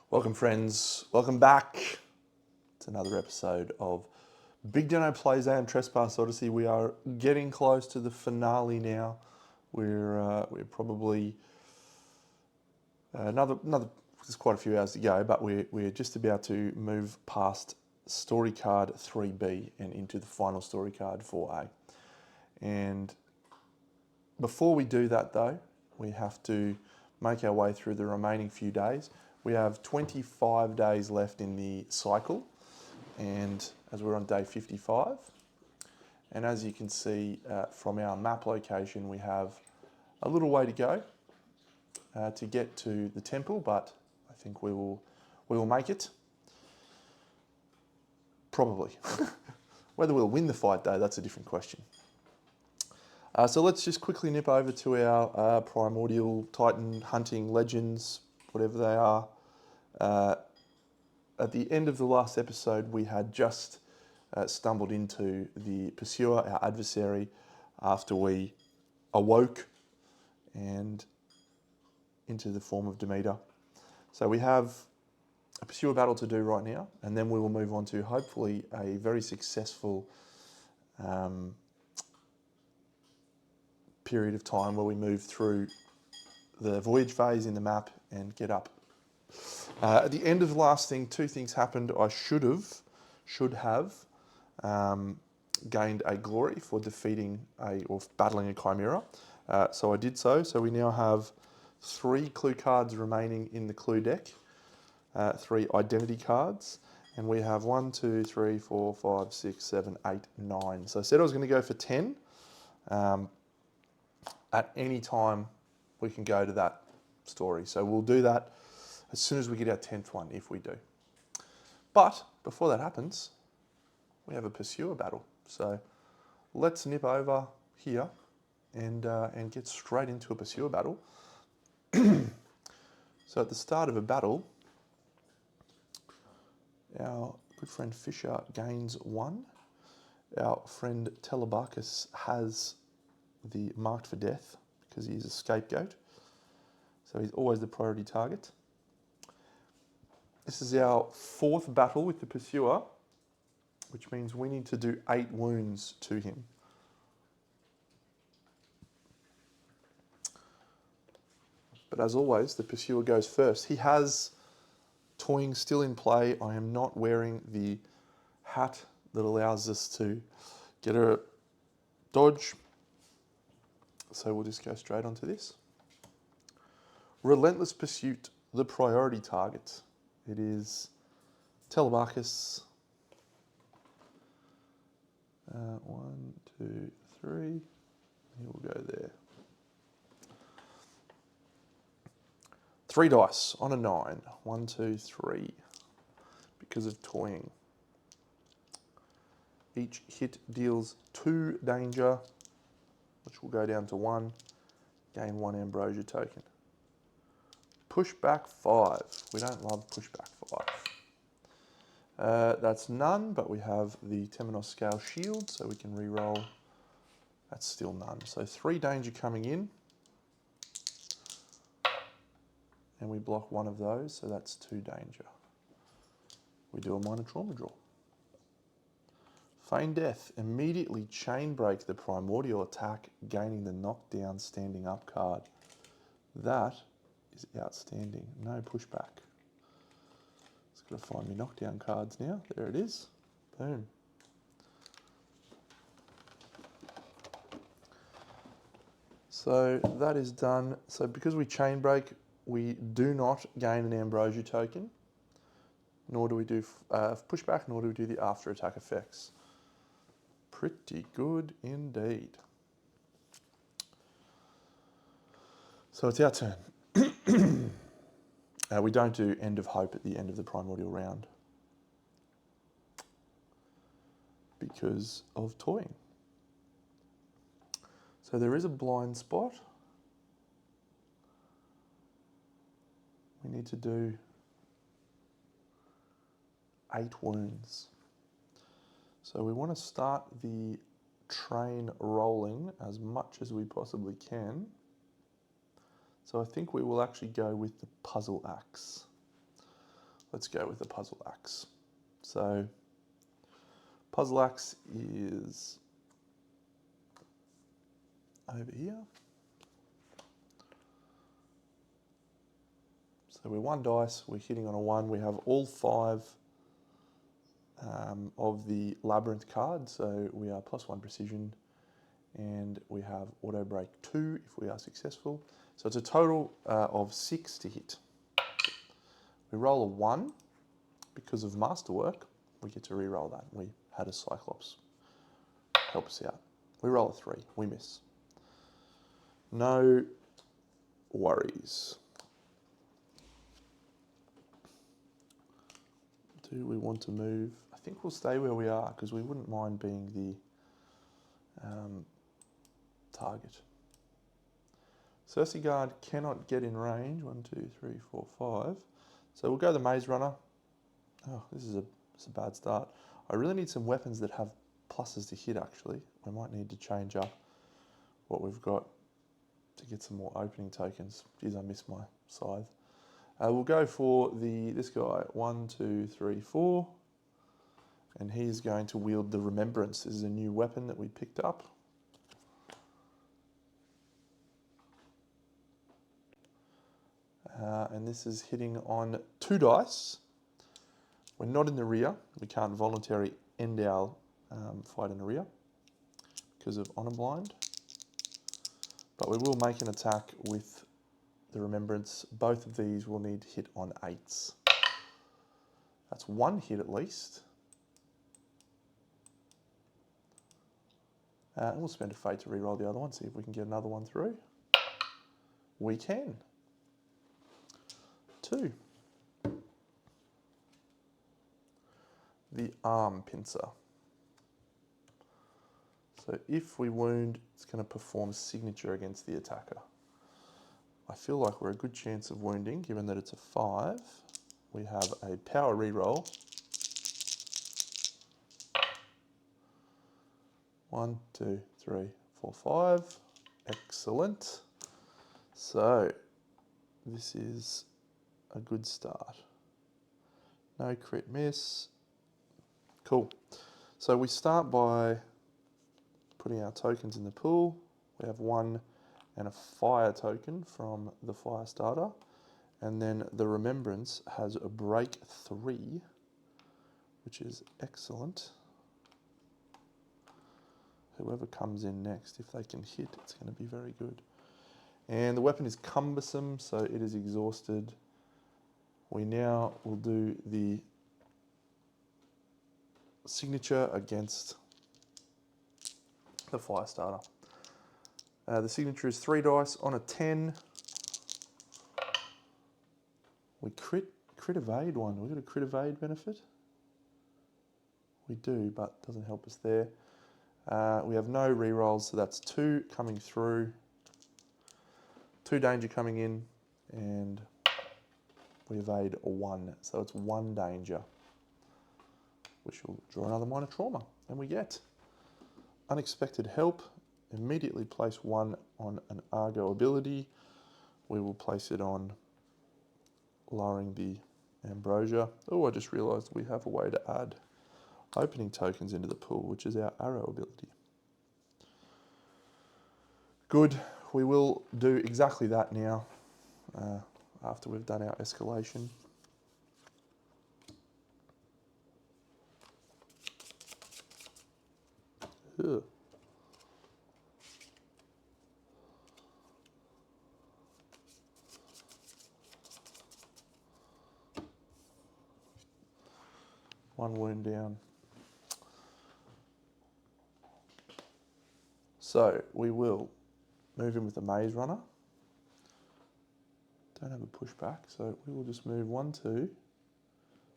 Welcome friends, welcome back to another episode of BigDenoPlays Aeon Trespass Odyssey. We are getting close to the finale now. We're probably there's quite a few hours to go, but we're just about to move past story card 3B and into the final story card 4A. And before we do that though, we have to make our way through the remaining few days. We have 25 days left in the cycle, and as we're on day 55, and as you can see from our map location, we have a little way to go to get to the temple, but I think we will make it. Probably. Whether we'll win the fight though, that's a different question. So let's just quickly nip over to our primordial Titan hunting legends, whatever they are. At the end of the last episode, we had just stumbled into the pursuer, our adversary, after we awoke and into the form of Demeter. So we have a pursuer battle to do right now, and then we will move on to hopefully a very successful period of time where we move through the voyage phase in the map and get up. At the end of the last thing, two things happened. I should have gained a glory for defeating or battling a chimera. So I did so. So we now have 3 clue cards remaining in the clue deck, 3 identity cards, and we have 1, 2, 3, 4, 5, 6, 7, 8, 9. So I said I was going to go for 10. At any time, we can go to that story. So we'll do that as soon as we get our 10th one, if we do. But before that happens, we have a pursuer battle. So let's nip over here and get straight into a pursuer battle. So at the start of a battle, our good friend Fisher gains 1. Our friend Telebarcus has the marked for death because he's a scapegoat. So he's always the priority target. This is our 4th battle with the pursuer, which means we need to do 8 wounds to him. But as always, the pursuer goes first. He has toying still in play. I am not wearing the hat that allows us to get a dodge. So we'll just go straight onto this. Relentless Pursuit, the priority target. It is Telebarcus. 1, 2, 3. He will go there. 3 dice on a 9. 1, 2, 3. Because of toying. Each hit deals 2 danger, which will go down to 1. Gain 1 ambrosia token. Pushback 5. We don't love pushback 5. That's none, but we have the Temenos Scale Shield, so we can re-roll. That's still none. So 3 danger coming in. And we block 1 of those, so that's 2 danger. We do a minor trauma draw. Feign Death. Immediately chain break the primordial attack, gaining the knockdown standing up card. That is outstanding. No pushback. Just got to find me knockdown cards now. There it is. Boom. So that is done. So because we chain break, we do not gain an ambrosia token, nor do we do pushback, nor do we do the after attack effects. Pretty good indeed. So it's our turn. We don't do End of Hope at the end of the primordial round because of toying. So there is a blind spot. We need to do 8 wounds. So we want to start the train rolling as much as we possibly can. So I think we will actually go with the puzzle axe. let's go with the puzzle axe. So puzzle axe is over here. So we're 1 dice, we're hitting on a 1. We have all 5 of the labyrinth cards, so we are +1 precision, and we have auto break 2 if we are successful. So it's a total of 6 to hit. We roll a 1 because of masterwork. We get to re-roll that. We had a Cyclops help us out. We roll a 3, we miss. No worries. Do we want to move? I think we'll stay where we are because we wouldn't mind being the target. Cersei Guard cannot get in range. 1, 2, 3, 4, 5. So we'll go the Maze Runner. Oh, this is a bad start. I really need some weapons that have pluses to hit, actually. We might need to change up what we've got to get some more opening tokens. Geez, I miss my scythe. We'll go for this guy. 1, 2, 3, 4. And he's going to wield the Remembrance. This is a new weapon that we picked up. And this is hitting on 2 dice. We're not in the rear. We can't voluntarily end our fight in the rear because of Honor Blind. But we will make an attack with the Remembrance. Both of these will need to hit on 8s. That's 1 hit at least. And we'll spend a fate to re-roll the other one, see if we can get another one through. We can. 2. The Arm Pincer. So if we wound, it's going to perform signature against the attacker. I feel like we're a good chance of wounding, given that it's a 5. We have a power reroll. 1, 2, 3, 4, 5. Excellent. So this is a good start. No crit miss. Cool. So we start by putting our tokens in the pool. We have 1 and a fire token from the fire starter. And then the Remembrance has a break 3, which is excellent. Whoever comes in next, if they can hit, it's going to be very good. And the weapon is cumbersome, so it is exhausted. We now will do the signature against the fire starter. The signature is 3 dice on a 10. We crit evade 1. We got a crit evade benefit? We do, but doesn't help us there. We have no rerolls, so that's 2 coming through. 2 danger coming in, and we evade a 1. So it's 1 danger, which will draw another minor trauma. And we get unexpected help. Immediately place 1 on an Argo ability. We will place it on lowering the ambrosia. Oh, I just realised we have a way to add opening tokens into the pool, which is our arrow ability. Good. We will do exactly that now after we've done our escalation. Ugh. One wound down. So we will move in with the Maze Runner. Don't have a pushback, so we will just move 1, 2,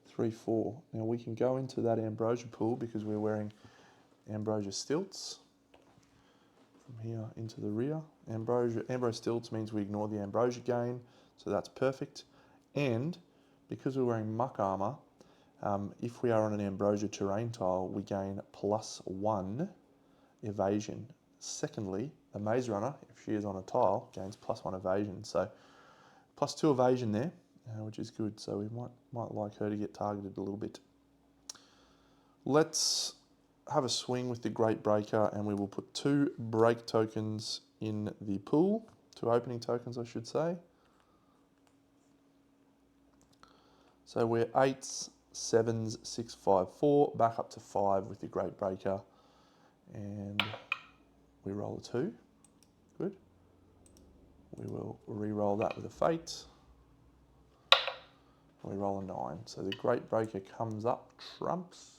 3, 4. Now we can go into that ambrosia pool because we're wearing ambrosia stilts. From here into the rear. Ambrosia stilts means we ignore the ambrosia gain, so that's perfect. And because we're wearing muck armor, if we are on an ambrosia terrain tile, we gain +1 evasion. Secondly, the Maze Runner, if she is on a tile, gains +1 evasion. So +2 evasion there, which is good. So we might like her to get targeted a little bit. Let's have a swing with the Great Breaker, and we will put 2 break tokens in the pool. 2 opening tokens, I should say. So we're 8s, 7s, 6, 5, 4, back up to 5 with the Great Breaker, and we roll a 2. Good. We will re-roll that with a Fate. We roll a 9. So the Great Breaker comes up, trumps.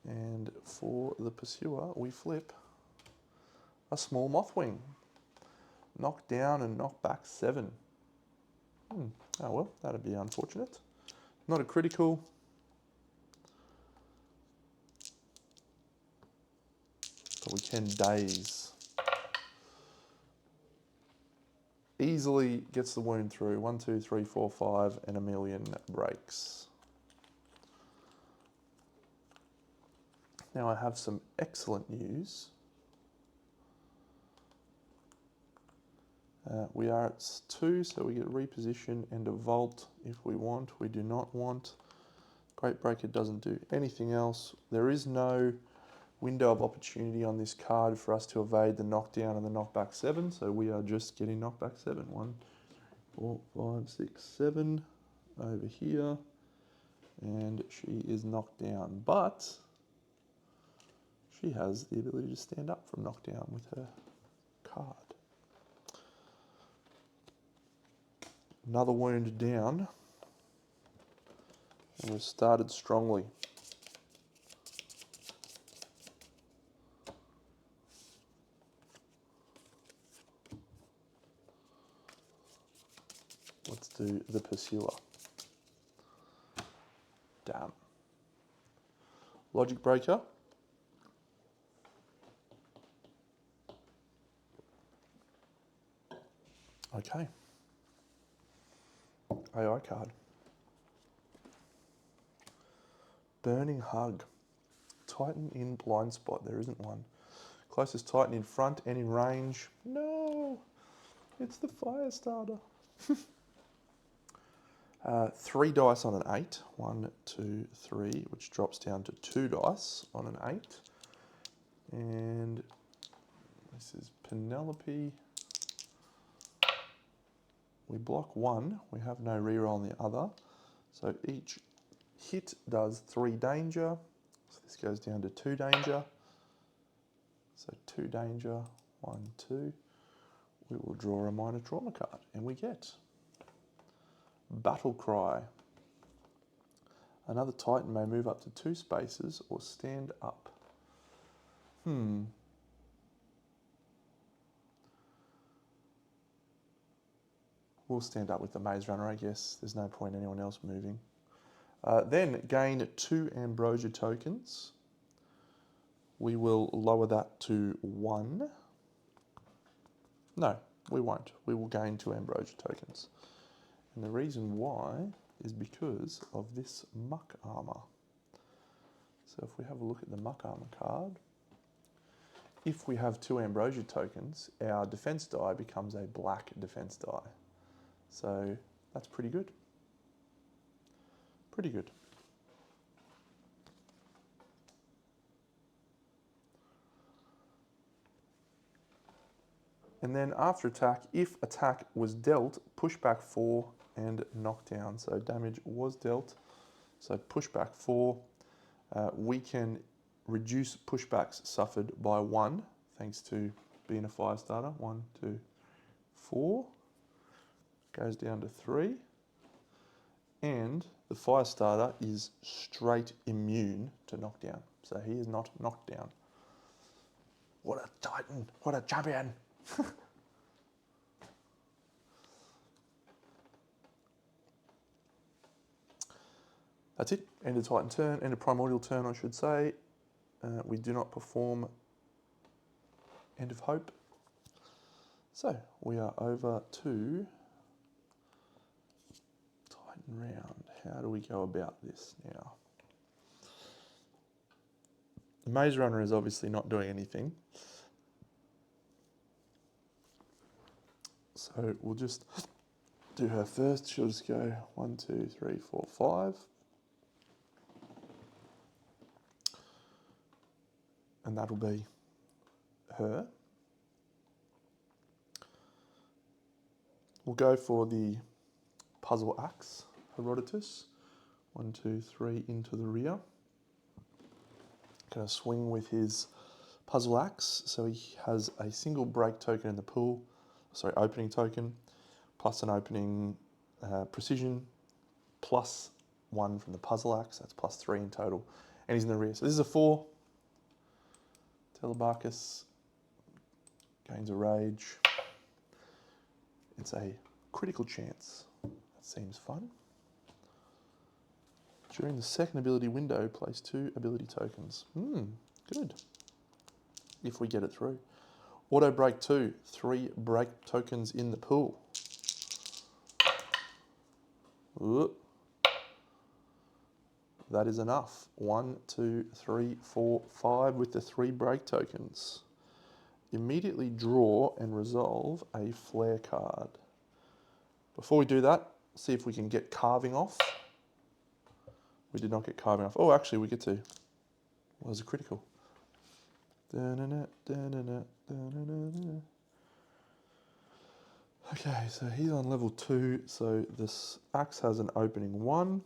And for the Pursuer, we flip a small Mothwing. Knock down and knock back 7. Oh well, that'd be unfortunate. Not a critical. But we can daze. Easily gets the wound through. 1, 2, 3, 4, 5, and a million breaks. Now I have some excellent news. We are at 2, so we get reposition and a vault if we want. We do not want. Great Breaker doesn't do anything else. There is no window of opportunity on this card for us to evade the knockdown and the knockback 7, so we are just getting knockback 7. 1, 4, 5, 6, 7 over here, and she is knocked down, but she has the ability to stand up from knockdown with her card. Another wound down, and we've started strongly. Let's do the Pursuer. Damn. Logic Breaker. Okay. AI card. Burning Hug. Titan in blind spot. There isn't one. Closest Titan in front and in range. No! It's the Firestarter. 3 dice on an 8. 1, 2, 3, which drops down to 2 dice on an 8. And this is Penelope. We block 1. We have no reroll on the other. So each hit does 3 danger. So this goes down to 2 danger. So 2 danger, 1, 2. We will draw a minor trauma card, and we get Battle Cry. Another Titan may move up to 2 spaces or stand up. We'll stand up with the Maze Runner, I guess. There's no point anyone else moving. Then gain 2 Ambrosia tokens. We will lower that to 1. No, we won't. We will gain 2 Ambrosia tokens. And the reason why is because of this Muck Armor. So if we have a look at the Muck Armor card, if we have 2 Ambrosia tokens, our defense die becomes a black defense die. So that's pretty good. Pretty good. And then after attack, if attack was dealt, push back 4 and knock down. So damage was dealt. So push back 4. We can reduce pushbacks suffered by 1, thanks to being a Firestarter. 1, 2, 4. Goes down to 3. And the Firestarter is straight immune to knockdown. So he is not knocked down. What a Titan. What a champion. That's it. End of Titan turn. End of Primordial turn, I should say. We do not perform End of Hope. So we are over to Titan round. How do we go about this now? The Maze Runner is obviously not doing anything. So we'll just do her first. She'll just go 1, 2, 3, 4, 5. And that'll be her. We'll go for the puzzle axe, Herodotus. 1, 2, 3 into the rear. Going to swing with his puzzle axe. So he has a single break token in the pool, sorry, opening token, plus an opening precision, plus 1 from the puzzle axe. That's plus 3 in total. And he's in the rear. So this is a 4. Telebarcus gains a rage. It's a critical chance. That seems fun. During the second ability window, place 2 ability tokens. Good. If we get it through. Auto break 2, 3 break tokens in the pool. Ooh. That is enough. 1, 2, 3, 4, 5 with the 3 break tokens. Immediately draw and resolve a flare card. Before we do that, see if we can get carving off. We did not get carving off. Oh, actually, we get to. Well, it's a critical. Okay, so he's on level 2. So this axe has an opening 1.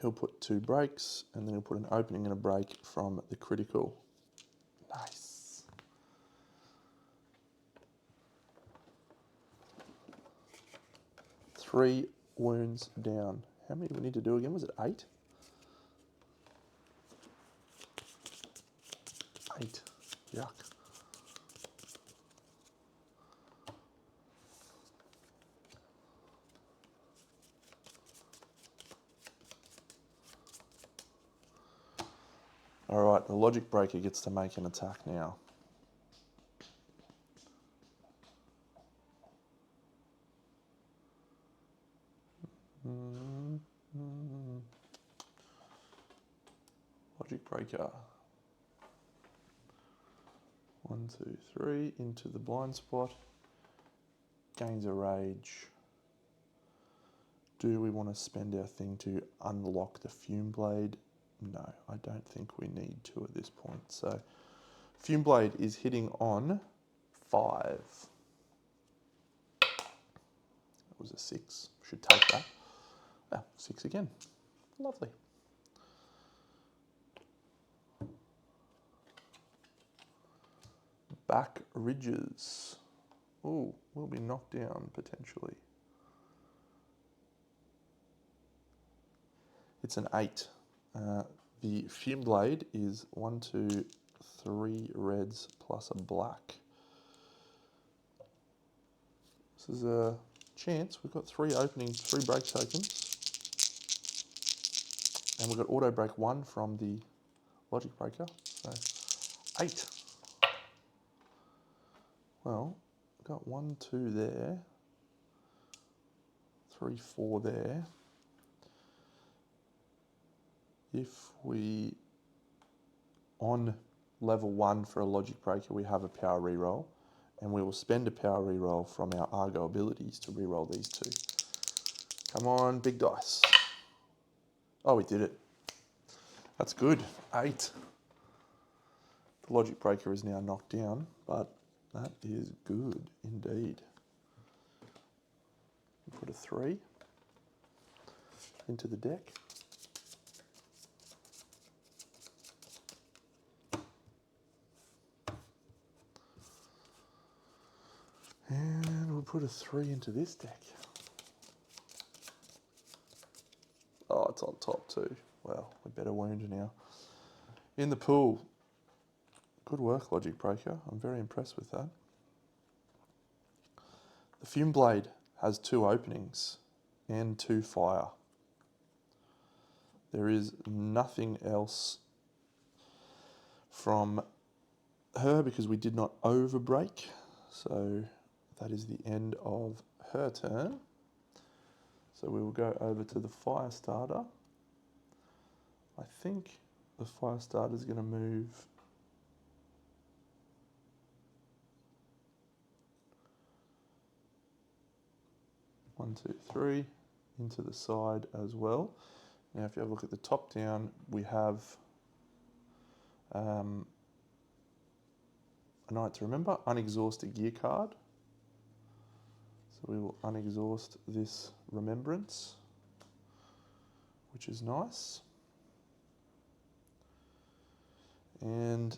He'll put 2 breaks, and then he'll put an opening and a break from the critical. Nice. Three wounds down. How many do we need to do again? Was it 8? 8. Yuck. All right, the logic breaker gets to make an attack now. Logic breaker. 1, 2, 3 into the blind spot. Gains a rage. Do we want to spend our thing to unlock the Fume Blade? No, I don't think we need to at this point. So Fume Blade is hitting on 5. That was a 6. Should take that. Ah, 6 again. Lovely. Back ridges. Ooh, will be knocked down potentially. It's an 8. The Fume Blade is 1, 2, 3 reds plus a black. This is a chance. We've got 3 openings, 3 break tokens. And we've got auto break 1 from the logic breaker. So 8. Well, we've got 1, 2 there. 3, 4 there. If we, on level 1 for a logic breaker, we have a power reroll, and we will spend a power reroll from our Argo abilities to reroll these 2. Come on, big dice. Oh, we did it. That's good. 8. The logic breaker is now knocked down, but that is good indeed. We put a 3 into the deck. And we'll put a 3 into this deck. Oh, it's on top too. Well, we better wound now. In the pool. Good work, Logic Breaker. I'm very impressed with that. The Fume Blade has 2 openings and 2 fire. There is nothing else from her because we did not overbreak. So that is the end of her turn. So we will go over to the fire starter. I think the fire starter is going to move 1, 2, 3, into the side as well. Now, if you have a look at the top down, we have a night to remember, unexhaust a gear card. So we will unexhaust this remembrance, which is nice. And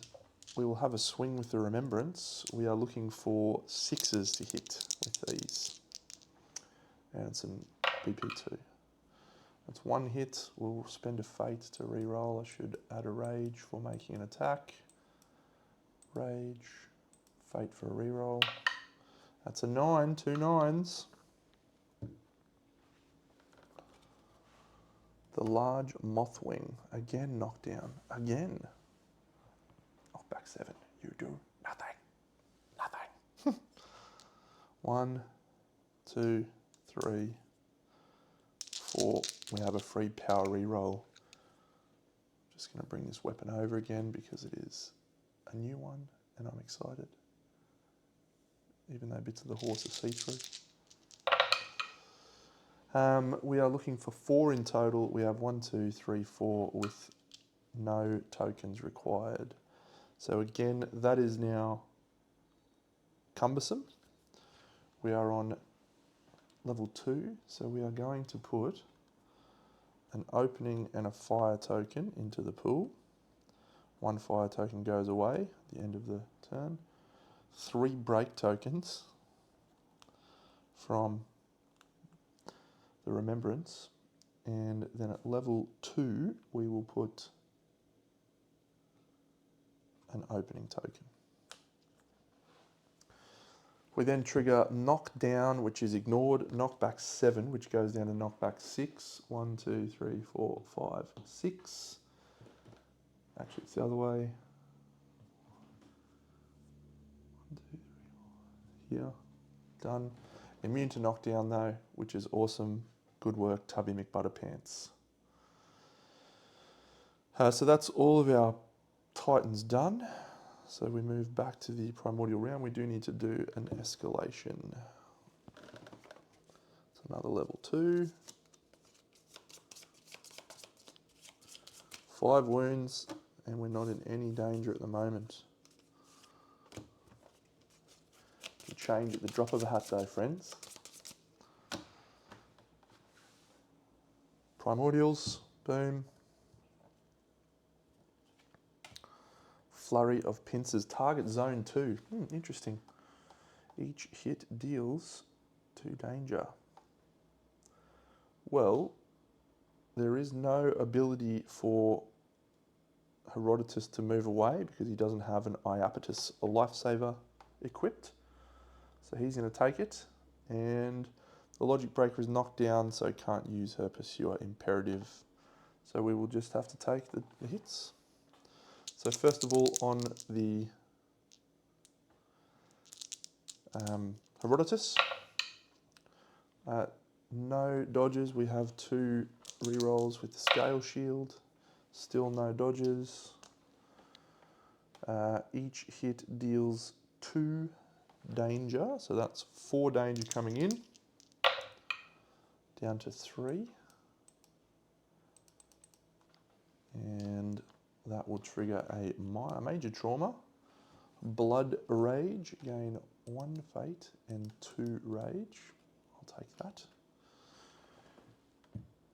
we will have a swing with the remembrance. We are looking for 6s to hit with these. And some BP2. That's 1 hit. We'll spend a fate to reroll. I should add a rage for making an attack. Rage, fate for a reroll. That's a 9, 2 9s. The large mothwing, again knockdown, again. Knockback 7, you do nothing, nothing. 1, 2, 3, 4. We have a free power reroll. Just going to bring this weapon over again because it is a new one and I'm excited. Even though bits of the horse are see-through. We are looking for 4 in total. We have 1, 2, 3, 4 with no tokens required. So again, that is now cumbersome. We are on level 2, so we are going to put an opening and a fire token into the pool. 1 fire token goes away at the end of the turn. 3 break tokens from the remembrance, and then at level 2 we will put an opening token. We then trigger knockdown, which is ignored, knockback 7, which goes down to knockback 6. 1, 2, 3, 4, 5, 6. Actually, it's the other way. 1, 2, 3, 4. Here. Done. Immune to knockdown though, which is awesome. Good work, Tubby McButterpants. So that's all of our Titans done. So we move back to the primordial round. We do need to do an escalation. It's another level 2. 5 wounds, and we're not in any danger at the moment. You change at the drop of a hat though, friends. Primordials, boom. Flurry of pincers, target zone 2. Interesting. Each hit deals 2 danger. Well, there is no ability for Herodotus to move away because he doesn't have an Iapetus, a lifesaver, equipped. So he's going to take it, and the logic breaker is knocked down, so can't use her pursuer imperative. So we will just have to take the hits. So first of all, on the Herodotus, no dodges. We have 2 rerolls with the scale shield. Still no dodges. Each hit deals 2 danger, so that's 4 danger coming in. Down to 3. And that will trigger a major trauma. Blood Rage, gain 1 fate and 2 rage. I'll take that.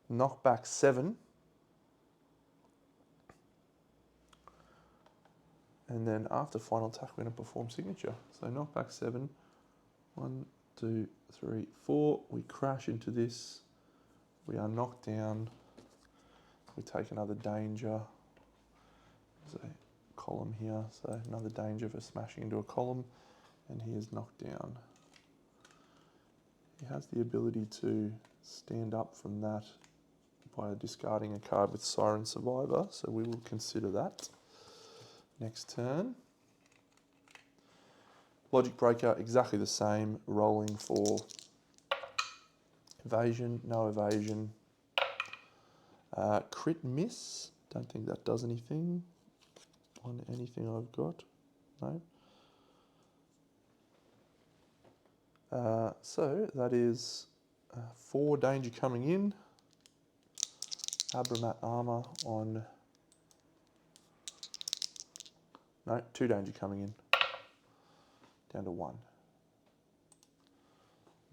Knockback 7. And then after final attack, we're going to perform signature. So knockback 7. 1, 2, 3, 4. We crash into this. We are knocked down. We take another danger. There's a column here, so another danger for smashing into a column, and he is knocked down. He has the ability to stand up from that by discarding a card with Siren Survivor, so we will consider that. Next turn. Logic Breaker, exactly the same, rolling for evasion, no evasion. Crit miss, don't think that does anything on anything I've got, no. So that is 4 danger coming in. Abramat armor on... No, 2 danger coming in. Down to 1.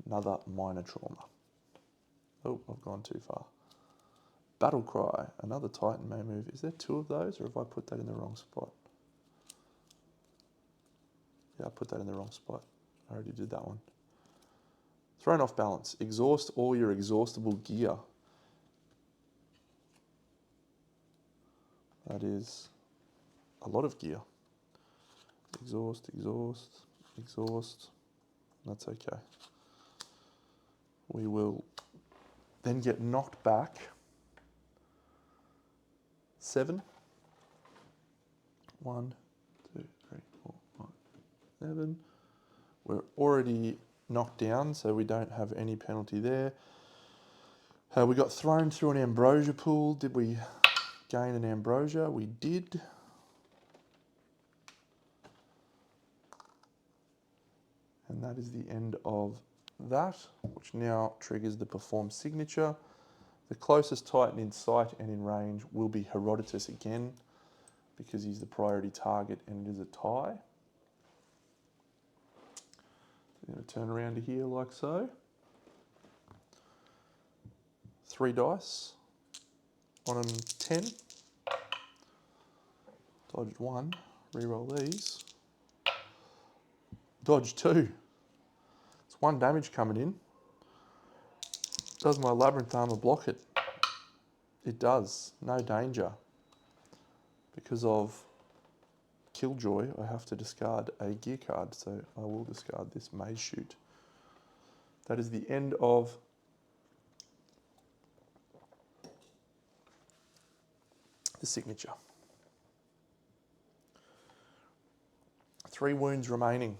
Another minor trauma. Oh, I've gone too far. Battle Cry, another Titan may move. Is there 2 of those, or have I put that in the wrong spot? Yeah, I put that in the wrong spot. I already did that one. Thrown off balance. Exhaust all your exhaustible gear. That is a lot of gear. Exhaust, exhaust, exhaust. That's okay. We will then get knocked back 7. 1, 2, 3, 4, 5, 7. We're already knocked down, so we don't have any penalty there. We got thrown through an ambrosia pool. Did we gain an ambrosia? We did. And that is the end of that, which now triggers the perform signature. The closest Titan in sight and in range will be Herodotus again, because he's the priority target and it is a tie. I'm going to turn around to here like so. 3 dice. On a 10. Dodged 1. Reroll these. Dodge 2. It's 1 damage coming in. Does my Labyrinth Armor block it? It does. No danger. Because of Killjoy, I have to discard a gear card, so I will discard this Maze Shoot. That is the end of the signature. 3 wounds remaining.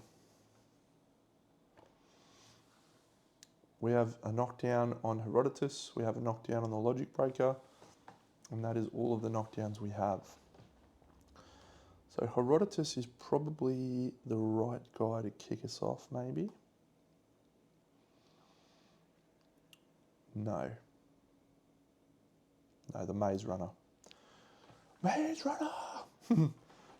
We have a knockdown on Herodotus, we have a knockdown on the Logic Breaker, and that is all of the knockdowns we have. So Herodotus is probably the right guy to kick us off, maybe. No. No, the Maze Runner. Maze Runner!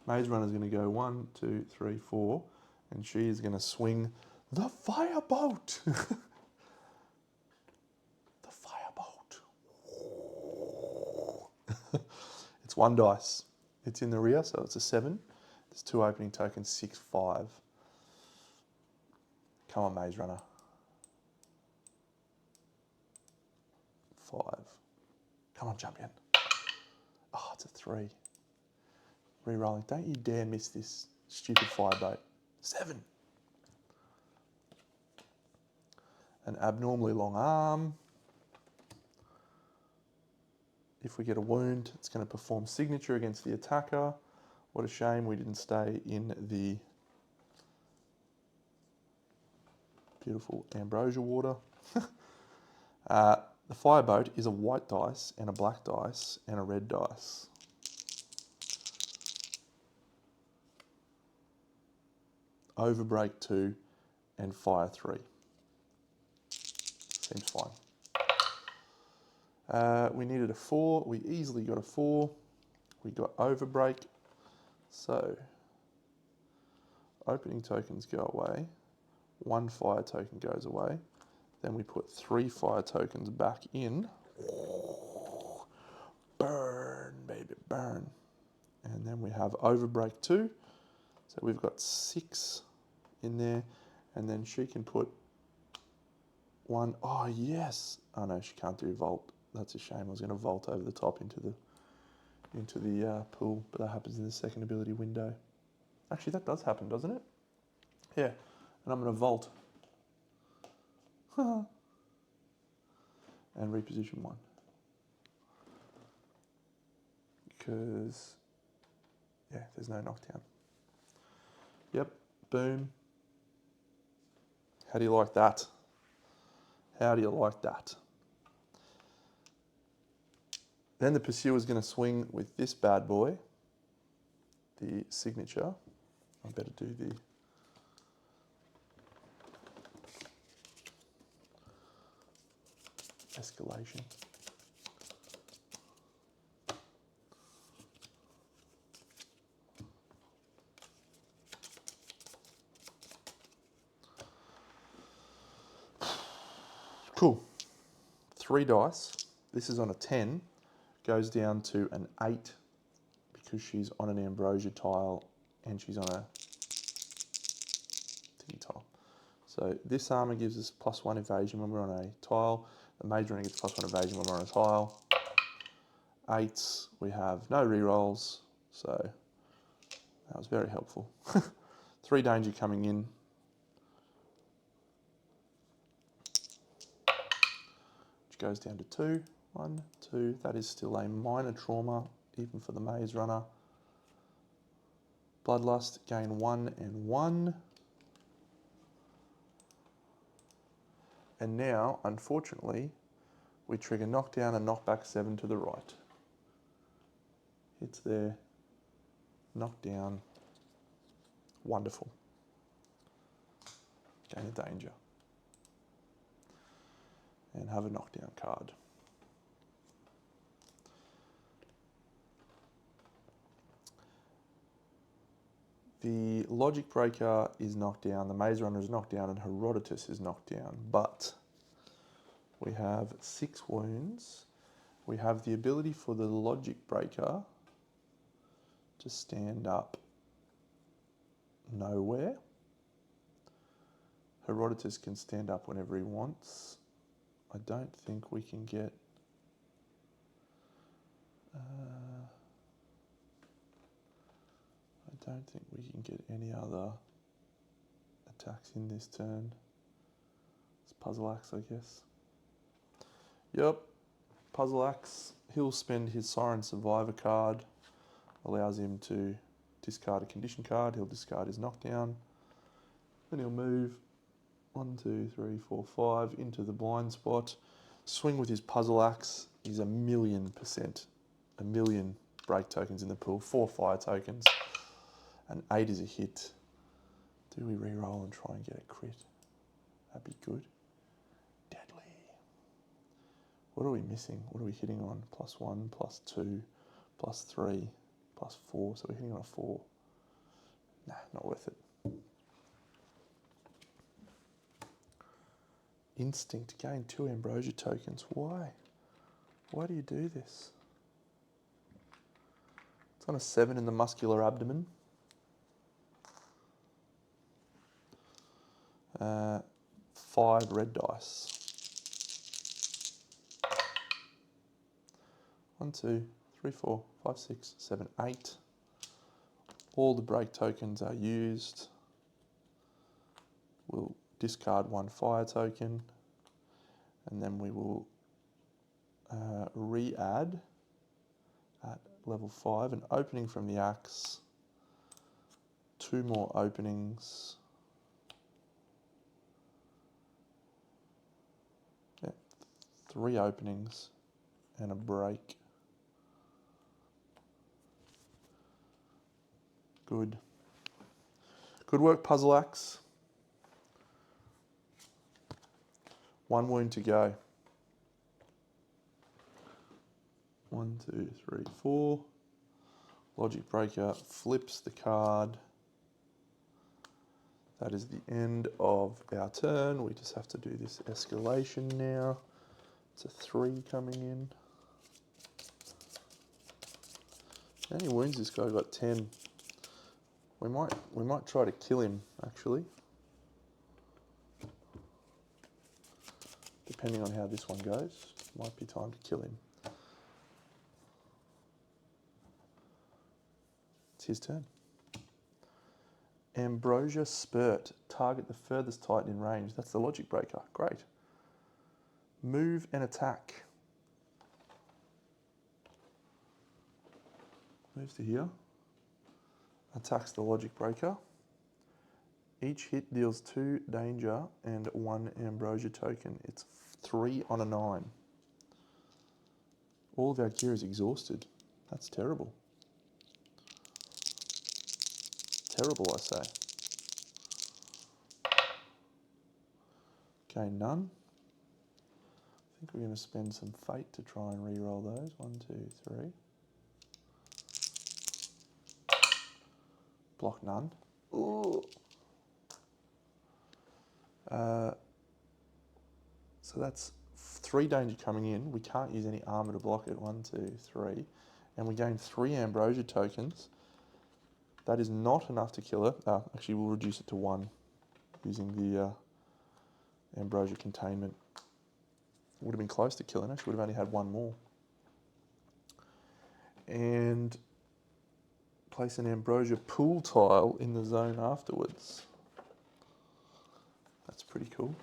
Maze Runner's going to go 1, 2, 3, 4, and she is going to swing the firebolt. The firebolt. It's 1 dice. It's in the rear, so it's a 7. There's 2 opening tokens, 6, 5. Come on, Maze Runner. 5. Come on, champion. Oh, it's a 3. Rerolling. Don't you dare miss this stupid firebolt. 7. An abnormally long arm. If we get a wound, it's going to perform signature against the attacker. What a shame we didn't stay in the beautiful ambrosia water. The firebolt is a white dice and a black dice and a red dice. Overbreak 2 and fire 3. Seems fine. We needed a 4. We easily got a 4. We got overbreak. So, opening tokens go away. 1 fire token goes away. Then we put 3 fire tokens back in. Burn, baby, burn. And then we have overbreak 2. So we've got 6 in there. And then she can put 1. Oh, yes. Oh, no, she can't do vault. That's a shame. I was going to vault over the top into the pool, but that happens in the second ability window. Actually, that does happen, doesn't it? Yeah. And I'm going to vault. And reposition 1. Because, yeah, there's no knockdown. Yep, boom. How do you like that? How do you like that? Then the pursuer's going to swing with this bad boy, the signature. I better do the... escalation. Cool. 3 dice. This is on a 10. Goes down to an 8 because she's on an ambrosia tile and she's on a tinny tile. So this armor gives us +1 evasion when we're on a tile. The mage runner gets +1 evasion when we're on a tile. 8s, we have no rerolls, so that was very helpful. 3 danger coming in. Which goes down to 2. 1, 2, that is still a minor trauma, even for the maze runner. Bloodlust, gain 1 and 1. And now, unfortunately, we trigger knockdown and knockback 7 to the right. Hits there, knockdown, wonderful. Gain a danger. And have a knockdown card. The Logic Breaker is knocked down, the Maze Runner is knocked down, and Herodotus is knocked down. But we have 6 wounds. We have the ability for the Logic Breaker to stand up nowhere. Herodotus can stand up whenever he wants. I don't think we can get... I don't think we can get any other attacks in this turn. It's Puzzle Axe, I guess. Yep, Puzzle Axe. He'll spend his Siren Survivor card. Allows him to discard a condition card. He'll discard his knockdown. Then he'll move 1, 2, 3, 4, 5 into the blind spot. Swing with his Puzzle Axe. He's 1,000,000%. 1,000,000 break tokens in the pool. 4 fire tokens. And 8 is a hit. Do we re-roll and try and get a crit? That'd be good. Deadly. What are we missing? What are we hitting on? +1, +2, +3, +4. So we're hitting on a 4. Nah, not worth it. Instinct. Gain 2 ambrosia tokens. Why? Why do you do this? It's on a 7 in the muscular abdomen. 5 red dice. 1, 2, 3, 4, 5, 6, 7, 8. All the break tokens are used. We'll discard 1 fire token, and then we will re-add at level 5 an opening from the axe, 2 more openings. 3 openings and a break. Good. Good work, Puzzle Axe. 1 wound to go. 1, 2, 3, 4. Logic Breaker flips the card. That is the end of our turn. We just have to do this escalation now. It's a 3 coming in. How many wounds this guy got? 10. We might try to kill him actually. Depending on how this one goes, might be time to kill him. It's his turn. Ambrosia Spurt. Target the furthest Titan in range. That's the Logic Breaker. Great. Move and attack. Moves to here. Attacks the Logic Breaker. Each hit deals 2 danger and 1 ambrosia token. It's 3 on a 9. All of our gear is exhausted. That's terrible. Terrible, I say. Gain none. I think we're going to spend some fate to try and re-roll those. 1, 2, 3. Block none. Ooh. So that's 3 danger coming in. We can't use any armor to block it. 1, 2, 3. And we gain 3 ambrosia tokens. That is not enough to kill it. Actually, we'll reduce it to 1 using the ambrosia containment. Would have been close to killing it. She would have only had 1 more. And place an ambrosia pool tile in the zone afterwards. That's pretty cool.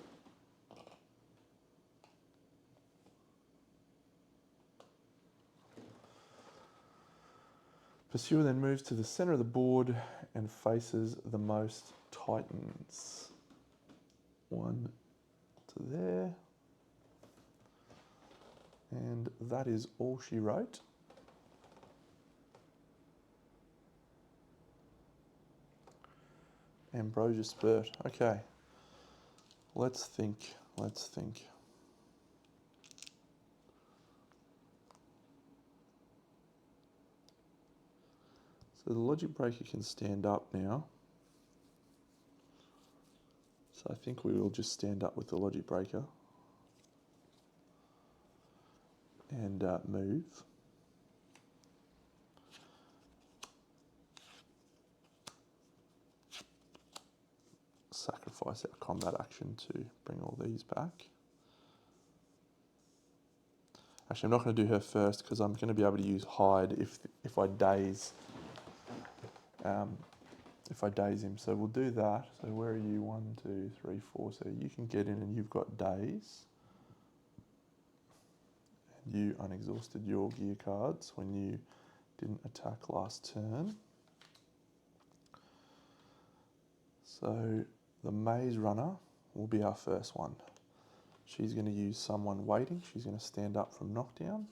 Pursuer then moves to the center of the board and faces the most titans. 1 to there. And that is all she wrote. Ambrosia Spurt. Okay. Let's think. So the logic breaker can stand up now. So I think we will just stand up with the logic breaker and move. Sacrifice our combat action to bring all these back. Actually, I'm not going to do her first because I'm going to be able to use hide if I daze. If I daze him, so we'll do that. So where are you? 1, 2, 3, 4. So you can get in and you've got daze. And you unexhausted your gear cards when you didn't attack last turn. So the Maze Runner will be our first one. She's going to use someone waiting. She's going to stand up from knockdown.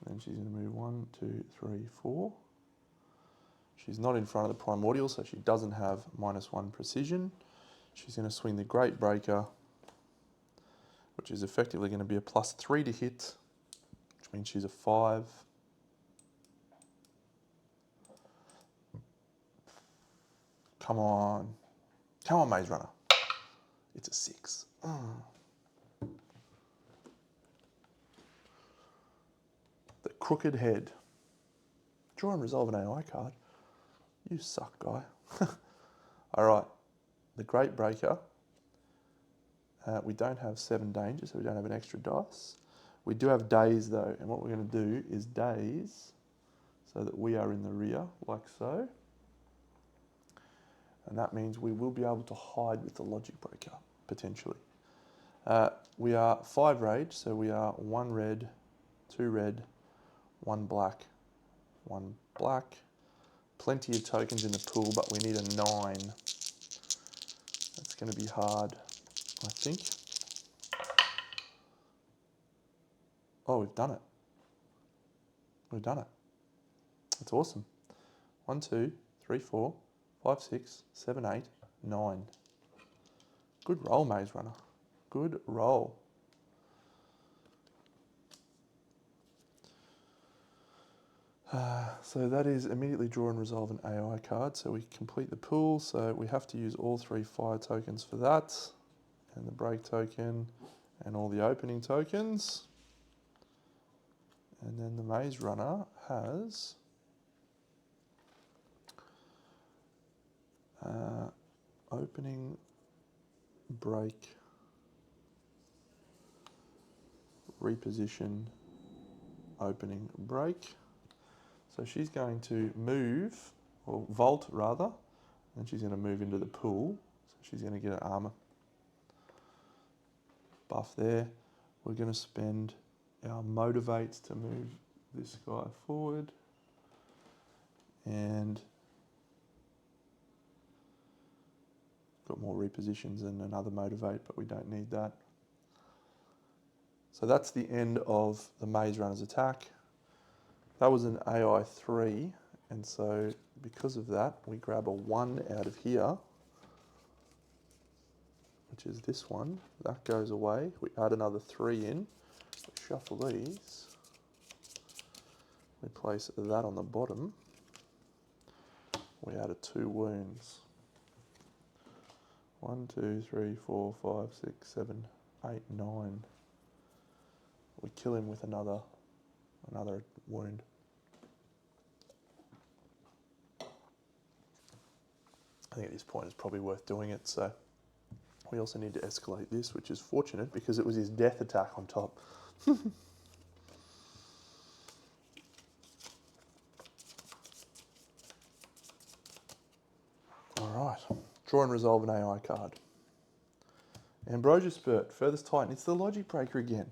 Then she's going to move 1, 2, 3, 4. She's not in front of the primordial, so she doesn't have -1 precision. She's going to swing the Great Breaker, which is effectively going to be a +3 to hit, which means she's a 5. Come on, Maze Runner. It's a 6. The Crooked Head. Draw and resolve an AI card. You suck, guy. All right, the Great Breaker. We don't have 7 danger, so we don't have an extra dice. We do have daze though, and what we're going to do is daze so that we are in the rear, like so. And that means we will be able to hide with the logic breaker, potentially. We are 5 rage, so we are 1 red, 2 red, 1 black, 1 black. Plenty of tokens in the pool, but we need a 9. That's going to be hard, I think. Oh, we've done it. We've done it. That's awesome. 1, 2, 3, 4, 5, 6, 7, 8, 9. Good roll, Maze Runner. Good roll. So that is immediately draw and resolve an AI card. So we complete the pool. So we have to use all 3 fire tokens for that, and the break token, and all the opening tokens. And then the Maze Runner has opening, break, reposition, opening, break. So she's going to move, or vault rather, and she's going to move into the pool. So she's going to get an armor buff there. We're going to spend our motivates to move this guy forward. And got more repositions and another motivate, but we don't need that. So that's the end of the Maze Runner's attack. That was an AI 3, and so because of that, we grab a 1 out of here, which is this one. That goes away. We add another 3 in. We shuffle these. We place that on the bottom. We added 2 wounds. 1, 2, 3, 4, 5, 6, 7, 8, 9. We kill him with another wound. I think at this point it's probably worth doing it, so we also need to escalate this, which is fortunate because it was his death attack on top. Alright, draw and resolve an AI card. Ambrosia Spurt, furthest Titan. It's the logic breaker again.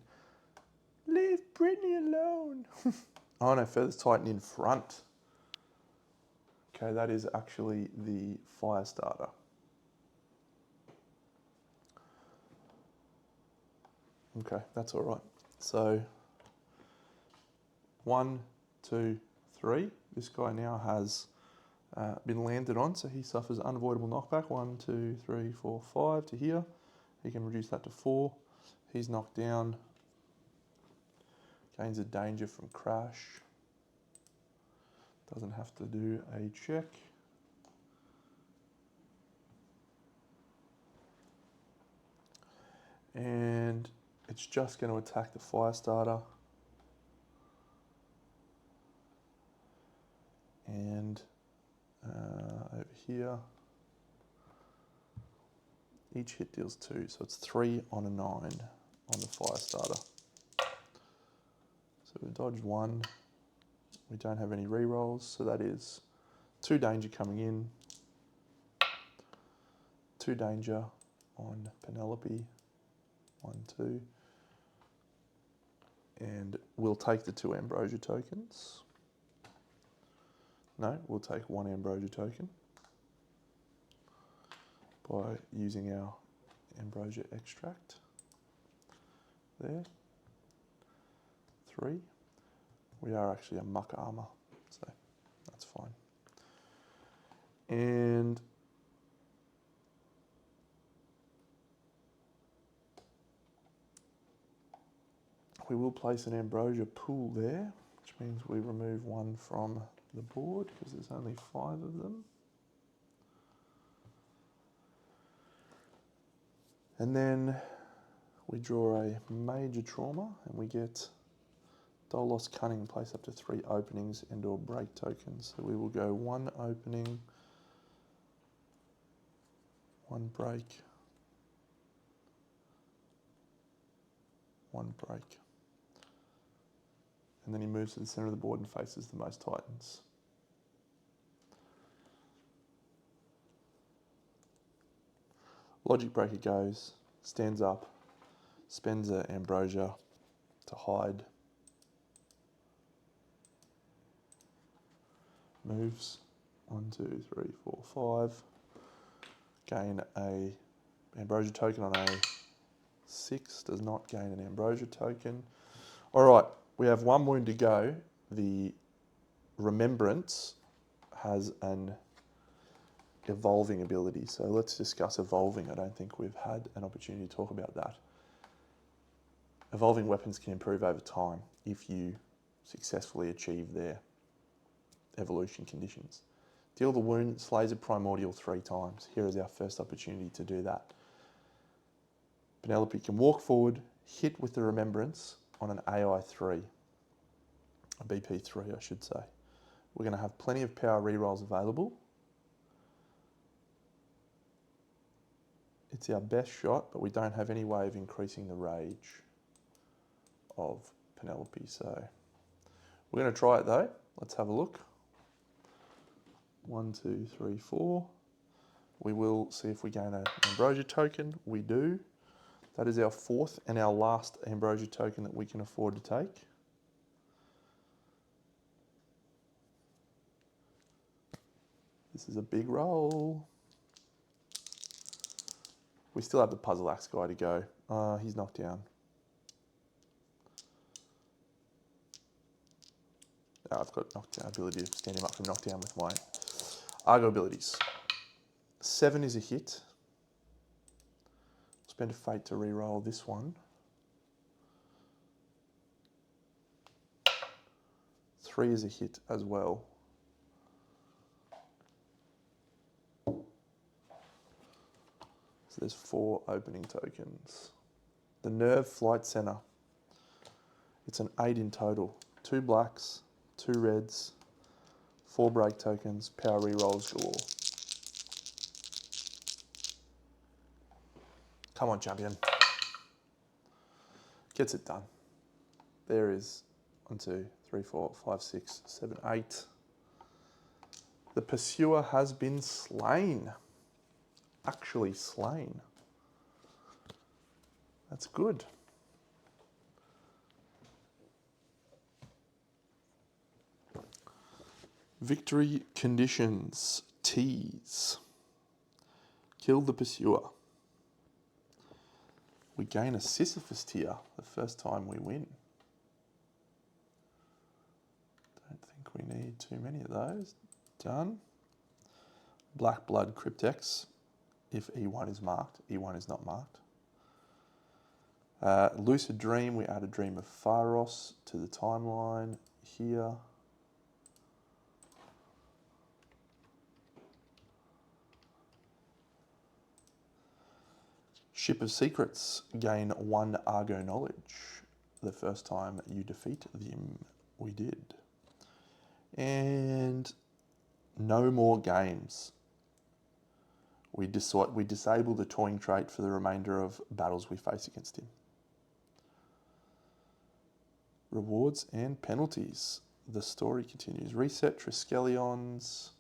Leave Brittany alone. Oh no, furthest Titan in front. Okay, that is actually the fire starter. Okay, that's all right. So 1, 2, 3. This guy now has been landed on, so he suffers unavoidable knockback. 1, 2, 3, 4, 5 to here. He can reduce that to 4. He's knocked down. Gains a danger from crash. Doesn't have to do a check. And it's just going to attack the fire starter. And over here, each hit deals 2, so it's 3 on a 9 on the fire starter. So we dodged 1. We don't have any rerolls, so that is 2 danger coming in. 2 danger on Penelope. 1, 2. And we'll take the 2 ambrosia tokens. No, we'll take 1 ambrosia token by using our ambrosia extract. There. 3. We are actually a muck armor, so that's fine. And we will place an ambrosia pool there, which means we remove 1 from the board because there's only 5 of them. And then we draw a major trauma and we get Dolos Cunning, place up to 3 openings and or break tokens. So we will go 1 opening, 1 break, 1 break. And then he moves to the center of the board and faces the most Titans. Logic Breaker goes, stands up, spends an ambrosia to hide, moves 1, 2, 3, 4, 5. Gain a ambrosia token on a 6. Does not gain an ambrosia token. All right, we have 1 wound to go. The Remembrance has an evolving ability. So let's discuss evolving. I don't think we've had an opportunity to talk about that. Evolving weapons can improve over time if you successfully achieve their evolution conditions. Deal the wound, slays a primordial 3 times. Here is our first opportunity to do that. Penelope can walk forward, hit with the Remembrance on an AI3, a BP3 I should say. We're going to have plenty of power rerolls available. It's our best shot, but we don't have any way of increasing the rage of Penelope. So we're going to try it though. Let's have a look. 1, 2, 3, 4. We will see if we gain an ambrosia token. We do. That is our 4th and our last ambrosia token that we can afford to take. This is a big roll. We still have the puzzle axe guy to go. He's knocked down. I've got knockdown ability to stand him up from knockdown with my Argo abilities. 7 is a hit. Spend a fate to re-roll this one. 3 is a hit as well. So there's 4 opening tokens. The Nerve Flight Center. It's an 8 in total. 2 blacks, 2 reds, 4 break tokens, power re-rolls galore. Come on, champion. Gets it done. There is 1, 2, 3, 4, 5, 6, 7, 8. The Pursuer has been slain. Actually slain. That's good. Victory conditions. Tease. Kill the Pursuer. We gain a Sisyphus tier the first time we win. Don't think we need too many of those. Done. Black Blood Cryptex. If E1 is marked, E1 is not marked. Lucid Dream, we add a Dream of Pharos to the timeline here. Ship of Secrets, gain 1 Argo knowledge the first time you defeat them. We did. And no more games. We disable the toying trait for the remainder of battles we face against him. Rewards and penalties. The story continues. Reset Triskelions.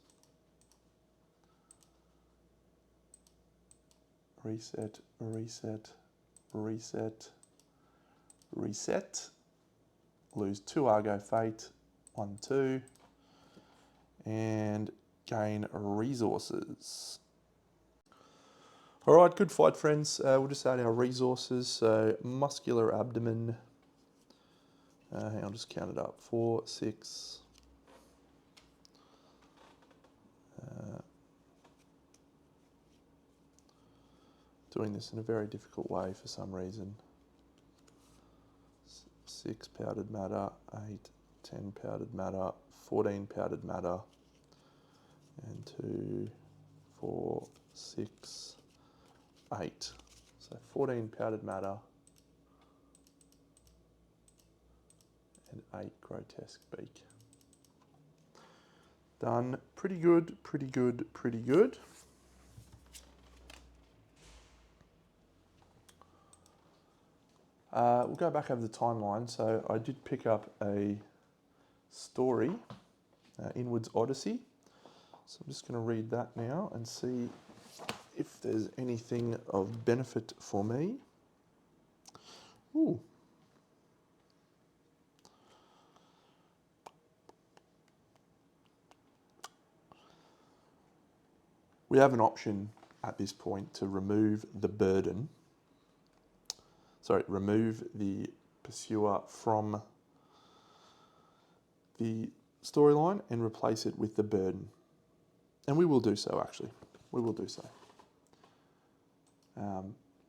Reset, reset, reset, reset. Lose 2 Argo Fate, 1, 2. And gain resources. All right, good fight, friends. We'll just add our resources. So Muscular Abdomen. I'll just count it up. 4, 6. Doing this in a very difficult way for some reason. 6 powdered matter, 8, 10 powdered matter, 14 powdered matter, and 2, 4, 6, 8. So 14 powdered matter and 8 grotesque beak. Done. Pretty good, pretty good, pretty good. We'll go back over the timeline. So I did pick up a story, Inwards Odyssey. So I'm just going to read that now and see if there's anything of benefit for me. Ooh. We have an option at this point to remove the burden. Sorry, remove the Pursuer from the storyline and replace it with the burden. And we will do so, actually. We will do so.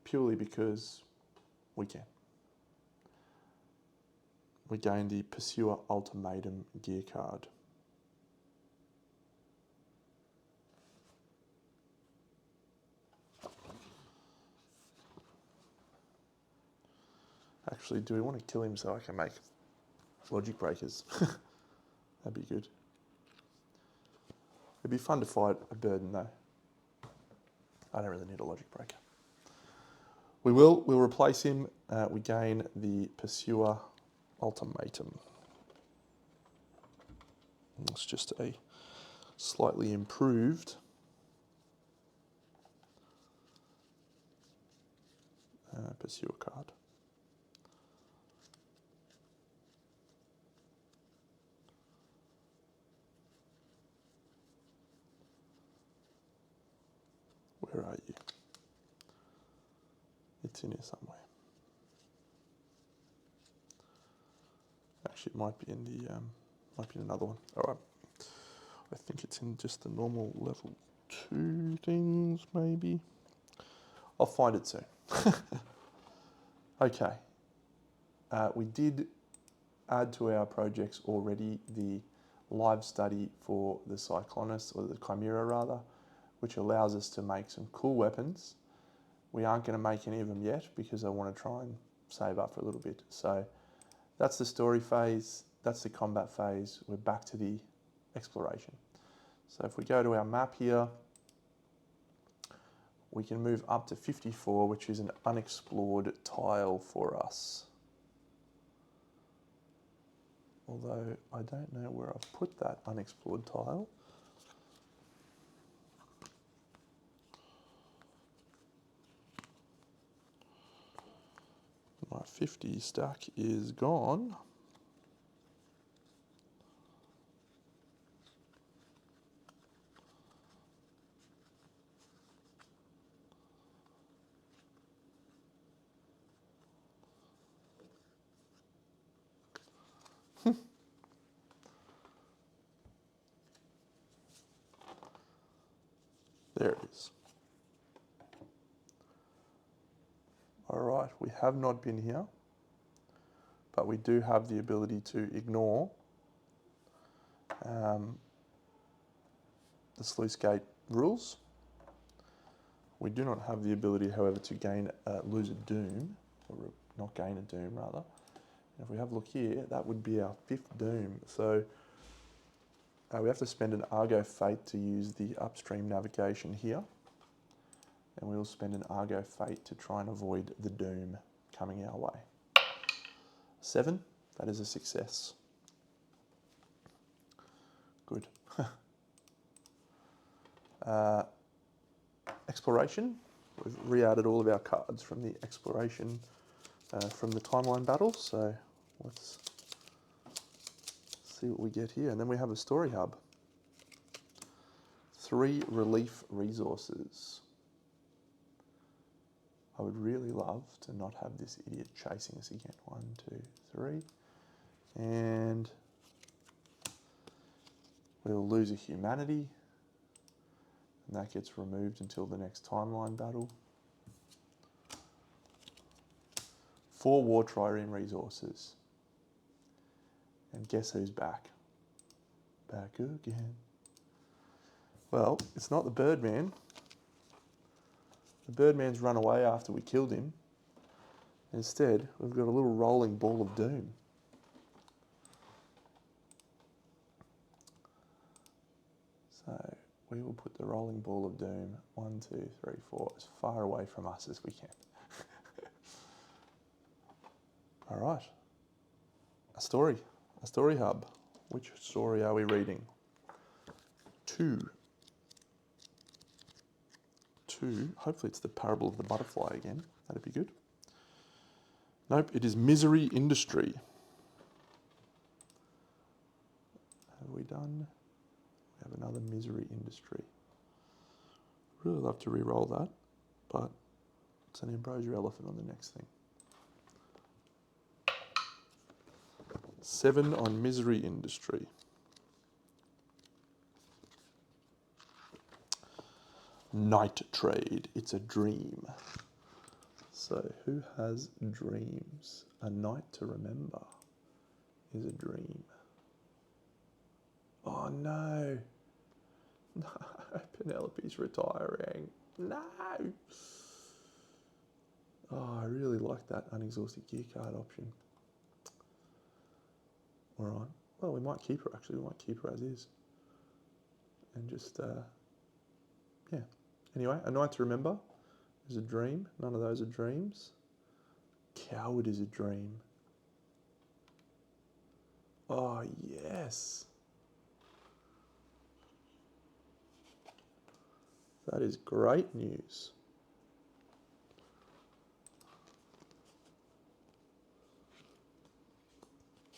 Purely because we can. We gain the Pursuer Ultimatum gear card. Actually, do we want to kill him so I can make logic breakers? That'd be good. It'd be fun to fight a burden though. I don't really need a logic breaker. We'll replace him. We gain the Pursuer Ultimatum. It's just a slightly improved Pursuer card. Where are you? It's in here somewhere. Actually, it might be in the might be in another one. All right. I think it's in just the normal level 2 things, maybe. I'll find it soon. Okay. We did add to our projects already the live study for the Cyclonus, or the Chimera rather, which allows us to make some cool weapons. We aren't going to make any of them yet because I want to try and save up for a little bit. So that's the story phase, that's the combat phase. We're back to the exploration. So if we go to our map here, we can move up to 54, which is an unexplored tile for us. Although I don't know where I've put that unexplored tile. My 50 stack is gone. There it is. All right, we have not been here, but we do have the ability to ignore the sluice gate rules. We do not have the ability, however, to lose a doom, or not gain a doom rather. And if we have a look here, that would be our 5th doom. So we have to spend an Argo Fate to use the upstream navigation here. And we'll spend an Argo Fate to try and avoid the doom coming our way. 7, that is a success. Good. Exploration, we've re-added all of our cards from the exploration, from the timeline battle, so let's see what we get here. And then we have a story hub. 3 relief resources. I would really love to not have this idiot chasing us again. 1, 2, 3. And we'll lose a humanity. And that gets removed until the next timeline battle. 4 war trireme resources. And guess who's back? Back again. Well, it's not the Birdman. The Birdman's run away after we killed him. Instead, we've got a little rolling ball of doom. So we will put the rolling ball of doom, 1, 2, 3, 4, as far away from us as we can. All right. A story hub. Which story are we reading? 2. Hopefully it's the Parable of the Butterfly again. That'd be good. Nope, it is Misery Industry. Have we done? We have another Misery Industry. Really love to re-roll that, but it's an Ambrosia Elephant on the next thing. 7 on Misery Industry. Night Trade, it's a dream. So who has dreams? A night to remember is a dream. Oh no. No, Penelope's retiring. No. Oh, I really like that unexhausted gear card option. All right. Well, we might keep her actually. We might keep her as is. And just, yeah. Anyway, a night to remember is a dream. None of those are dreams. Coward is a dream. Oh, yes. That is great news.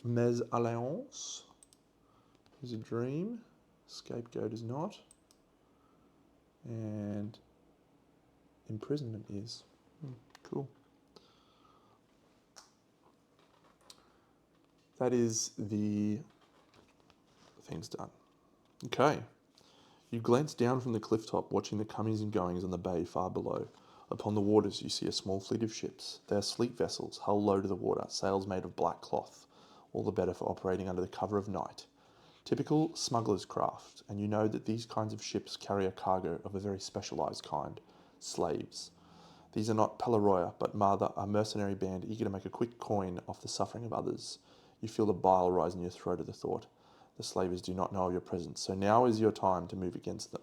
Mésalliance is a dream. Scapegoat is not. And imprisonment is. Cool. That is the things done. Okay. You glance down from the cliff top, watching the comings and goings on the bay far below. Upon the waters you see a small fleet of ships. They are sleek vessels, hull low to the water, sails made of black cloth, all the better for operating under the cover of night. Typical smuggler's craft, and you know that these kinds of ships carry a cargo of a very specialised kind, slaves. These are not Palaroya, but rather a mercenary band eager to make a quick coin off the suffering of others. You feel the bile rise in your throat at the thought. The slavers do not know of your presence, so now is your time to move against them.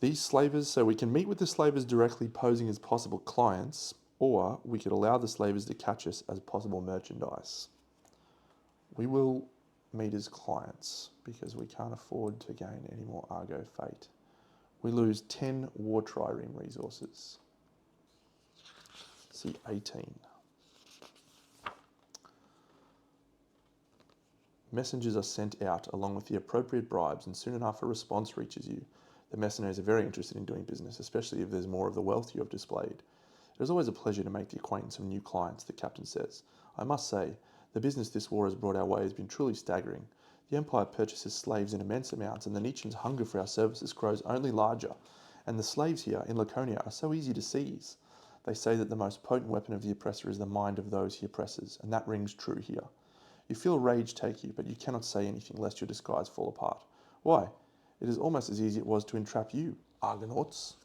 These slavers, so we can meet with the slavers directly posing as possible clients, or we could allow the slavers to catch us as possible merchandise. We will meet as clients because we can't afford to gain any more Argo fate. We lose 10 war trireme resources. See 18. Messengers are sent out along with the appropriate bribes, and soon enough a response reaches you. The mercenaries are very interested in doing business, especially if there's more of the wealth you have displayed. It is always a pleasure to make the acquaintance of new clients, the captain says. I must say, the business this war has brought our way has been truly staggering. The Empire purchases slaves in immense amounts, and the Nietzscheans' hunger for our services grows only larger, and the slaves here in Laconia are so easy to seize. They say that the most potent weapon of the oppressor is the mind of those he oppresses, and that rings true here. You feel rage take you, but you cannot say anything lest your disguise fall apart. Why? It is almost as easy as it was to entrap you, Argonauts.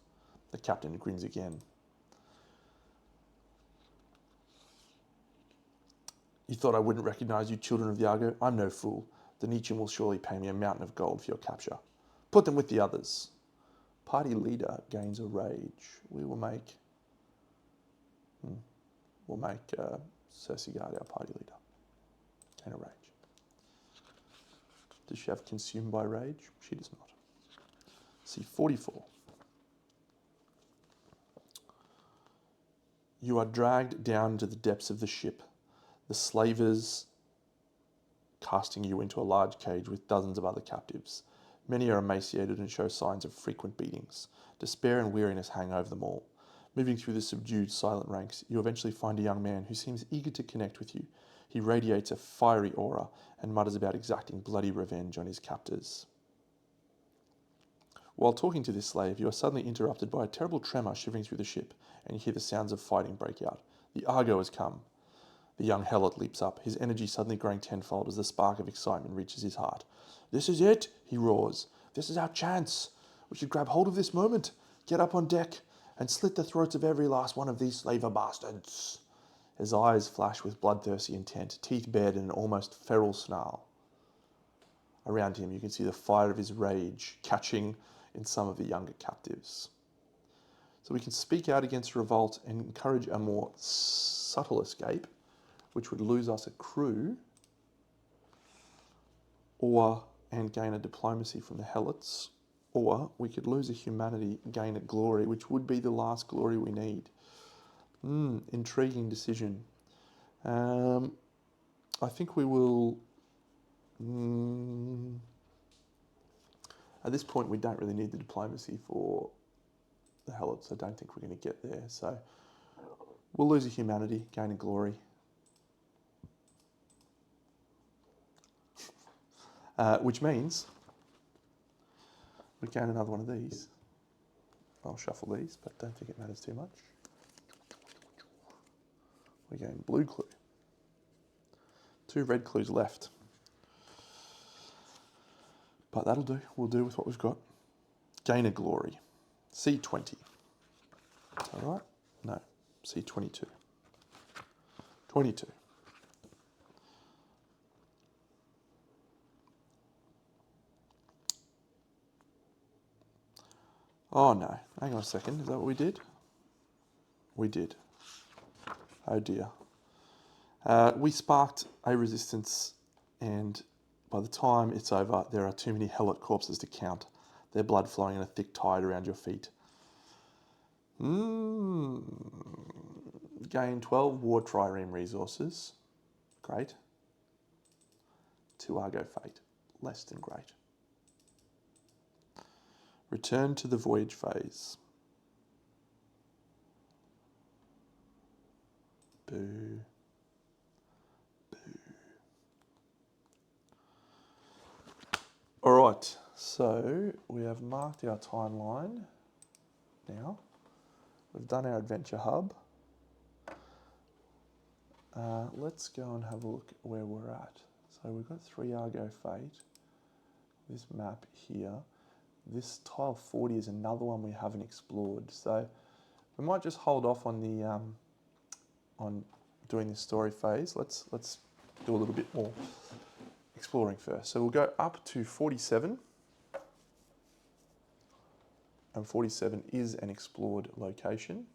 The captain grins again. You thought I wouldn't recognise you, children of the Argo? I'm no fool. The Nietzschean will surely pay me a mountain of gold for your capture. Put them with the others. Party leader gains a rage. We'll make Cersei our party leader. Gain a rage. Does she have consumed by rage? She does not. See 44. You are dragged down to the depths of the ship. The slavers casting you into a large cage with dozens of other captives. Many are emaciated and show signs of frequent beatings. Despair and weariness hang over them all. Moving through the subdued, silent ranks, you eventually find a young man who seems eager to connect with you. He radiates a fiery aura and mutters about exacting bloody revenge on his captors. While talking to this slave, you are suddenly interrupted by a terrible tremor shivering through the ship, and you hear the sounds of fighting break out. The Argo has come. The young helot leaps up, his energy suddenly growing tenfold as the spark of excitement reaches his heart. This is it, he roars. This is our chance. We should grab hold of this moment, get up on deck, and slit the throats of every last one of these slaver bastards. His eyes flash with bloodthirsty intent, teeth bared in an almost feral snarl. Around him you can see the fire of his rage catching in some of the younger captives. So we can speak out against revolt and encourage a more subtle escape, which would lose us a crew, and gain a diplomacy from the helots, or we could lose a humanity, gain a glory, which would be the last glory we need. Intriguing decision. I think we will... at this point, we don't really need the diplomacy for the helots. I don't think we're going to get there. So we'll lose a humanity, gain a glory. Which means we gain another one of these. I'll shuffle these, but don't think it matters too much. We gain blue clue. 2 red clues left. But that'll do. We'll do with what we've got. Gain a glory. C20. Is that right? No. C22. 22. Oh no, hang on a second, is that what we did? We did. Oh dear. We sparked a resistance, and by the time it's over, there are too many helot corpses to count. Their blood flowing in a thick tide around your feet. Gain 12 war trireme resources. Great. 2 Argo fate. Less than great. Return to the voyage phase. Boo. Boo. Alright, So we have marked our timeline now. We've done our adventure hub. Let's go and have a look where we're at. So we've got 3 Argo Fate, this map here. This tile 40 is another one we haven't explored. So we might just hold off on the on doing the story phase. Let's do a little bit more exploring first. So we'll go up to 47. And 47 is an explored location.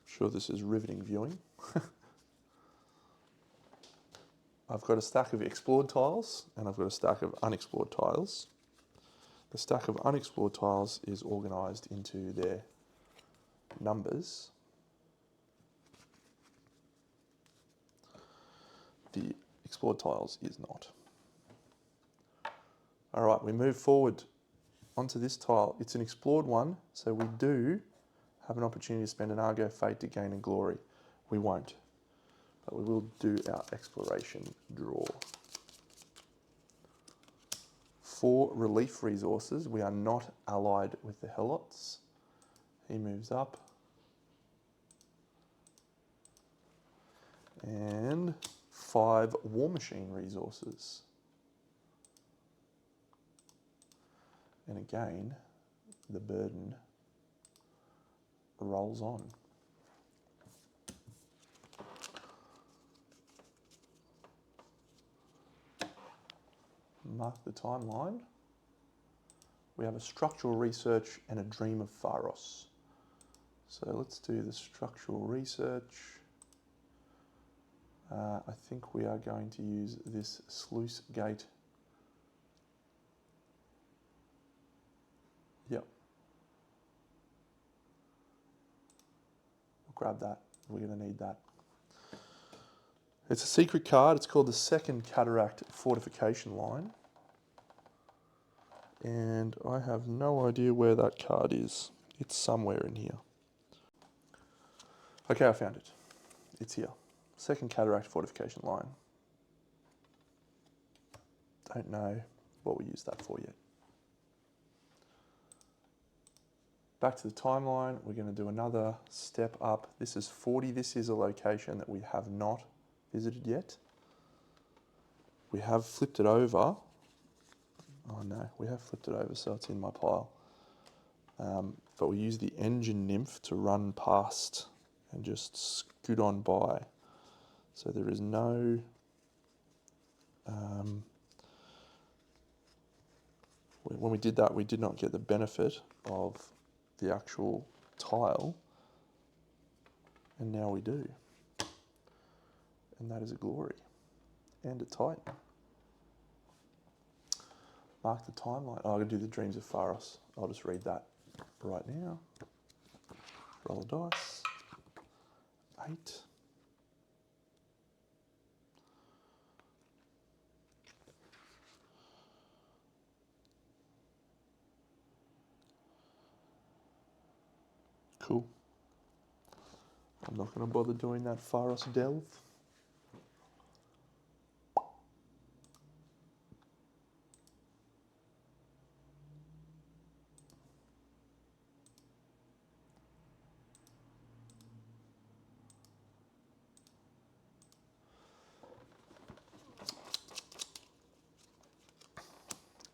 Sure, this is riveting viewing. I've got a stack of explored tiles and I've got a stack of unexplored tiles. The stack of unexplored tiles is organised into their numbers. The explored tiles is not. All right, we move forward onto this tile. It's an explored one, so we do have an opportunity to spend an Argo Fate to gain a glory. We won't, but we will do our exploration draw. 4 relief resources. We are not allied with the Helots. He moves up. And 5 War Machine resources. And again, the burden rolls on. Mark the timeline. We have a structural research and a dream of Pharos. So let's do the structural research. I think we are going to use this sluice gate. Yep. We'll grab that. We're going to need that. It's a secret card. It's called the Second Cataract Fortification Line. And I have no idea where that card is. It's somewhere in here. Okay, I found it. It's here. Second Cataract Fortification Line. Don't know what we use that for yet. Back to the timeline. We're going to do another step up. This is 40. This is a location that we have not visited yet. We have flipped it over. Oh no, we have flipped it over, so it's in my pile. But we use the engine nymph to run past and just scoot on by. So there is no when we did that, we did not get the benefit of the actual tile, and now we do. And that is a glory and a titan. Mark the timeline. Oh, I'm going to do the Dreams of Pharos. I'll just read that right now. Roll a dice. 8. Cool. I'm not going to bother doing that Pharos delve.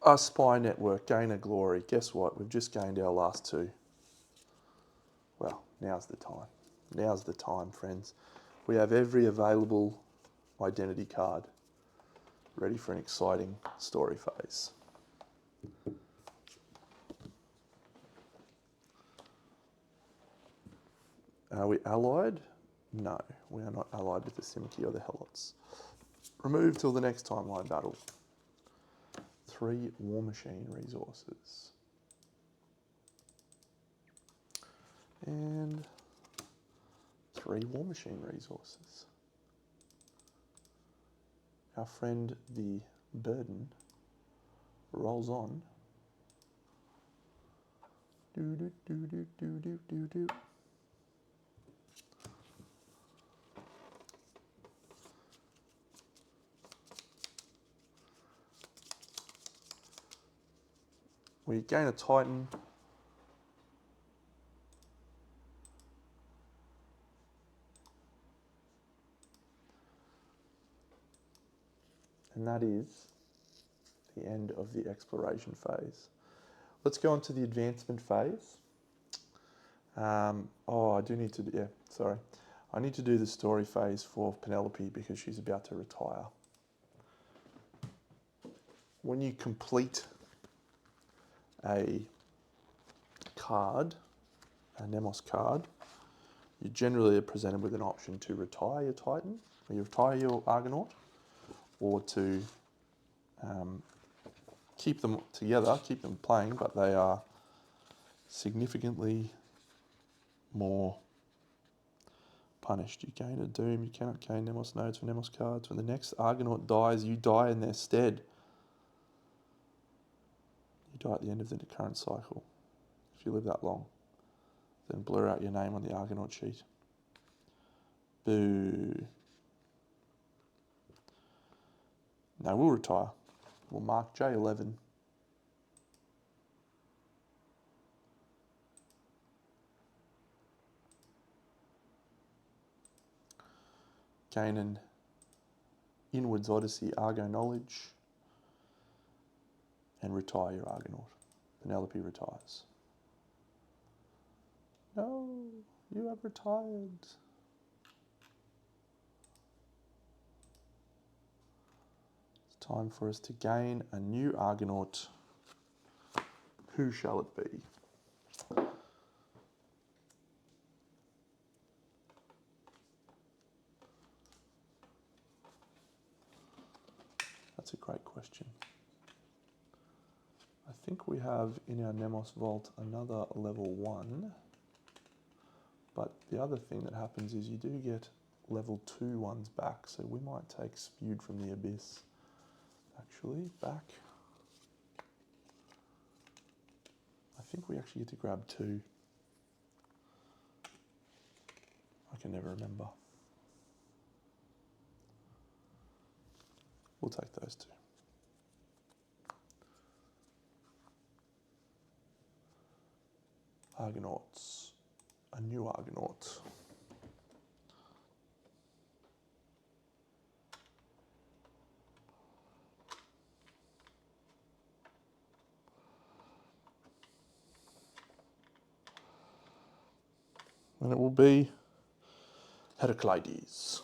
Our spy network, gain a glory. Guess what? We've just gained our last 2. Well, now's the time. Now's the time, friends. We have every available identity card ready for an exciting story phase. Are we allied? No, we are not allied with the Simki or the Helots. Remove till the next timeline battle. 3 War Machine resources. And 3 War Machine resources. Our friend the burden rolls on. Do do do do do do do do. We gain a Titan. And that is the end of the exploration phase. Let's go on to the advancement phase. I do need to, I need to do the story phase for Penelope because she's about to retire. When you complete a card, a Nemos card, you generally are presented with an option to retire your Titan, or you retire your Argonaut, or to keep them together, keep them playing, but they are significantly more punished. You gain a Doom, you cannot gain Nemos nodes for Nemos cards. When the next Argonaut dies, you die in their stead. You die at the end of the current cycle, if you live that long. Then blur out your name on the Argonaut sheet. Boo. No, we'll retire. We'll mark J11. Gain an Inwards Odyssey Argo knowledge. And retire your Argonaut. Penelope retires. No, you have retired. It's time for us to gain a new Argonaut. Who shall it be? That's a great question. I think we have in our Nemos vault another level 1, but the other thing that happens is you do get level 2 ones back, so we might take Spewed from the Abyss actually back. I think we actually get to grab 2. I can never remember. We'll take those 2. Argonauts. A new Argonaut. And it will be Heraclides,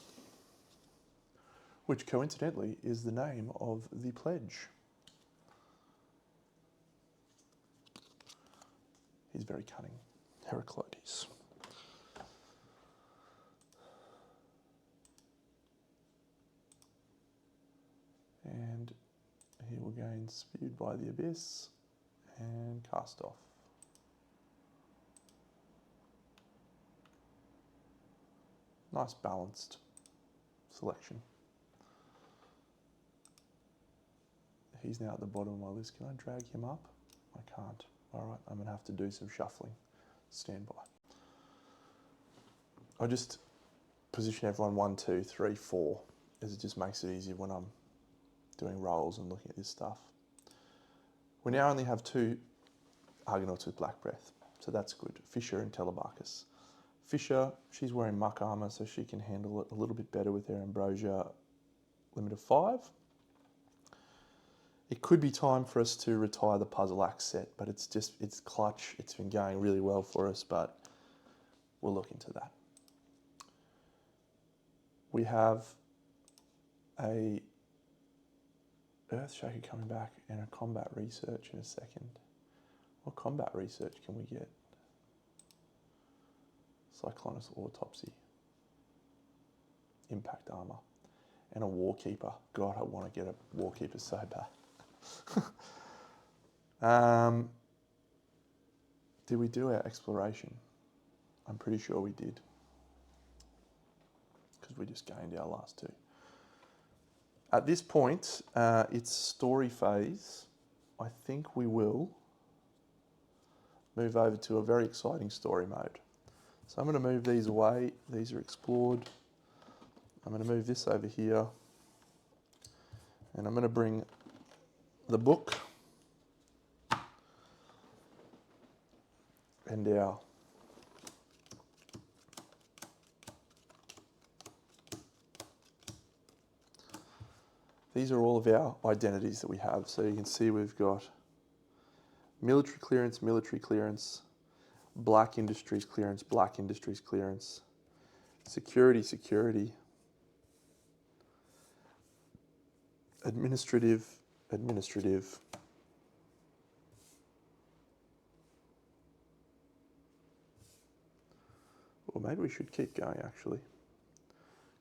which coincidentally is the name of the pledge. He's very cunning, Heraclides. And he will gain Spewed by the Abyss and cast off. Nice balanced selection. He's now at the bottom of my list. Can I drag him up? I can't. All right, I'm going to have to do some shuffling. Stand by. I'll just position everyone 1, 2, 3, 4, as it just makes it easier when I'm doing rolls and looking at this stuff. We now only have 2 Argonauts with Black Breath, so that's good. Fisher and Telebarcus. Fisher, she's wearing muck armor, so she can handle it a little bit better with her Ambrosia limit of 5. It could be time for us to retire the Puzzle Axe set, but it's clutch. It's been going really well for us, but we'll look into that. We have a Earthshaker coming back and a combat research in a second. What combat research can we get? Cyclonus Autopsy. Impact armor. And a Warkeeper. God, I want to get a Warkeeper so bad. Did we do our exploration? I'm pretty sure we did. Because we just gained our last 2. At this point, it's story phase. I think we will move over to a very exciting story mode. So I'm going to move these away. These are explored. I'm going to move this over here. And I'm going to bring the book and these are all of our identities that we have. So you can see we've got military clearance, black industries clearance, security, administrative, or maybe we should keep going actually,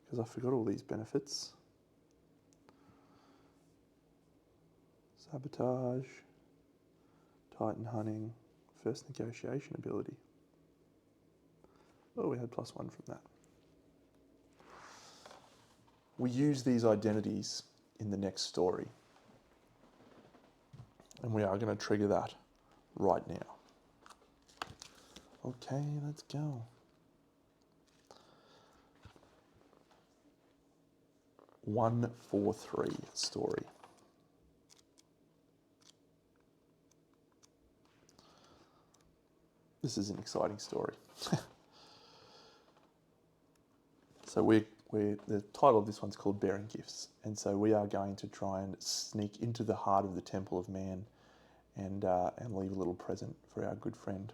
because I forgot all these benefits. Sabotage, Titan hunting, first negotiation ability. Oh, we had +1 from that. We use these identities in the next story. And we are going to trigger that right now. Okay, let's go. One, 4, 3 story. This is an exciting story. So the title of this one's called Bearing Gifts. And so we are going to try and sneak into the heart of the Temple of Man and leave a little present for our good friend,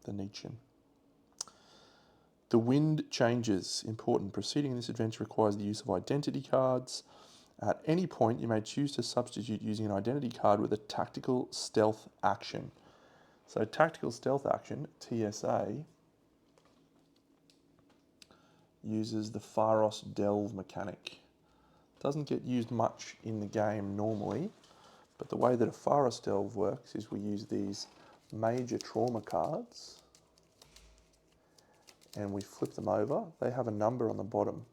the Nietzschean. The wind changes. Important. Proceeding in this adventure requires the use of identity cards. At any point, you may choose to substitute using an identity card with a tactical stealth action. So tactical stealth action, TSA, uses the Pharos Delve mechanic. Doesn't get used much in the game normally, but the way that a Pharos Delve works is we use these major trauma cards and we flip them over. They have a number on the bottom.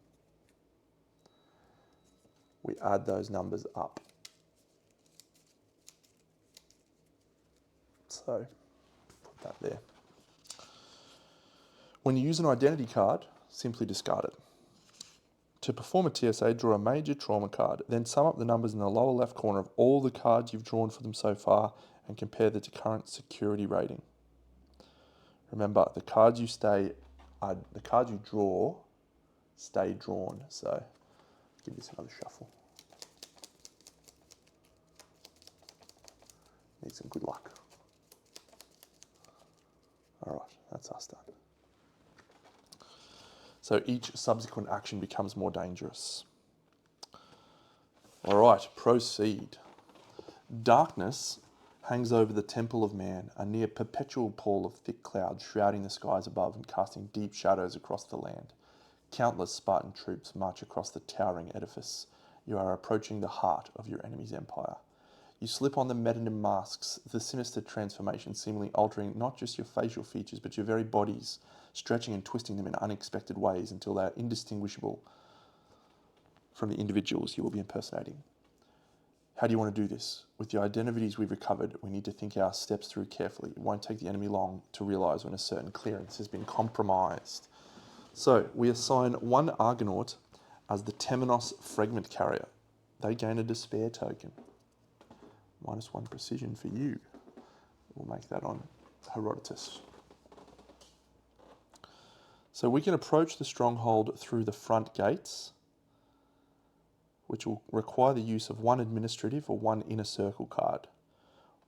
We add those numbers up. So put that there. When you use an identity card, simply discard it. To perform a TSA, draw a major trauma card, then sum up the numbers in the lower left corner of all the cards you've drawn for them so far and compare them to current security rating. Remember, the cards you draw stay drawn. So give this another shuffle. Need some good luck. All right, that's us done. So each subsequent action becomes more dangerous. All right, proceed. Darkness hangs over the Temple of Man, a near perpetual pall of thick clouds shrouding the skies above and casting deep shadows across the land. Countless Spartan troops march across the towering edifice. You are approaching the heart of your enemy's empire. You slip on the metonym masks, the sinister transformation seemingly altering not just your facial features, but your very bodies, stretching and twisting them in unexpected ways until they are indistinguishable from the individuals you will be impersonating. How do you want to do this? With the identities we've recovered, we need to think our steps through carefully. It won't take the enemy long to realise when a certain clearance has been compromised. So we assign one Argonaut as the Temenos fragment carrier. They gain a despair token. -1 precision for you. We'll make that on Herodotus. So we can approach the stronghold through the front gates, which will require the use of one administrative or one inner circle card.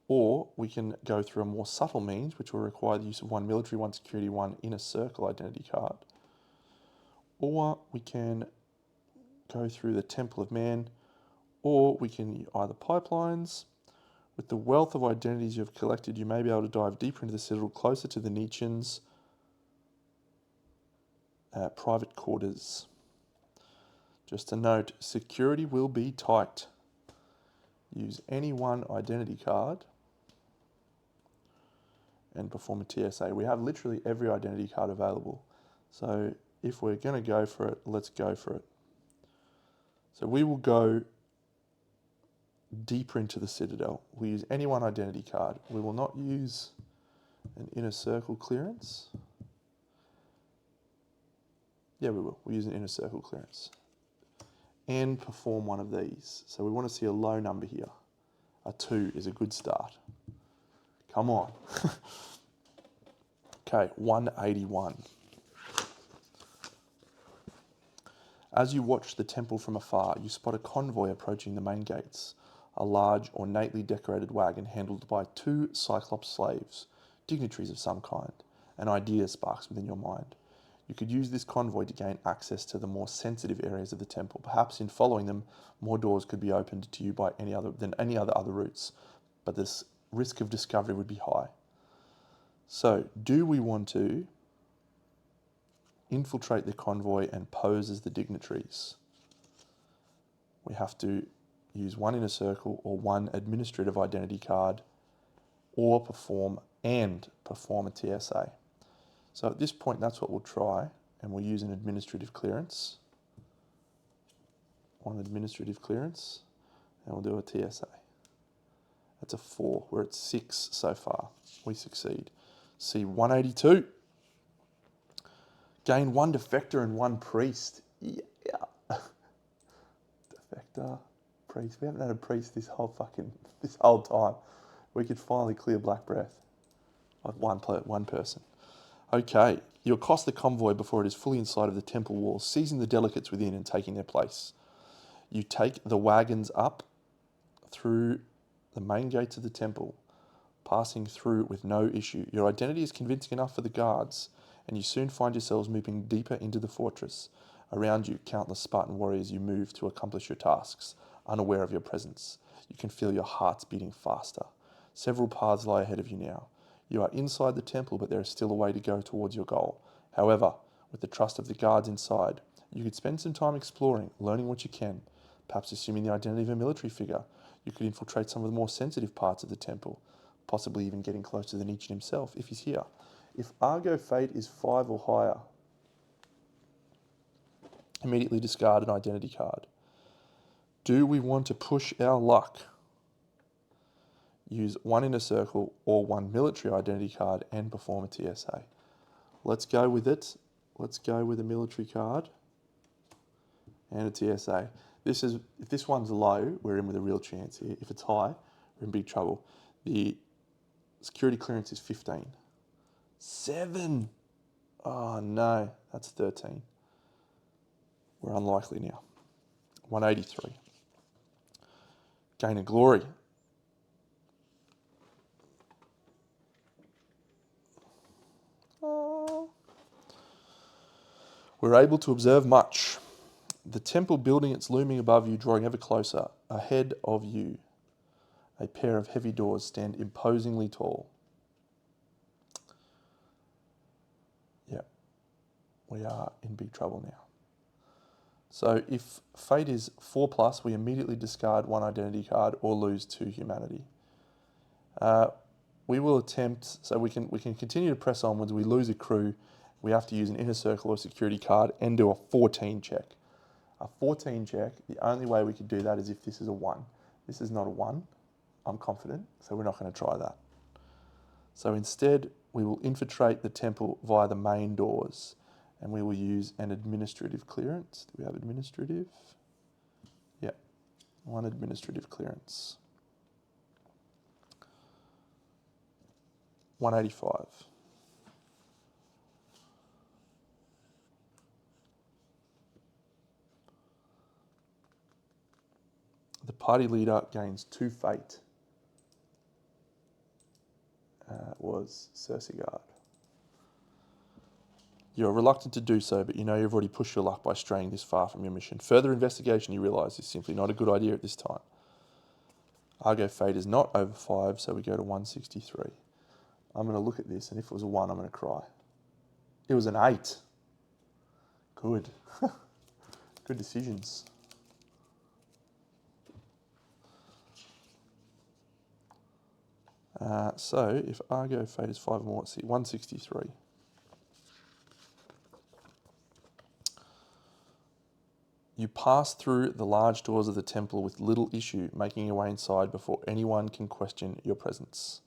Or we can go through a more subtle means, which will require the use of one military, one security, one inner circle identity card. Or we can go through the Temple of Man, or we can either pipelines. With the wealth of identities you've collected, you may be able to dive deeper into the citadel, closer to the Nietzscheans' private quarters. Just a note, security will be tight. Use any one identity card and perform a TSA. We have literally every identity card available. So if we're going to go for it, let's go for it. So we will go deeper into the citadel. We'll use any one identity card. We will not use an inner circle clearance. Yeah, we will. We'll use an inner circle clearance. And perform one of these. So we want to see a low number here. A 2 is a good start. Come on. Okay, 181. As you watch the temple from afar, you spot a convoy approaching the main gates, a large, ornately decorated wagon handled by 2 Cyclops slaves, dignitaries of some kind. An idea sparks within your mind. You could use this convoy to gain access to the more sensitive areas of the temple. Perhaps in following them, more doors could be opened to you by any other routes, but this risk of discovery would be high. So, do we want to infiltrate the convoy and pose as the dignitaries? We have to use 1 inner circle or 1 administrative identity card, or perform a TSA. So at this point, that's what we'll try, and we'll use an administrative clearance. 1 administrative clearance, and we'll do a TSA. That's a 4. We're at 6 so far. We succeed. See 182. Gain 1 defector and 1 priest. Yeah. Defector, priest. We haven't had a priest this whole time. We could finally clear Black Breath of one person. Okay, you accost the convoy before it is fully inside of the temple walls, seizing the delegates within and taking their place. You take the wagons up through the main gates of the temple, passing through with no issue. Your identity is convincing enough for the guards, and you soon find yourselves moving deeper into the fortress. Around you, countless Spartan warriors you move to accomplish your tasks, unaware of your presence. You can feel your hearts beating faster. Several paths lie ahead of you now. You are inside the temple, but there is still a way to go towards your goal. However, with the trust of the guards inside, you could spend some time exploring, learning what you can. Perhaps assuming the identity of a military figure, you could infiltrate some of the more sensitive parts of the temple, possibly even getting close to the Nietzsche himself, if he's here. If Argo Fate is 5 or higher, immediately discard an identity card. Do we want to push our luck? Use 1 inner circle or 1 military identity card and perform a TSA. Let's go with it. Let's go with a military card and a TSA. If this one's low, we're in with a real chance here. If it's high, we're in big trouble. The security clearance is 15. 7! Oh no, that's 13. We're unlikely now. 183. Gain of glory. We're able to observe much. The temple building, it's looming above you, drawing ever closer. Ahead of you, a pair of heavy doors stand imposingly tall. Yep, we are in big trouble now. So if fate is 4+, we immediately discard 1 identity card or lose 2 humanity. We will attempt, so we can continue to press onwards. We lose a crew. We have to use an inner circle or security card and do a 14 check. A 14 check, the only way we could do that is if this is a 1. This is not a 1, I'm confident, so we're not going to try that. So instead, we will infiltrate the temple via the main doors, and we will use an administrative clearance. Do we have administrative? Yeah, 1 administrative clearance. 185. The party leader gains 2 fate. Was Cersei. You are reluctant to do so, but you know you've already pushed your luck by straying this far from your mission. Further investigation, you realise, is simply not a good idea at this time. Argo Fate is not over 5, so we go to 163. I'm going to look at this, and if it was a 1, I'm going to cry. It was an 8. Good. Good decisions. So if Argo Fate is 5 or more, let's see, 163. You pass through the large doors of the temple with little issue, making your way inside before anyone can question your presence.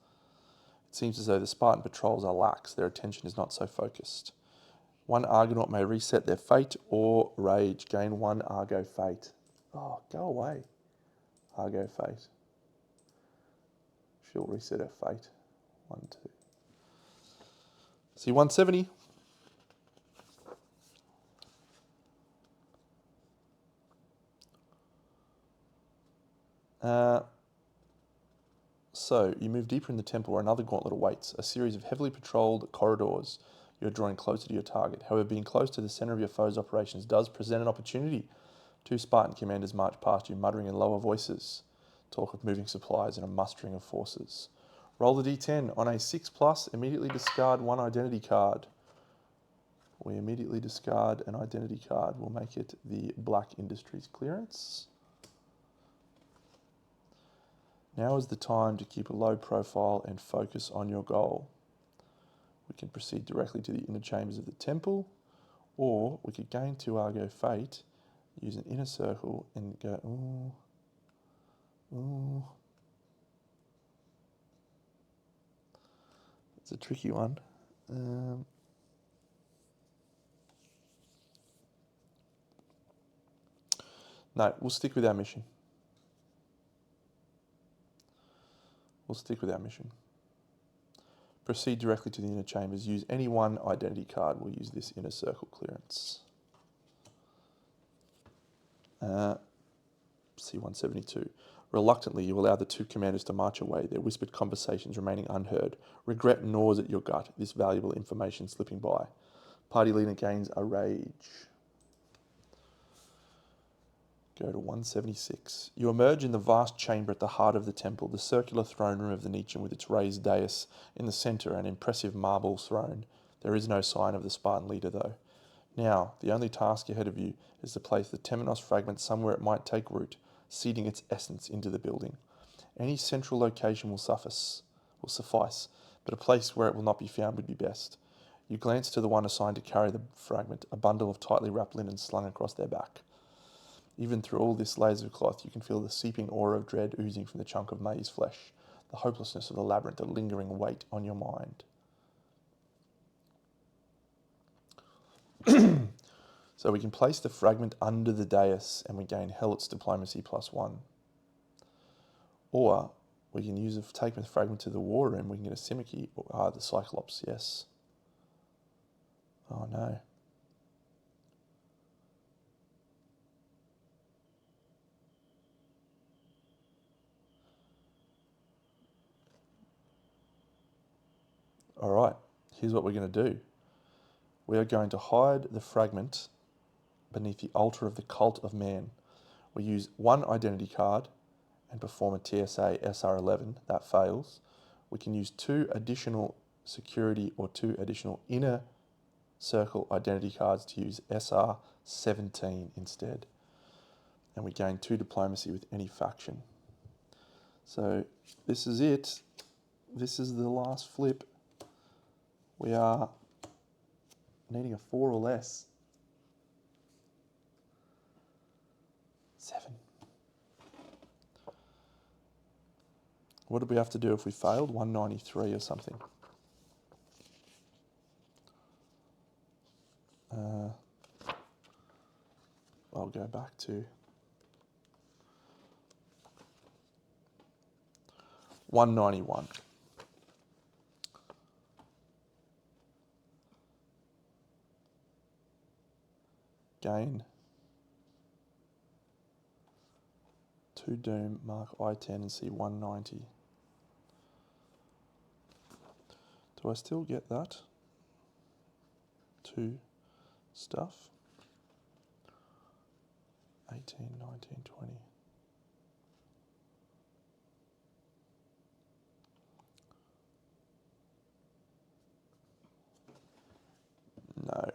It seems as though the Spartan patrols are lax. Their attention is not so focused. 1 Argonaut may reset their fate or rage. Gain 1 Argo Fate. Oh, go away. Argo Fate. She'll reset her fate. 1, 2. C170. So, you move deeper in the temple where another gauntlet awaits, a series of heavily patrolled corridors. You're drawing closer to your target. However, being close to the center of your foe's operations does present an opportunity. 2 Spartan commanders march past you, muttering in lower voices. Talk of moving supplies and a mustering of forces. Roll the d10. On a 6+, immediately discard 1 identity card. We immediately discard an identity card. We'll make it the Black Industries clearance. Now is the time to keep a low profile and focus on your goal. We can proceed directly to the inner chambers of the temple, or we could gain 2 Argo Fate, use an inner circle and go, ooh. It's a tricky one. No, we'll stick with our mission. Proceed directly to the inner chambers. Use any 1 identity card. We'll use this inner circle clearance. C172. Reluctantly, you allow the 2 commanders to march away, their whispered conversations remaining unheard. Regret gnaws at your gut, this valuable information slipping by. Party leader gains a rage. Go to 176. You emerge in the vast chamber at the heart of the temple, the circular throne room of the Nietzsche with its raised dais in the centre, an impressive marble throne. There is no sign of the Spartan leader, though. Now, the only task ahead of you is to place the Temenos fragment somewhere it might take root, seeding its essence into the building. Any central location will suffice, but a place where it will not be found would be best. You glance to the one assigned to carry the fragment, a bundle of tightly wrapped linen slung across their back. Even through all this layers of cloth, you can feel the seeping aura of dread oozing from the chunk of maize flesh, the hopelessness of the labyrinth, a lingering weight on your mind. So we can place the fragment under the dais and we gain Helot's diplomacy +1. Or we can take the fragment to the war room, we can get a Simicky, or the Cyclops, yes. Oh no. Alright, here's what we're going to do. We are going to hide the fragment beneath the altar of the cult of man. We use 1 identity card and perform a TSA SR11. That fails. We can use 2 additional security or 2 additional inner circle identity cards to use SR17 instead. And we gain 2 diplomacy with any faction. So this is it. This is the last flip. We are needing a 4 or less. 7. What did we have to do if we failed? 193 or something. I'll go back to 191. Gain 2 Doom, mark I-10 and see 190. Do I still get that? 2 stuff. 18, 19, 20. No.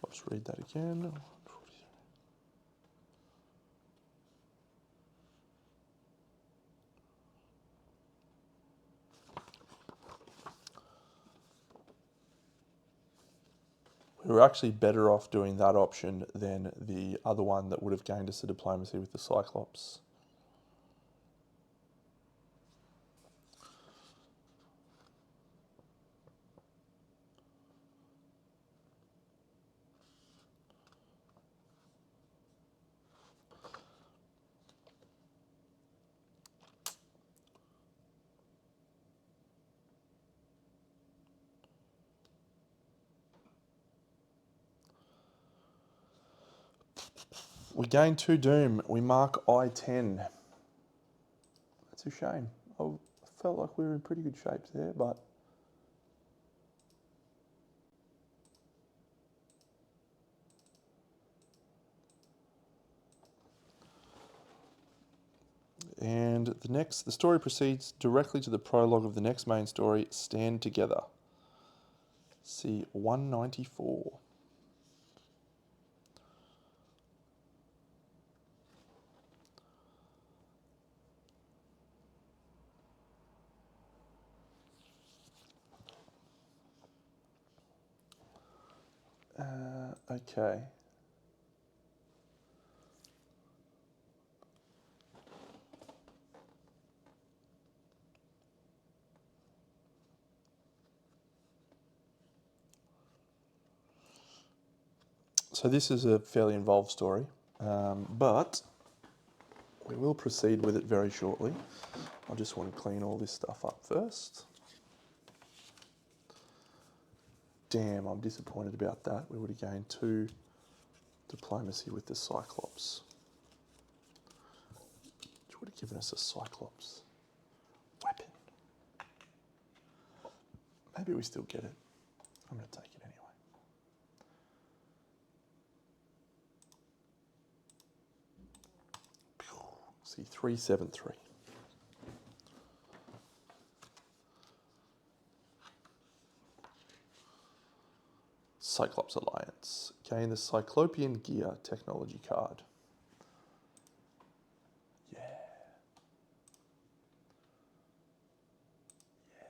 Let's read that again. We were actually better off doing that option than the other one that would have gained us the diplomacy with the Cyclops. We gain 2 Doom. We mark I-10. That's a shame. I felt like we were in pretty good shape there, but... And the story proceeds directly to the prologue of the next main story, Stand Together. See 194. Okay. So this is a fairly involved story, but we will proceed with it very shortly. I just want to clean all this stuff up first. Damn, I'm disappointed about that. We would have gained 2 diplomacy with the Cyclops. Which would have given us a Cyclops weapon. Maybe we still get it. I'm going to take it anyway. See, 373. Cyclops Alliance. Gain the Cyclopean Gear technology card. Yeah. Yeah.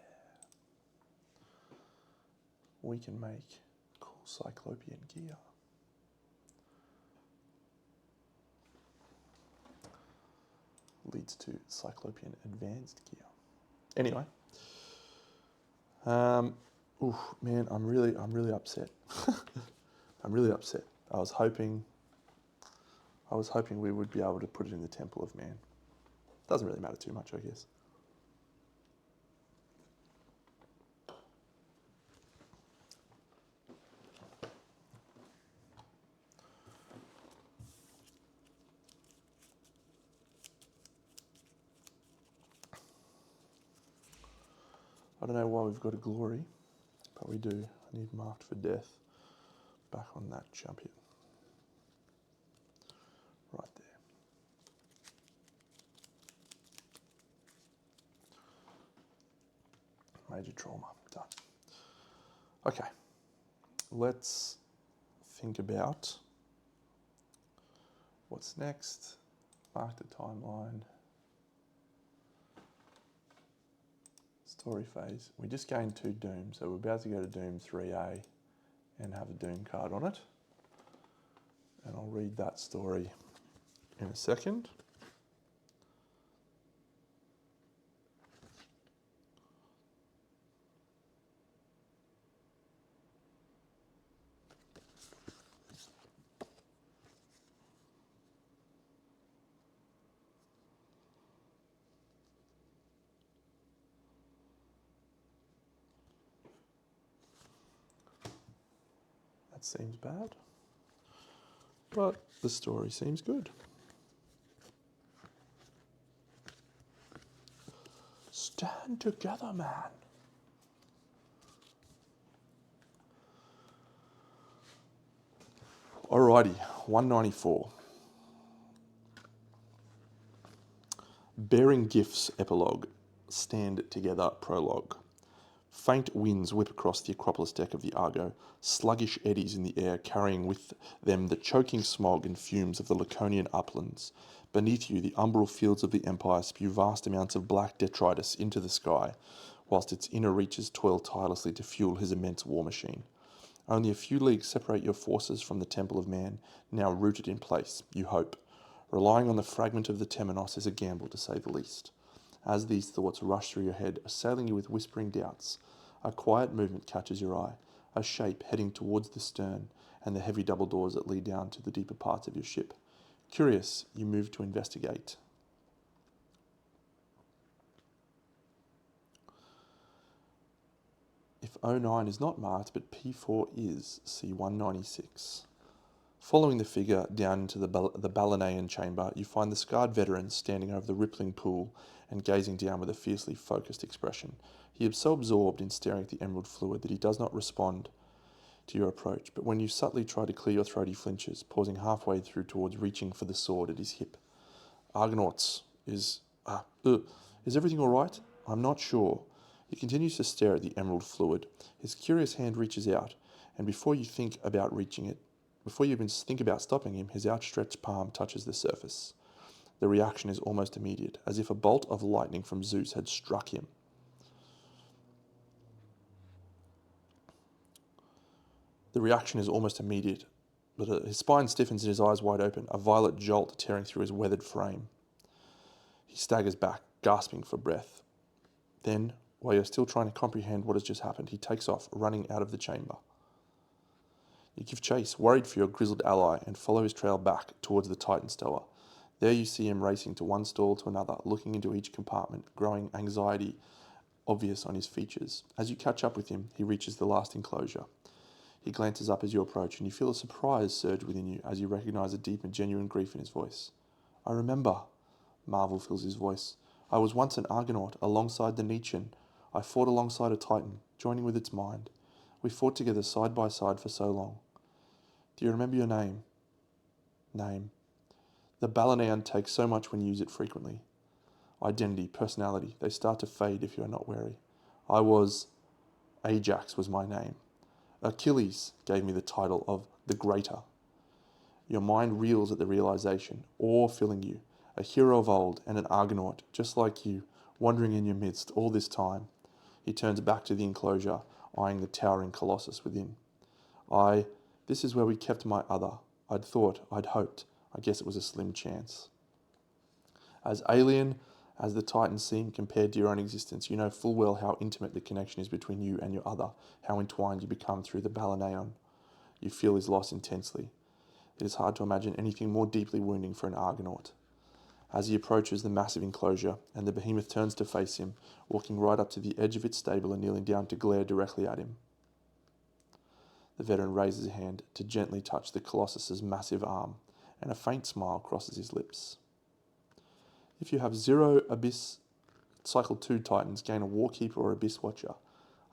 We can make cool Cyclopean gear. Leads to Cyclopean Advanced Gear. Anyway. Oof, man, I'm really upset. I'm really upset. I was hoping we would be able to put it in the Temple of Man. Doesn't really matter too much, I guess. I don't know why we've got a glory, but we do. I need marked for death. Back on that champion. Right there. Major trauma, done. Okay, let's think about what's next. Mark the timeline. Story phase. We just gained 2 Doom, so we're about to go to Doom 3A and have a Doom card on it. And I'll read that story in a second. That seems bad, but the story seems good. Stand together, man. Alrighty, 194. Bearing Gifts Epilogue. Stand Together Prologue. Faint winds whip across the Acropolis deck of the Argo, sluggish eddies in the air carrying with them the choking smog and fumes of the Laconian uplands. Beneath you, the umbral fields of the Empire spew vast amounts of black detritus into the sky, whilst its inner reaches toil tirelessly to fuel his immense war machine. Only a few leagues separate your forces from the Temple of Man, now rooted in place, you hope. Relying on the fragment of the Temenos is a gamble, to say the least. As these thoughts rush through your head, assailing you with whispering doubts, a quiet movement catches your eye, a shape heading towards the stern and the heavy double doors that lead down to the deeper parts of your ship. Curious, you move to investigate. If 09 is not marked, but P4 is, see 196. Following the figure down into the Balanaean chamber, you find the scarred veteran standing over the rippling pool and gazing down with a fiercely focused expression. He is so absorbed in staring at the emerald fluid that he does not respond to your approach, but when you subtly try to clear your throat, he flinches, pausing halfway through towards reaching for the sword at his hip. Argonauts, is everything all right? I'm not sure. He continues to stare at the emerald fluid. His curious hand reaches out, and before you think about stopping him, his outstretched palm touches the surface. The reaction is almost immediate, as if a bolt of lightning from Zeus had struck him. But his spine stiffens and his eyes wide open, a violet jolt tearing through his weathered frame. He staggers back, gasping for breath. Then, while you're still trying to comprehend what has just happened, he takes off, running out of the chamber. You give chase, worried for your grizzled ally, and follow his trail back towards the Titan stower. There you see him racing to one stall to another, looking into each compartment, growing anxiety obvious on his features. As you catch up with him, he reaches the last enclosure. He glances up as you approach, and you feel a surprise surge within you as you recognize a deep and genuine grief in his voice. I remember. Marvel fills his voice. I was once an Argonaut, alongside the Nietzschean. I fought alongside a Titan, joining with its mind. We fought together side by side for so long. Do you remember your name? Name. The Balanaean takes so much when you use it frequently. Identity, personality, they start to fade if you are not wary. Ajax was my name. Achilles gave me the title of the Greater. Your mind reels at the realization, awe filling you, a hero of old and an Argonaut, just like you, wandering in your midst all this time. He turns back to the enclosure, eyeing the towering colossus within. This is where we kept my other. I'd hoped. I guess it was a slim chance. As alien as the Titans seem compared to your own existence, you know full well how intimate the connection is between you and your other, how entwined you become through the Balanaeon. You feel his loss intensely. It is hard to imagine anything more deeply wounding for an Argonaut. As he approaches the massive enclosure, and the behemoth turns to face him, walking right up to the edge of its stable and kneeling down to glare directly at him. The veteran raises a hand to gently touch the Colossus's massive arm, and a faint smile crosses his lips. If you have 0 Abyss Cycle 2 Titans, gain a Warkeeper or Abysswatcher.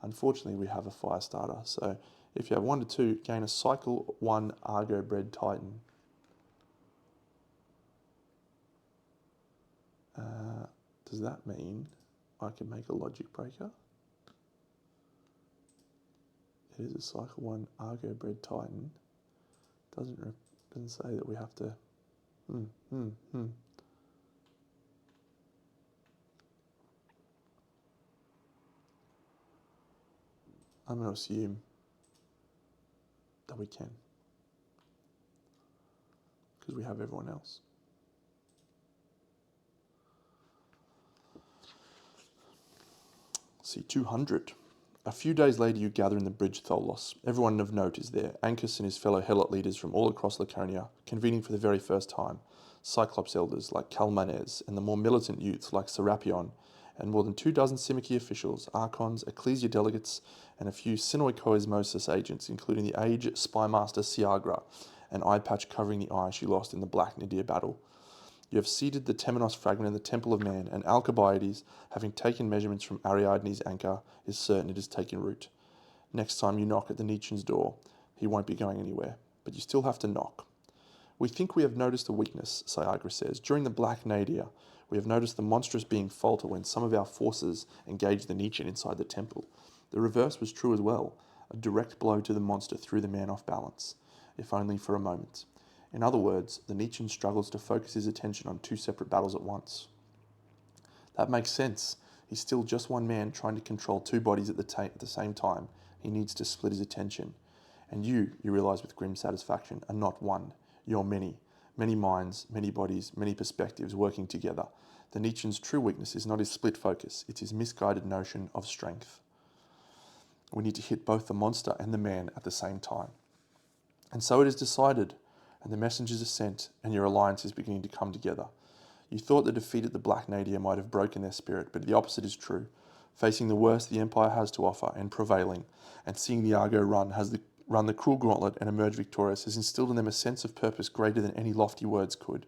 Unfortunately, we have a Firestarter, so if you have 1 to 2, gain a Cycle 1 Argo-bred Titan. Does that mean I can make a Logic Breaker? It is a Cycle 1 Argo-bred Titan. Doesn't say that we have to... I'm going to assume that we can, because we have everyone else. See, 200. A few days later, you gather in the bridge Tholos. Everyone of note is there. Ancus and his fellow Helot leaders from all across Laconia, convening for the very first time. Cyclops elders like Calmanes, and the more militant youths like Serapion, and more than 24 Simici officials, Archons, Ecclesia delegates, and a few Sinoi Koismosis agents, including the aged spymaster Siagra, an eye patch covering the eye she lost in the Black Nadir battle. You have seeded the Temenos fragment in the Temple of Man, and Alcibiades, having taken measurements from Ariadne's anchor, is certain it has taken root. Next time you knock at the Nietzschean's door, he won't be going anywhere, but you still have to knock. We think we have noticed a weakness, Siagra says. During the Black Nadir, we have noticed the monstrous being falter when some of our forces engaged the Nietzschean inside the temple. The reverse was true as well. A direct blow to the monster threw the man off balance, if only for a moment. In other words, the Nietzschean struggles to focus his attention on 2 separate battles at once. That makes sense. He's still just one man trying to control 2 bodies at the same time. He needs to split his attention. And you realise with grim satisfaction, are not one. You're many. Many minds, many bodies, many perspectives working together. The Nietzschean's true weakness is not his split focus, it's his misguided notion of strength. We need to hit both the monster and the man at the same time. And so it is decided, and the messengers are sent, and your alliance is beginning to come together. You thought the defeat at the Black Nadir might have broken their spirit, but the opposite is true. Facing the worst the Empire has to offer and prevailing, and seeing the Argo run has run the cruel gauntlet and emerge victorious has instilled in them a sense of purpose greater than any lofty words could.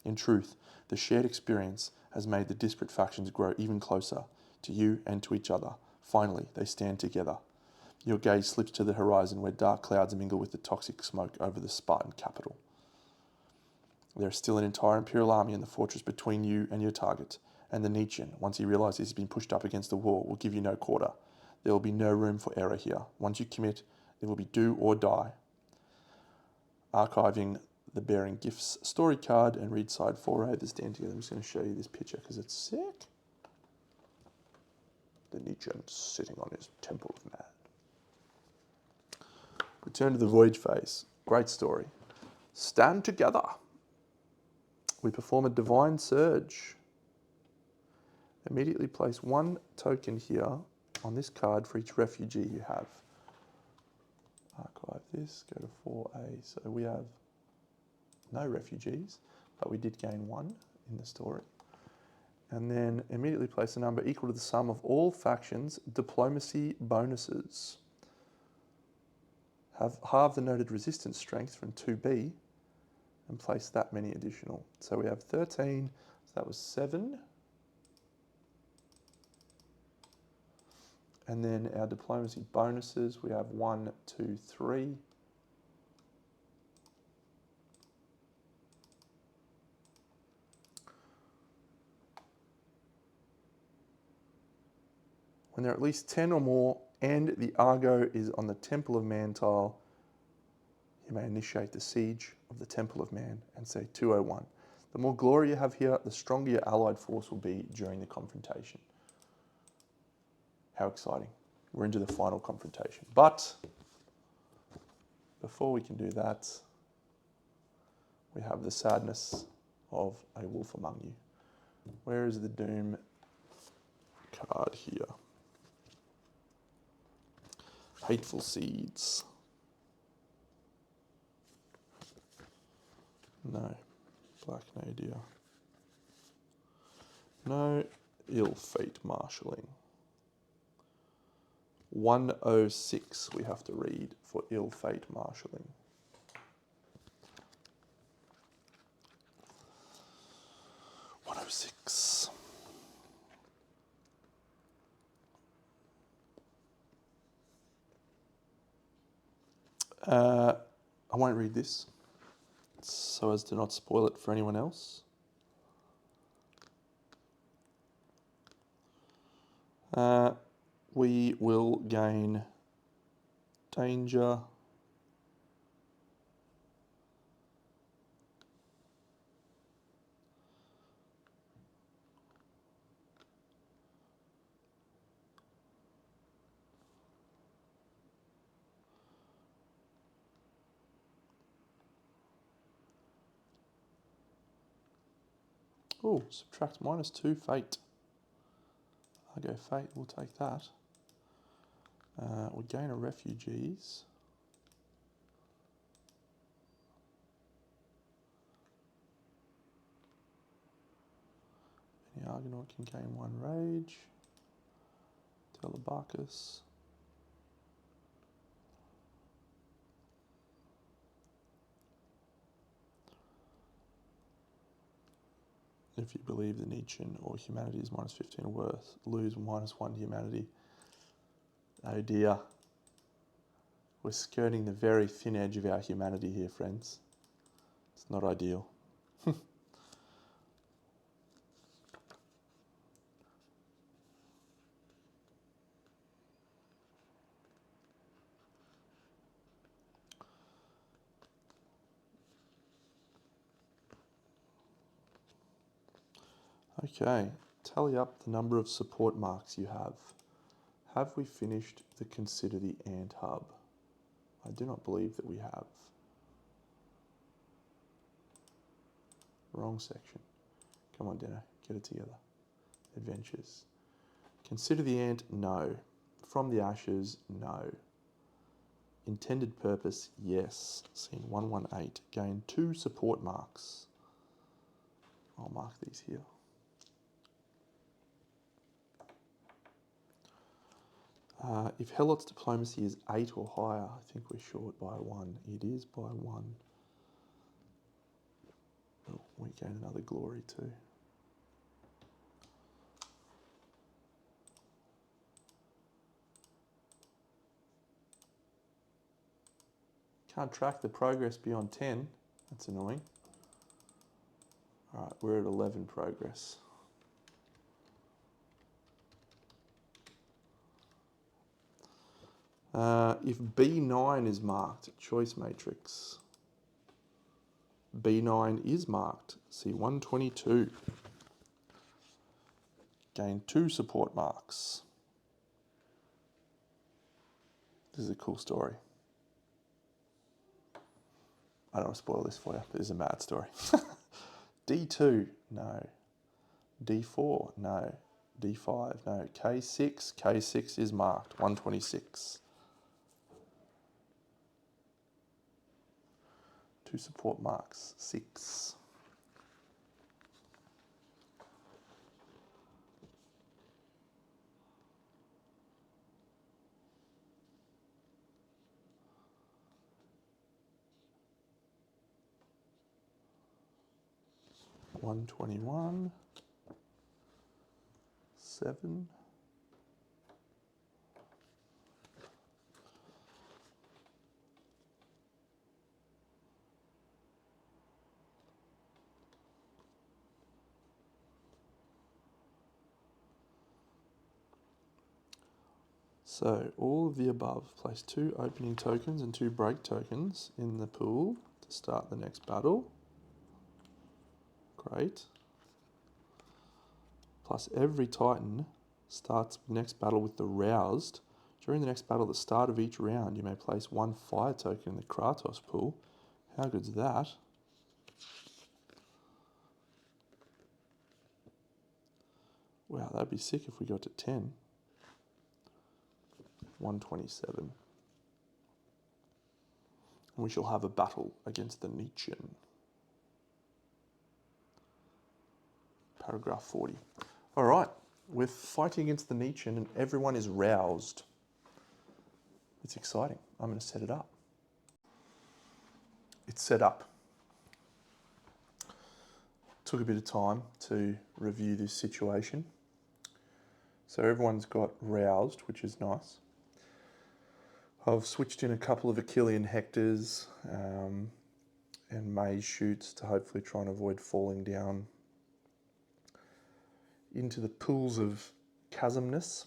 In truth, the shared experience has made the disparate factions grow even closer to you and to each other. Finally, they stand together. Your gaze slips to the horizon where dark clouds mingle with the toxic smoke over the Spartan capital. There is still an entire Imperial army in the fortress between you and your target, and the Nietzschean, once he realizes he's been pushed up against the wall, will give you no quarter. There will be no room for error here. Once you commit, there will be do or die. Archiving the Bearing Gifts story card and read side 4A. This stand together. I'm just going to show you this picture because it's sick. The Nietzschean sitting on his Temple of Man. Return to the Voyage phase. Great story. Stand together. We perform a Divine Surge. Immediately place 1 token here on this card for each refugee you have. Archive this, go to 4A. So we have no refugees, but we did gain 1 in the story. And then immediately place a number equal to the sum of all factions' diplomacy bonuses. Halve the noted resistance strength from 2B and place that many additional. So we have 13, so that was 7. And then our diplomacy bonuses, we have 1, 2, 3. When there are at least 10 or more and the Argo is on the Temple of Man tile, you may initiate the siege of the Temple of Man and say 201. The more glory you have here, the stronger your allied force will be during the confrontation. How exciting. We're into the final confrontation. But before we can do that, we have the sadness of a wolf among you. Where is the Doom card here? Hateful Seeds. No. Black Nadir. No. Ill Fate Marshalling. 106 we have to read for Ill Fate Marshalling. .106. I won't read this so as to not spoil it for anyone else. We will gain danger. Oh, subtract -2 fate. I go fate, we'll take that. We gain a refugees. Any Argonaut can gain 1 rage. Telebarcus. If you believe the Nietzschean or humanity is -15 or worse, lose -1 humanity. Oh dear. We're skirting the very thin edge of our humanity here, friends. It's not ideal. Okay, tally up the number of support marks you have. Have we finished the Consider the Ant Hub? I do not believe that we have. Wrong section. Come on, Deno, get it together. Adventures. Consider the Ant, no. From the Ashes, no. Intended Purpose, yes. Scene 118. Gain 2 support marks. I'll mark these here. If Helot's diplomacy is 8 or higher, I think we're short by 1. It is by 1. Oh, we gain another glory too. Can't track the progress beyond 10. That's annoying. All right, we're at 11 progress. If B9 is marked, choice matrix. B9 is marked, C122. Gain 2 support marks. This is a cool story. I don't want to spoil this for you, but it's a mad story. D2, no. D4, no. D5, no. K6 is marked, 126. 2 support marks, 6. $121, 7. So all of the above, place 2 opening tokens and 2 break tokens in the pool to start the next battle. Great. Plus every Titan starts the next battle with the roused. During the next battle, at the start of each round, you may place 1 fire token in the Kratos pool. How good's that? Wow, that'd be sick if we got to 10. 127. And we shall have a battle against the Nietzschean. Paragraph 40. All right, we're fighting against the Nietzschean and everyone is roused. It's exciting. I'm going to set it up. It's set up. Took a bit of time to review this situation. So everyone's got roused, which is nice. I've switched in a couple of Achillean Hectors and maze shoots to hopefully try and avoid falling down into the pools of chasmness.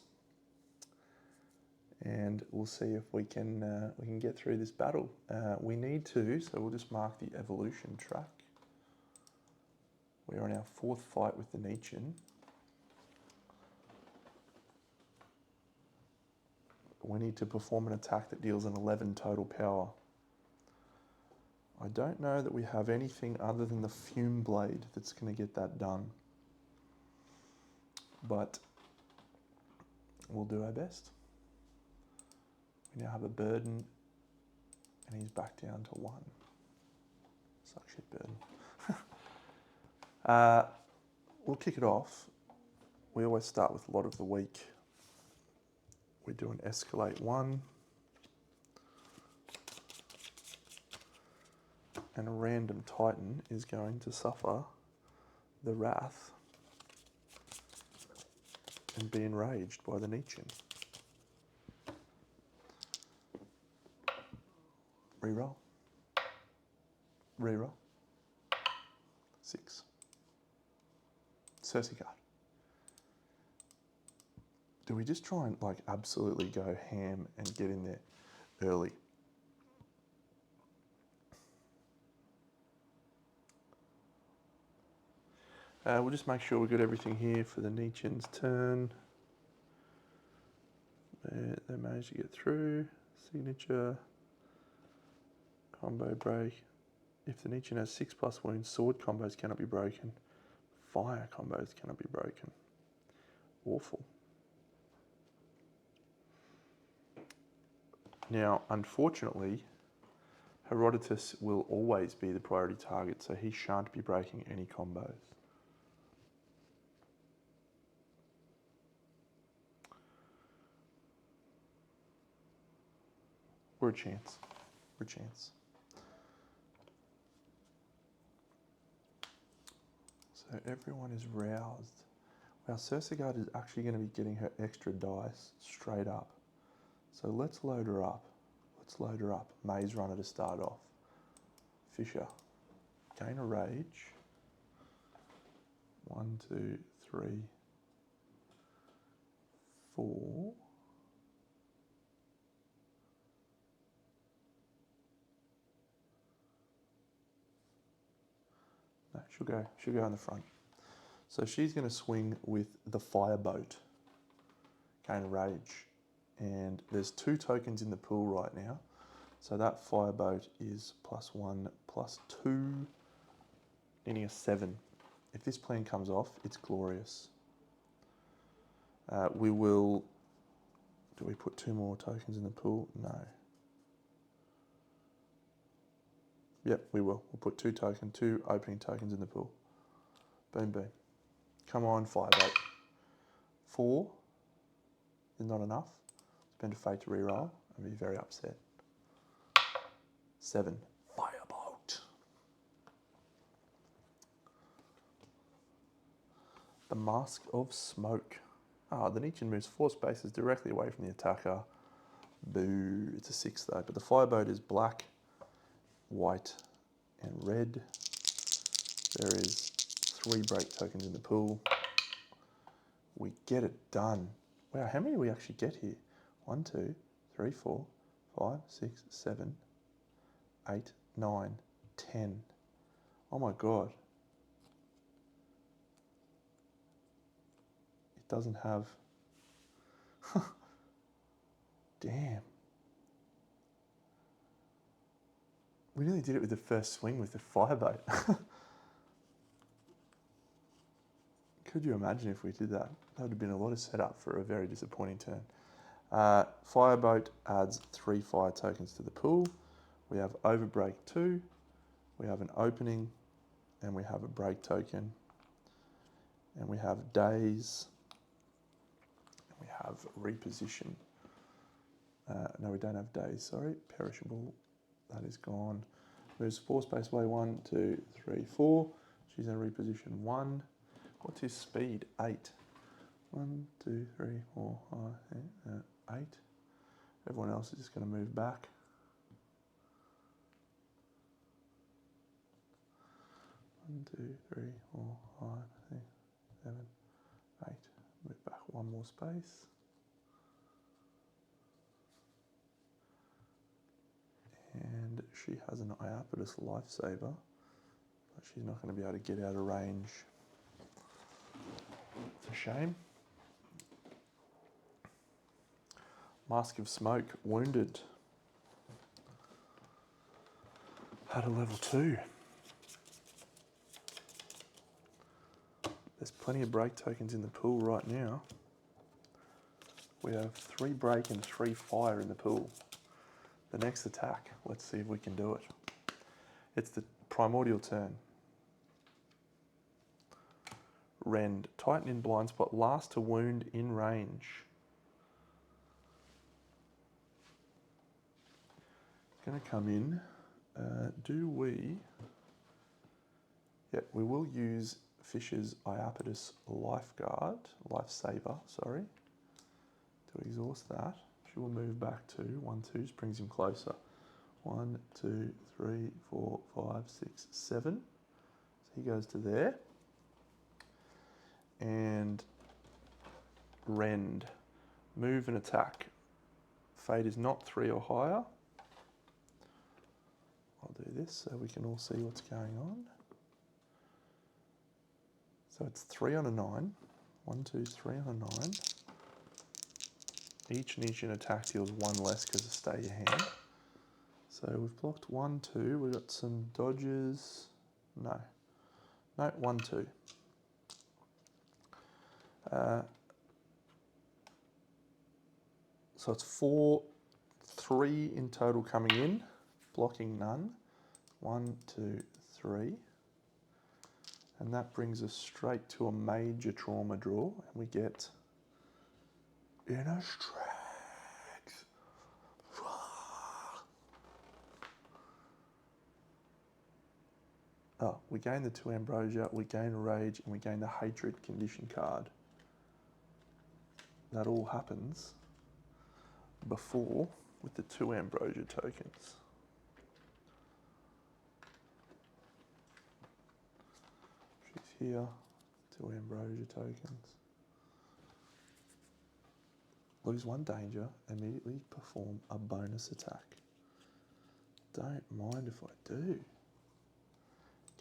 And we'll see if we can get through this battle. We need to, so we'll just mark the evolution track. We're on our 4th fight with the Nietzschean. We need to perform an attack that deals an 11 total power. I don't know that we have anything other than the Fume Blade that's going to get that done. But we'll do our best. We now have a burden and he's back down to 1. Suck shit burden. We'll kick it off. We always start with lot of the week. We do an escalate 1. And a random Titan is going to suffer the wrath and be enraged by the Nietzschean. Reroll. Reroll. 6. Cersei card. Do we just try and like absolutely go ham and get in there early? We'll just make sure we've got everything here for the Nietzschean's turn. They managed to get through. Signature. Combo break. If the Nietzschean has 6+ wounds, sword combos cannot be broken. Fire combos cannot be broken. Awful. Now, unfortunately, Herodotus will always be the priority target, so he shan't be breaking any combos. We're a chance. We're a chance. So everyone is roused. Wow, Cersei is actually going to be getting her extra dice straight up. So let's load her up. Let's load her up. Maze Runner to start off. Fisher. Gain a rage. 1, 2, 3, 4. No, she'll go in the front. So she's going to swing with the fireboat. Gain a rage. And there's 2 tokens in the pool right now. So that fireboat is +1, +2, needing a 7. If this plan comes off, it's glorious. We will... Do we put 2 more tokens in the pool? No. Yep, we will. We'll put 2 opening tokens in the pool. Boom, boom. Come on, fireboat. 4 is not enough. Spend a fate to reroll and be very upset. 7. Firebolt. The Mask of Smoke. The Nietzsche moves 4 spaces directly away from the attacker. Boo. It's a 6 though. But the fireboat is black, white, and red. There is 3 break tokens in the pool. We get it done. Wow, how many do we actually get here? 1, 2, 3, 4, 5, 6, 7, 8, 9, 10. Oh my god. It doesn't have... Damn. We nearly did it with the first swing with the fireboat. Could you imagine if we did that? That would have been a lot of setup for a very disappointing turn. Fireboat adds 3 fire tokens to the pool. We have Overbreak 2, we have an opening, and we have a break token. And we have Daze, and we have Reposition. No, we don't have Daze, sorry. Perishable, that is gone. Moves 4 space away, 1, 2, 3, 4. She's going to reposition 1. What's his speed? 8. 1, 2, 3, 4, 5, 8. Everyone else is just going to move back. 1, 2, 3, 4, 5, 6, 7, 8. Move back 1 more space. And she has an Iapetus lifesaver, but she's not going to be able to get out of range. It's a shame. Mask of Smoke, wounded. At a level 2. There's plenty of break tokens in the pool right now. We have 3 break and 3 fire in the pool. The next attack, let's see if we can do it. It's the primordial turn. Rend, Titan in blind spot, last to wound in range. It's going to come in. Do we... Yep, we will use Fisher's Iapetus lifesaver, sorry, to exhaust that. She will move back 2, 1, 2, just brings him closer. 1, 2, 3, 4, 5, 6, 7. So he goes to there. And Rend, move and attack. Fate is not 3 or higher. I'll do this so we can all see what's going on. So it's 3 on a 9. 1, 2, 3 on a 9. Each Nietzschean attack deals 1 less because of stay your hand. So we've blocked 1, 2. We've got some dodges. No, 1, 2. So it's 4, 3 in total coming in, blocking none. 1, 2, 3. And that brings us straight to a major trauma draw, and we get Inner Strength. Fuck. Oh, we gain the 2 ambrosia, we gain a rage, and we gain the hatred condition card. That all happens before with the 2 ambrosia tokens. She's here, 2 ambrosia tokens. Lose 1 danger, immediately perform a bonus attack. Don't mind if I do.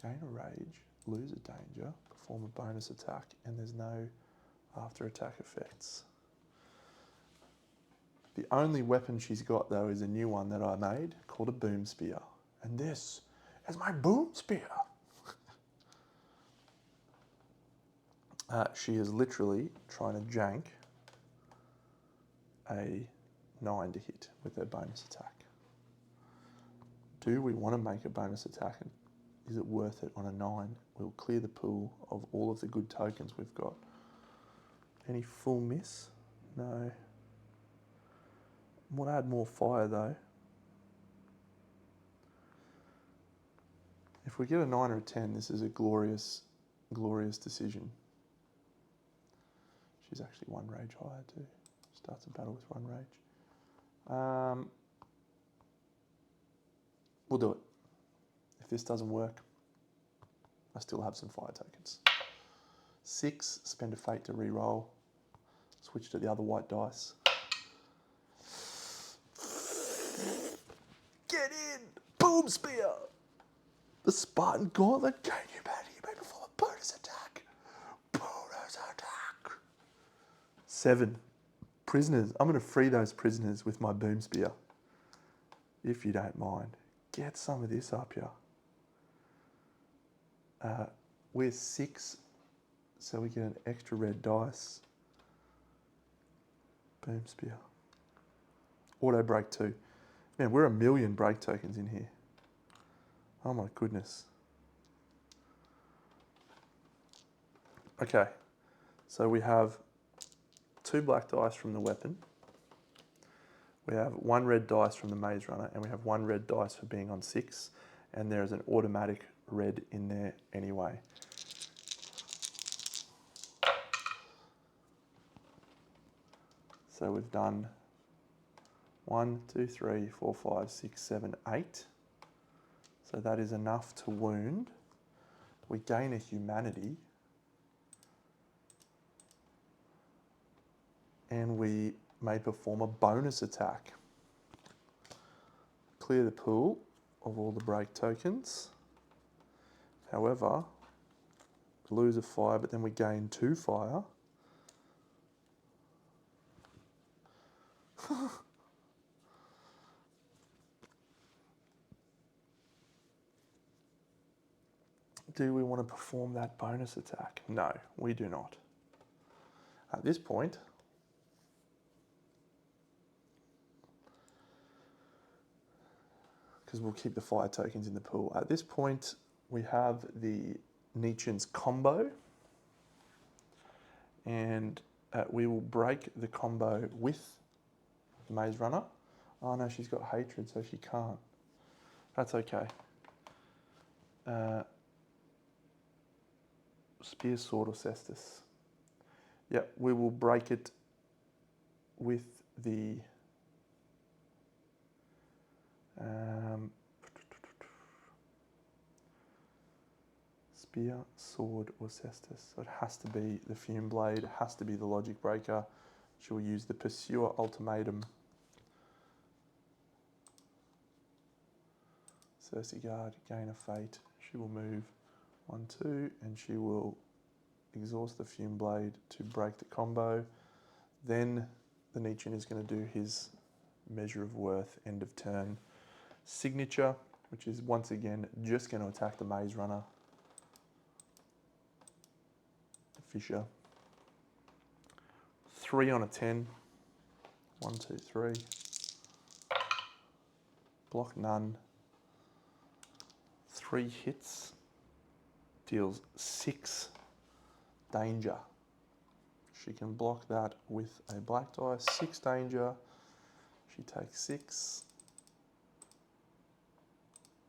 Gain a rage, lose a danger, perform a bonus attack, and there's no after attack effects. The only weapon she's got though is a new one that I made called a boom spear. And this is my boom spear. She is literally trying to jank a 9 to hit with her bonus attack. Do we want to make a bonus attack? And is it worth it on a 9? We'll clear the pool of all of the good tokens we've got. Any full miss? No. Want to add more fire though. If we get a 9 or a 10, this is a glorious, glorious decision. She's actually 1 rage higher too. Starts a battle with 1 rage. We'll do it. If this doesn't work, I still have some fire tokens. 6, spend a fate to re-roll. Switch to the other white dice. Get in! Boom spear! The Spartan Gauntlet gain humanity. You may perform a bonus attack. Bonus attack. 7. Prisoners. I'm going to free those prisoners with my boom spear. If you don't mind. Get some of this up here. We're 6, so we get an extra red dice. Boom spear. Auto break 2. Man, we're 1,000,000 break tokens in here. Oh my goodness. Okay, so we have 2 black dice from the weapon. We have 1 red dice from the Maze Runner, and we have 1 red dice for being on 6, and there's an automatic red in there anyway. So we've done 1, 2, 3, 4, 5, 6, 7, 8. So that is enough to wound. We gain a humanity. And we may perform a bonus attack. Clear the pool of all the break tokens. However, lose a fire, but then we gain 2 fire. Do we want to perform that bonus attack? No, we do not. At this point, because we'll keep the fire tokens in the pool. At this point, we have the Nietzsche's combo, and we will break the combo with the Maze Runner. Oh no, she's got hatred, so she can't. That's okay. Spear, sword, or cestus. Yeah, we will break it with the spear, sword, or cestus. So it has to be the fume blade, it has to be the logic breaker. She will use the pursuer ultimatum. Cersei guard, gain a fate. She will move 1, 2, and she will exhaust the fume blade to break the combo. Then the Nietzsche is going to do his measure of worth end of turn signature, which is once again just going to attack the Maze Runner. Fisher. 3 on a 10. 1, 2, 3. Block none. 3 hits. Deals 6 danger. She can block that with a black dice. 6 danger. She takes 6.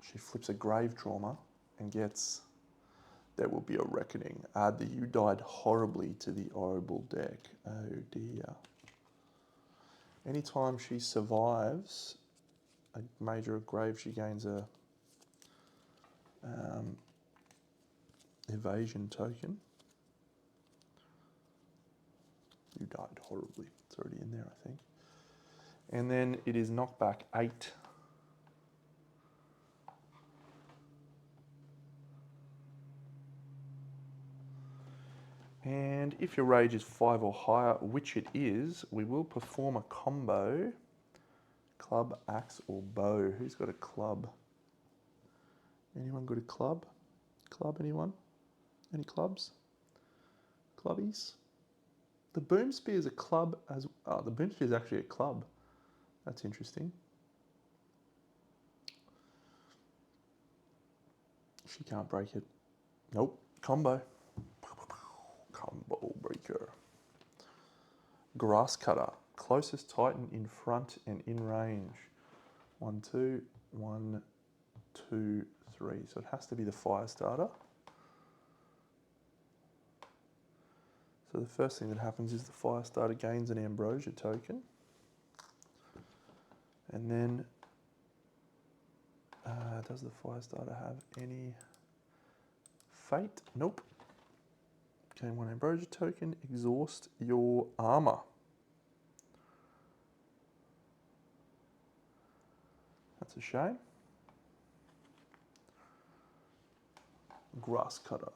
She flips a grave trauma and gets There Will Be a Reckoning. Add the You Died Horribly to the horrible deck. Oh dear. Anytime she survives a major grave, she gains a evasion token. You Died Horribly. It's already in there, I think. And then it is knockback 8. And if your rage is 5 or higher, which it is, we will perform a combo. Club, axe, or bow. Who's got a club? Anyone got a club? Club, anyone? Any clubs? Clubbies? The boom spear is a club as... Oh, the boom spear is actually a club. That's interesting. She can't break it. Nope. Combo. Combo breaker. Grass cutter. Closest Titan in front and in range. 1, 2, 1, 2, 3. So it has to be the fire starter. So the first thing that happens is the fire starter gains an ambrosia token. And then, does the fire starter have any fate? Nope. Gain 1 ambrosia token, exhaust your armor. That's a shame. Grass cutter.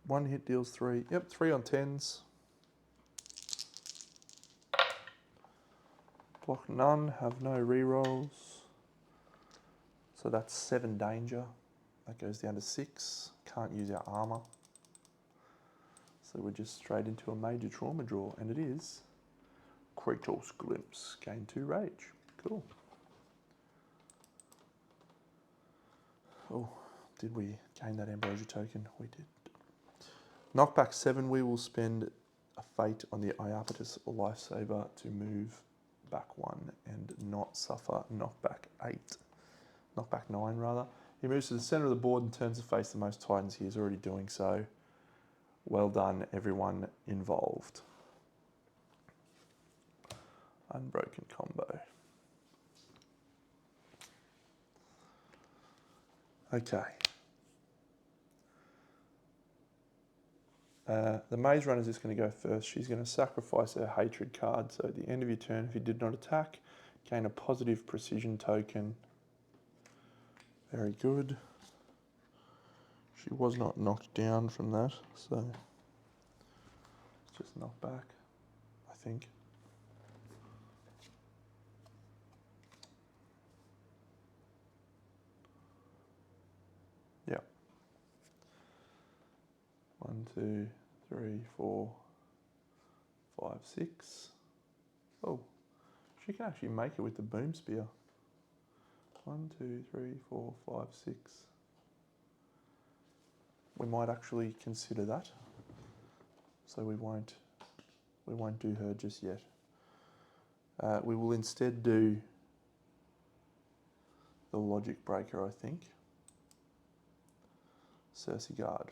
1 hit deals 3. Yep, 3 on 10s. Block none, have no rerolls. So that's 7 danger. That goes down to 6. Can't use our armor. So we're just straight into a major trauma draw, and it is Kratos Glimpse. Gain 2 rage. Cool. Oh, did we gain that ambrosia token? We did. Knockback 7, we will spend a fate on the Iapetus Lifesaver to move back 1 and not suffer knockback 8. Knockback 9 rather. He moves to the centre of the board and turns to face the most Titans. He is already doing so. Well done, everyone involved. Unbroken combo. Okay. The Maze Runner is just going to go first. She's going to sacrifice her Hatred card. So at the end of your turn, if you did not attack, gain a positive precision token. Very good. She was not knocked down from that, so it's just knocked back, I think. Yeah. 1, 2, 3, 4, 5, 6. Oh, she can actually make it with the boom spear. 1, 2, 3, 4, 5, 6. We might actually consider that. So we won't do her just yet. We will instead do the logic breaker, I think. Circe Guard.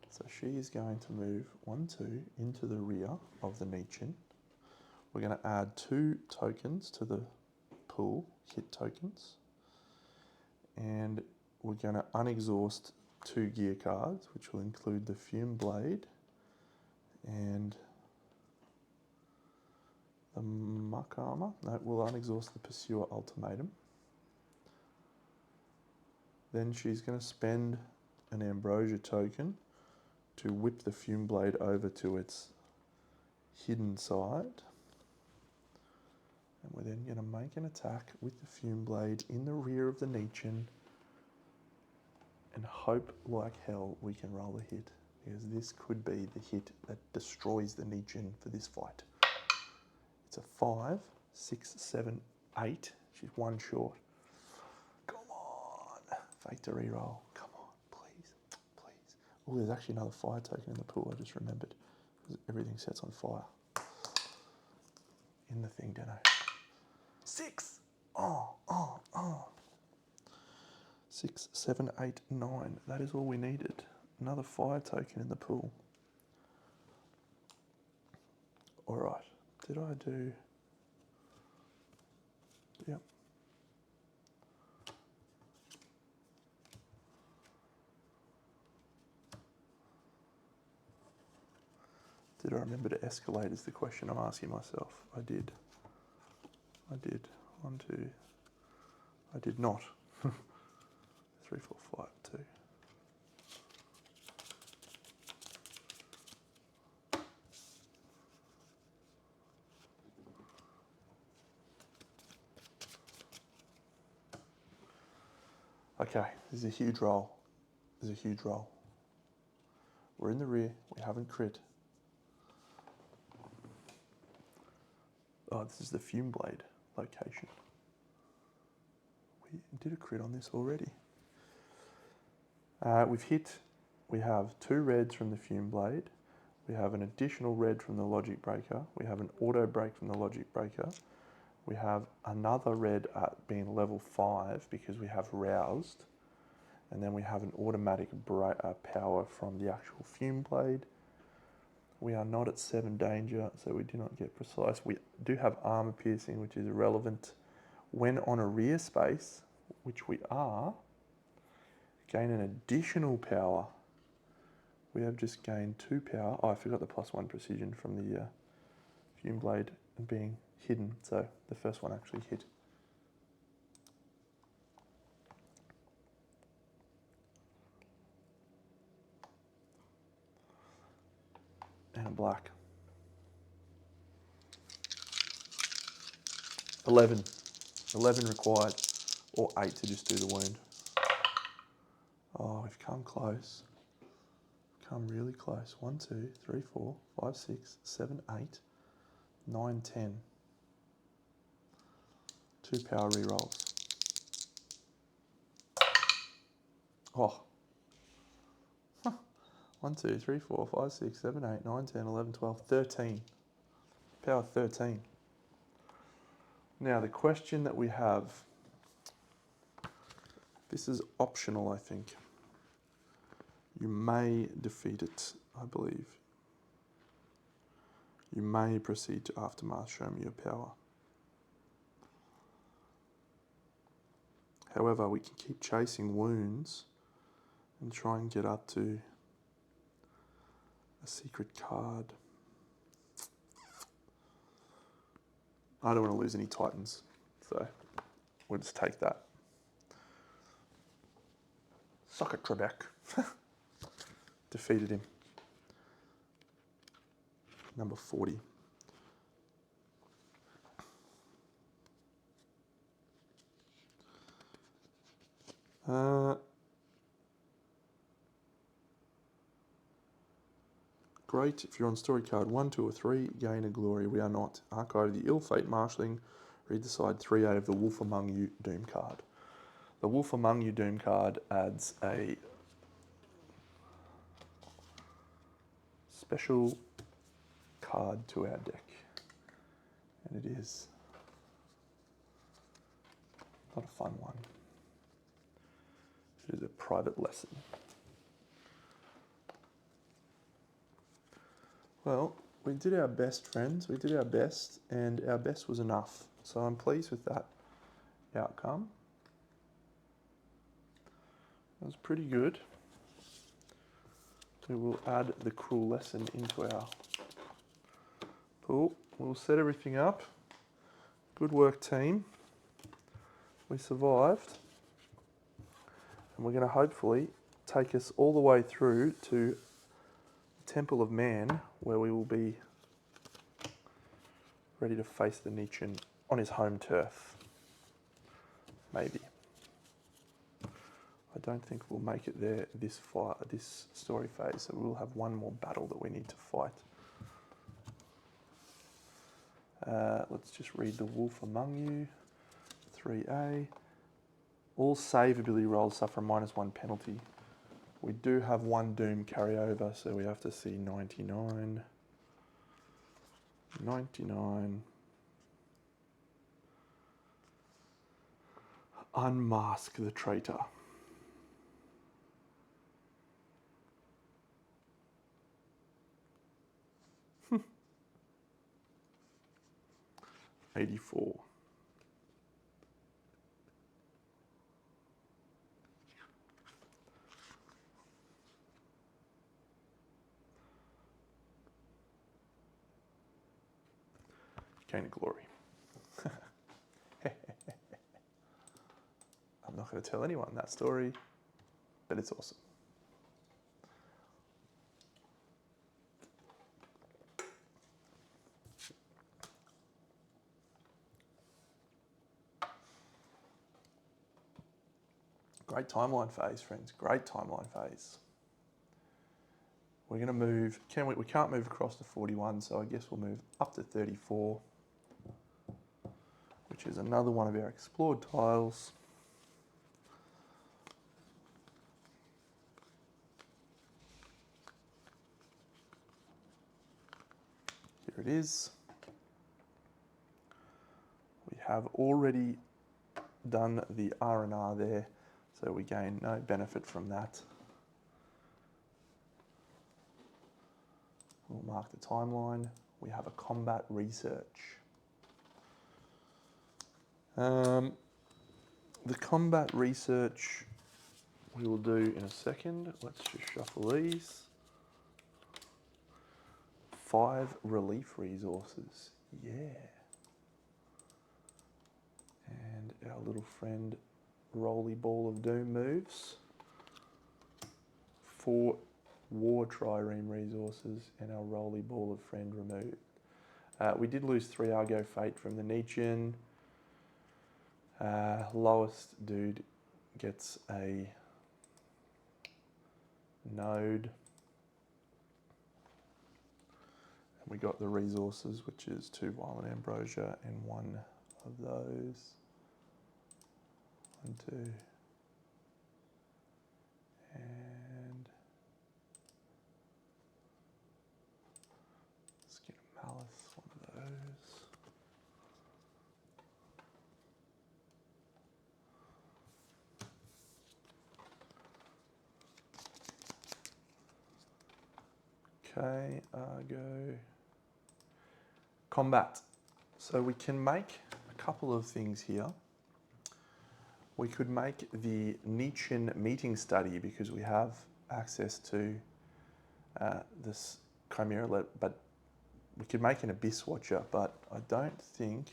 So she is going to move 1, 2 into the rear of the Nichin. We're going to add 2 tokens to the pool, hit tokens. And we're going to unexhaust 2 gear cards, which will include the Fume Blade and the Muck Armor. No, we'll unexhaust the Pursuer Ultimatum. Then she's going to spend an Ambrosia token to whip the Fume Blade over to its hidden side. And we're then going to make an attack with the Fume Blade in the rear of the Nichin and hope like hell we can roll a hit, because this could be the hit that destroys the Nichin for this fight. It's a 5, 6, 7, 8. She's 1 short. Come on. Fake to reroll. Come on, please, please. Oh, there's actually another fire token in the pool, I just remembered, because everything sets on fire. in the thing, Deno. 6. Oh. 6, 7, 8, 9. That is all we needed. Another fire token in the pool. All right. Did I do... Yep. Did I remember to escalate is the question I'm asking myself. I did. 1, 2. I did not. 3, 4, 5, 2. Okay, this is a huge roll. We're in the rear, we haven't crit. Oh, this is the fume blade location. We did a crit on this already. We've hit, we have 2 reds from the fume blade. We have an additional red from the logic breaker. We have an auto break from the logic breaker. We have another red at being level 5 because we have roused. And then we have an automatic power from the actual fume blade. We are not at 7 danger, so we do not get precise. We do have armor piercing, which is irrelevant. When on a rear space, which we are, gain an additional power. We have just gained 2 power. Oh, I forgot the +1 precision from the fume blade being hidden, so the first one actually hit. And a black. 11. 11 required, or 8 to just do the wound. Oh, we've come close. Come really close. 1, 2, 3, 4, 5, 6, 7, 8, 9, 10. 2 power rerolls. Oh. 1, 2, 3, 4, 5, 6, 7, 8, 9, 10, 11, 12, 13. Power 13. Now the question that we have, this is optional, I think. You may defeat it, I believe. You may proceed to Aftermath, show me your power. However, we can keep chasing wounds and try and get up to a secret card. I don't want to lose any Titans, so we'll just take that. Socket Trebek. Defeated him. Number 40. Great. If you're on story card 1, 2, or 3, gain a glory. We are not. Archive the Ill Fate Marshalling. Read the side 3A of the Wolf Among You Doom card. The Wolf Among You Doom card adds a special card to our deck. And it is not a fun one. It is a private lesson. Well, we did our best, friends. We did our best, and our best was enough. So I'm pleased with that outcome. It was pretty good. We will add the cruel lesson into our pool. We'll set everything up. Good work, team. We survived. And we're going to hopefully take us all the way through to Temple of Man, where we will be ready to face the Nietzschean on his home turf. Maybe. I don't think we'll make it there this story phase, so we'll have one more battle that we need to fight. Let's just read the Wolf Among You, 3A. All save ability rolls suffer a -1 penalty. We do have 1 Doom carryover, so we have to see 99, 99, Unmask the traitor. $84. Gain of glory. I'm not going to tell anyone that story, but it's awesome. Great timeline phase, friends. Great timeline phase. We're going to move. We can't move across to 41, so I guess we'll move up to 34, which is another one of our explored tiles. Here it is. We have already done the R&R there, so we gain no benefit from that. We'll mark the timeline. We have a combat research. The combat research we will do in a second. Let's just shuffle these. 5 relief resources. Yeah. And our little friend Roly Ball of Doom moves. 4 War Trireme resources and our Roly Ball of Friend removed. We did lose 3 Argo Fate from the Nietzschean. Lowest dude gets a node. And we got the resources, which is 2 Violent Ambrosia and 1 of those. 1, 2. And Skin of Malice, 1 of those. Okay, Argo. Combat. So we can make a couple of things here. We could make the Nietzschean meeting study because we have access to this Chimera, but we could make an Abysswatcher, but I don't think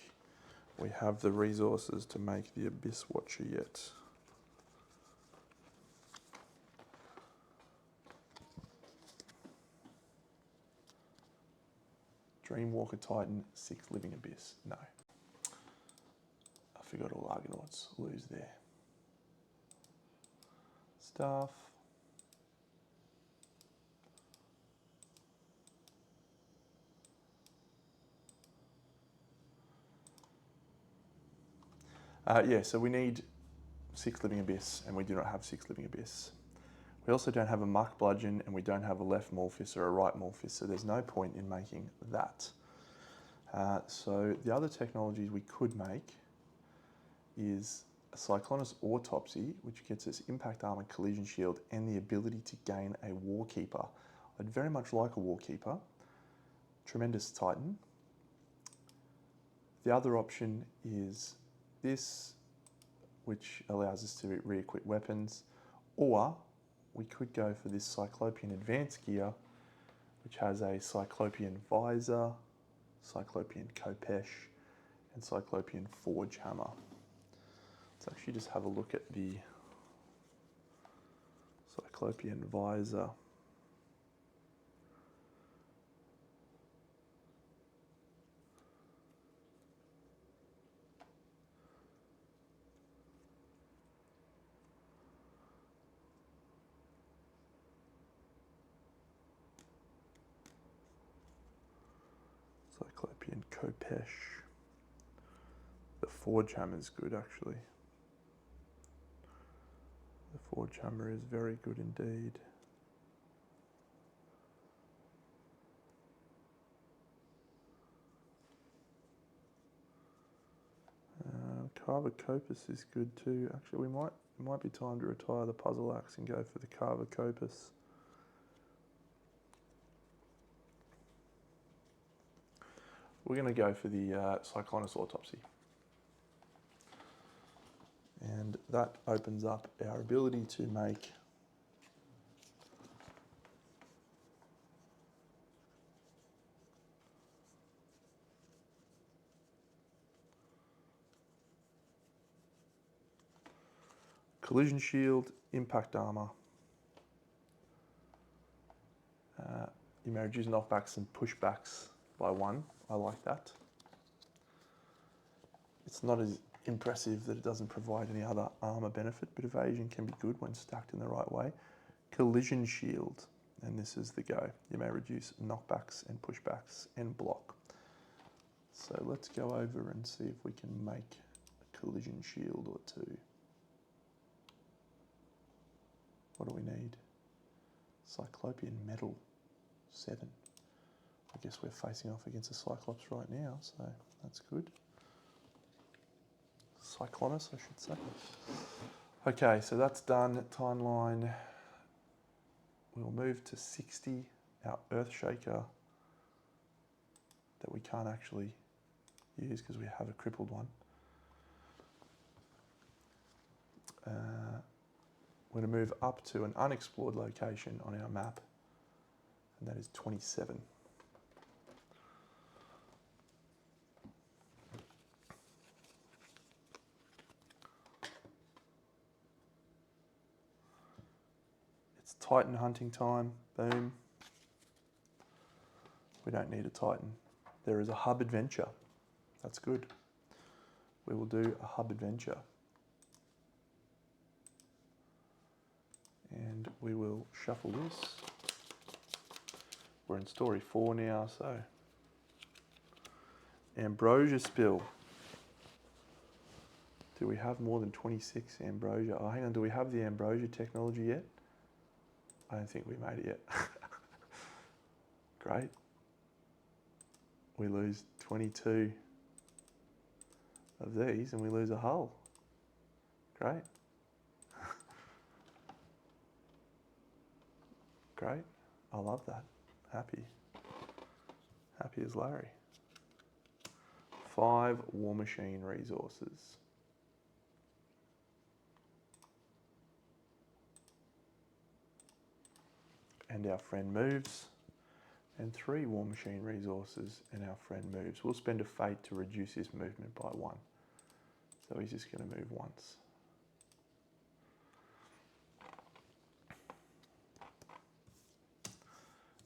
we have the resources to make the Abysswatcher yet. Dreamwalker Titan, 6 Living Abyss. No. I forgot all Argonauts. Lose there. Staff. Yeah, so we need 6 Living Abyss, and we do not have 6 Living Abyss. We also don't have a Muck Bludgeon, and we don't have a left Morphis or a right Morphis, so there's no point in making that. So the other technologies we could make is a Cyclonus Autopsy, which gets us Impact Armor, Collision Shield, and the ability to gain a Warkeeper. I'd very much like a Warkeeper. Tremendous Titan. The other option is this, which allows us to re-equip weapons, or we could go for this Cyclopean Advanced Gear, which has a Cyclopean Visor, Cyclopean Khopesh, and Cyclopean Forge Hammer. Let's actually just have a look at the Cyclopean Visor. Cyclopean Khopesh. The Forge Hammer is good, actually. The Forge Hammer is very good indeed. Carvacopus is good too. Actually, it might be time to retire the puzzle axe and go for the Carvacopus. We're going to go for the Cyclonus Autopsy. And that opens up our ability to make collision shield, impact armor. You may reduce knockbacks and pushbacks by 1. I like that. It's not as impressive that it doesn't provide any other armor benefit, but evasion can be good when stacked in the right way. Collision shield, and this is the go. You may reduce knockbacks and pushbacks and block. So let's go over and see if we can make a collision shield or 2. What do we need? Cyclopean metal, 7. I guess we're facing off against a Cyclops right now, so that's good. Cyclonus, I should say. Okay, so that's done. Timeline. We'll move to 60, our Earthshaker that we can't actually use because we have a crippled one. We're going to move up to an unexplored location on our map, and that is 27. It's Titan hunting time. Boom. We don't need a Titan. There is a hub adventure. That's good. We will do a hub adventure. And we will shuffle this. We're in story 4 now, so. Ambrosia spill. Do we have more than 26 ambrosia? Oh, hang on, do we have the ambrosia technology yet? I don't think we made it yet. Great. We lose 22 of these and we lose a hull. Great. Great. I love that. Happy. Happy as Larry. 5 War Machine resources. And our friend moves. And 3 War Machine resources and our friend moves. We'll spend a fate to reduce his movement by 1. So he's just going to move once.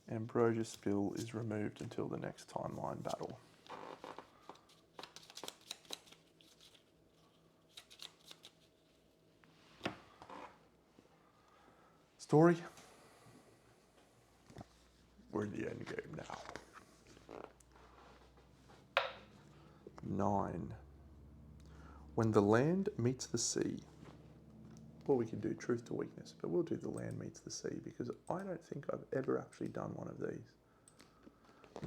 Ambrosia spill is removed until the next timeline battle. Story. We're in the end game now. 9. When the land meets the sea. Well, we can do truth to weakness, but we'll do the land meets the sea because I don't think I've ever actually done one of these.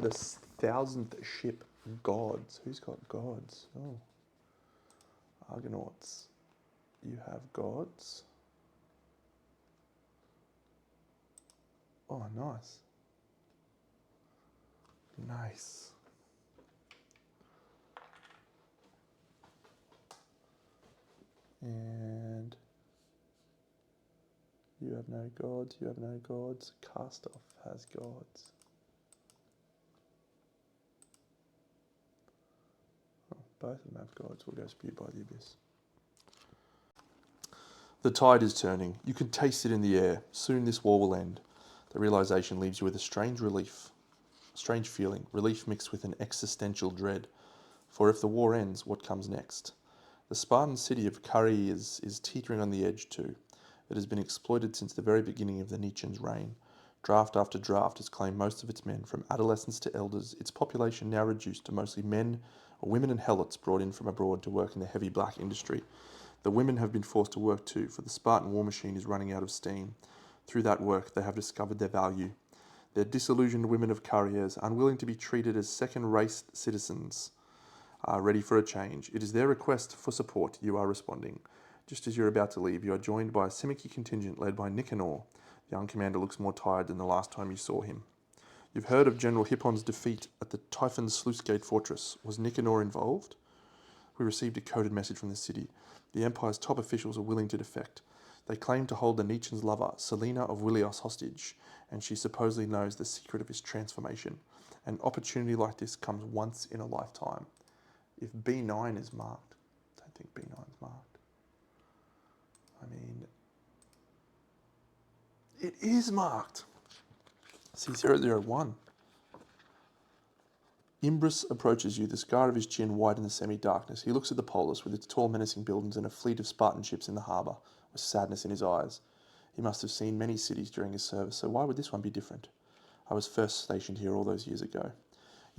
The 1000th ship, gods. Who's got gods? Oh. Argonauts. You have gods. Oh, nice. Nice. And you have no gods, you have no gods. Castoff has gods. Oh, both of them have gods. We'll go spewed by the abyss. The tide is turning. You can taste it in the air. Soon this war will end. The realization leaves you with a strange relief. A strange feeling. Relief mixed with an existential dread. For if the war ends, what comes next? The Spartan city of Kari is teetering on the edge too. It has been exploited since the very beginning of the Nietzsche's reign. Draft after draft has claimed most of its men, from adolescents to elders, its population now reduced to mostly men, women and helots brought in from abroad to work in the heavy black industry. The women have been forced to work too, for the Spartan war machine is running out of steam. Through that work, they have discovered their value. They're disillusioned women of Kariers, unwilling to be treated as second-rate citizens, are ready for a change. It is their request for support. You are responding. Just as you're about to leave, you are joined by a Simicky contingent led by Nicanor. The young commander looks more tired than the last time you saw him. You've heard of General Hippon's defeat at the Typhon's Sluicegate Fortress. Was Nicanor involved? We received a coded message from the city. The Empire's top officials are willing to defect. They claim to hold the Nietzsche's lover, Selena of Wilios, hostage, and she supposedly knows the secret of his transformation. An opportunity like this comes once in a lifetime. If B9 is marked, I don't think B9 is marked. I mean, it is marked. C001. Imbrus approaches you, the scar of his chin wide in the semi-darkness. He looks at the polis with its tall menacing buildings and a fleet of Spartan ships in the harbour, with sadness in his eyes. He must have seen many cities during his service, so why would this one be different? I was first stationed here all those years ago.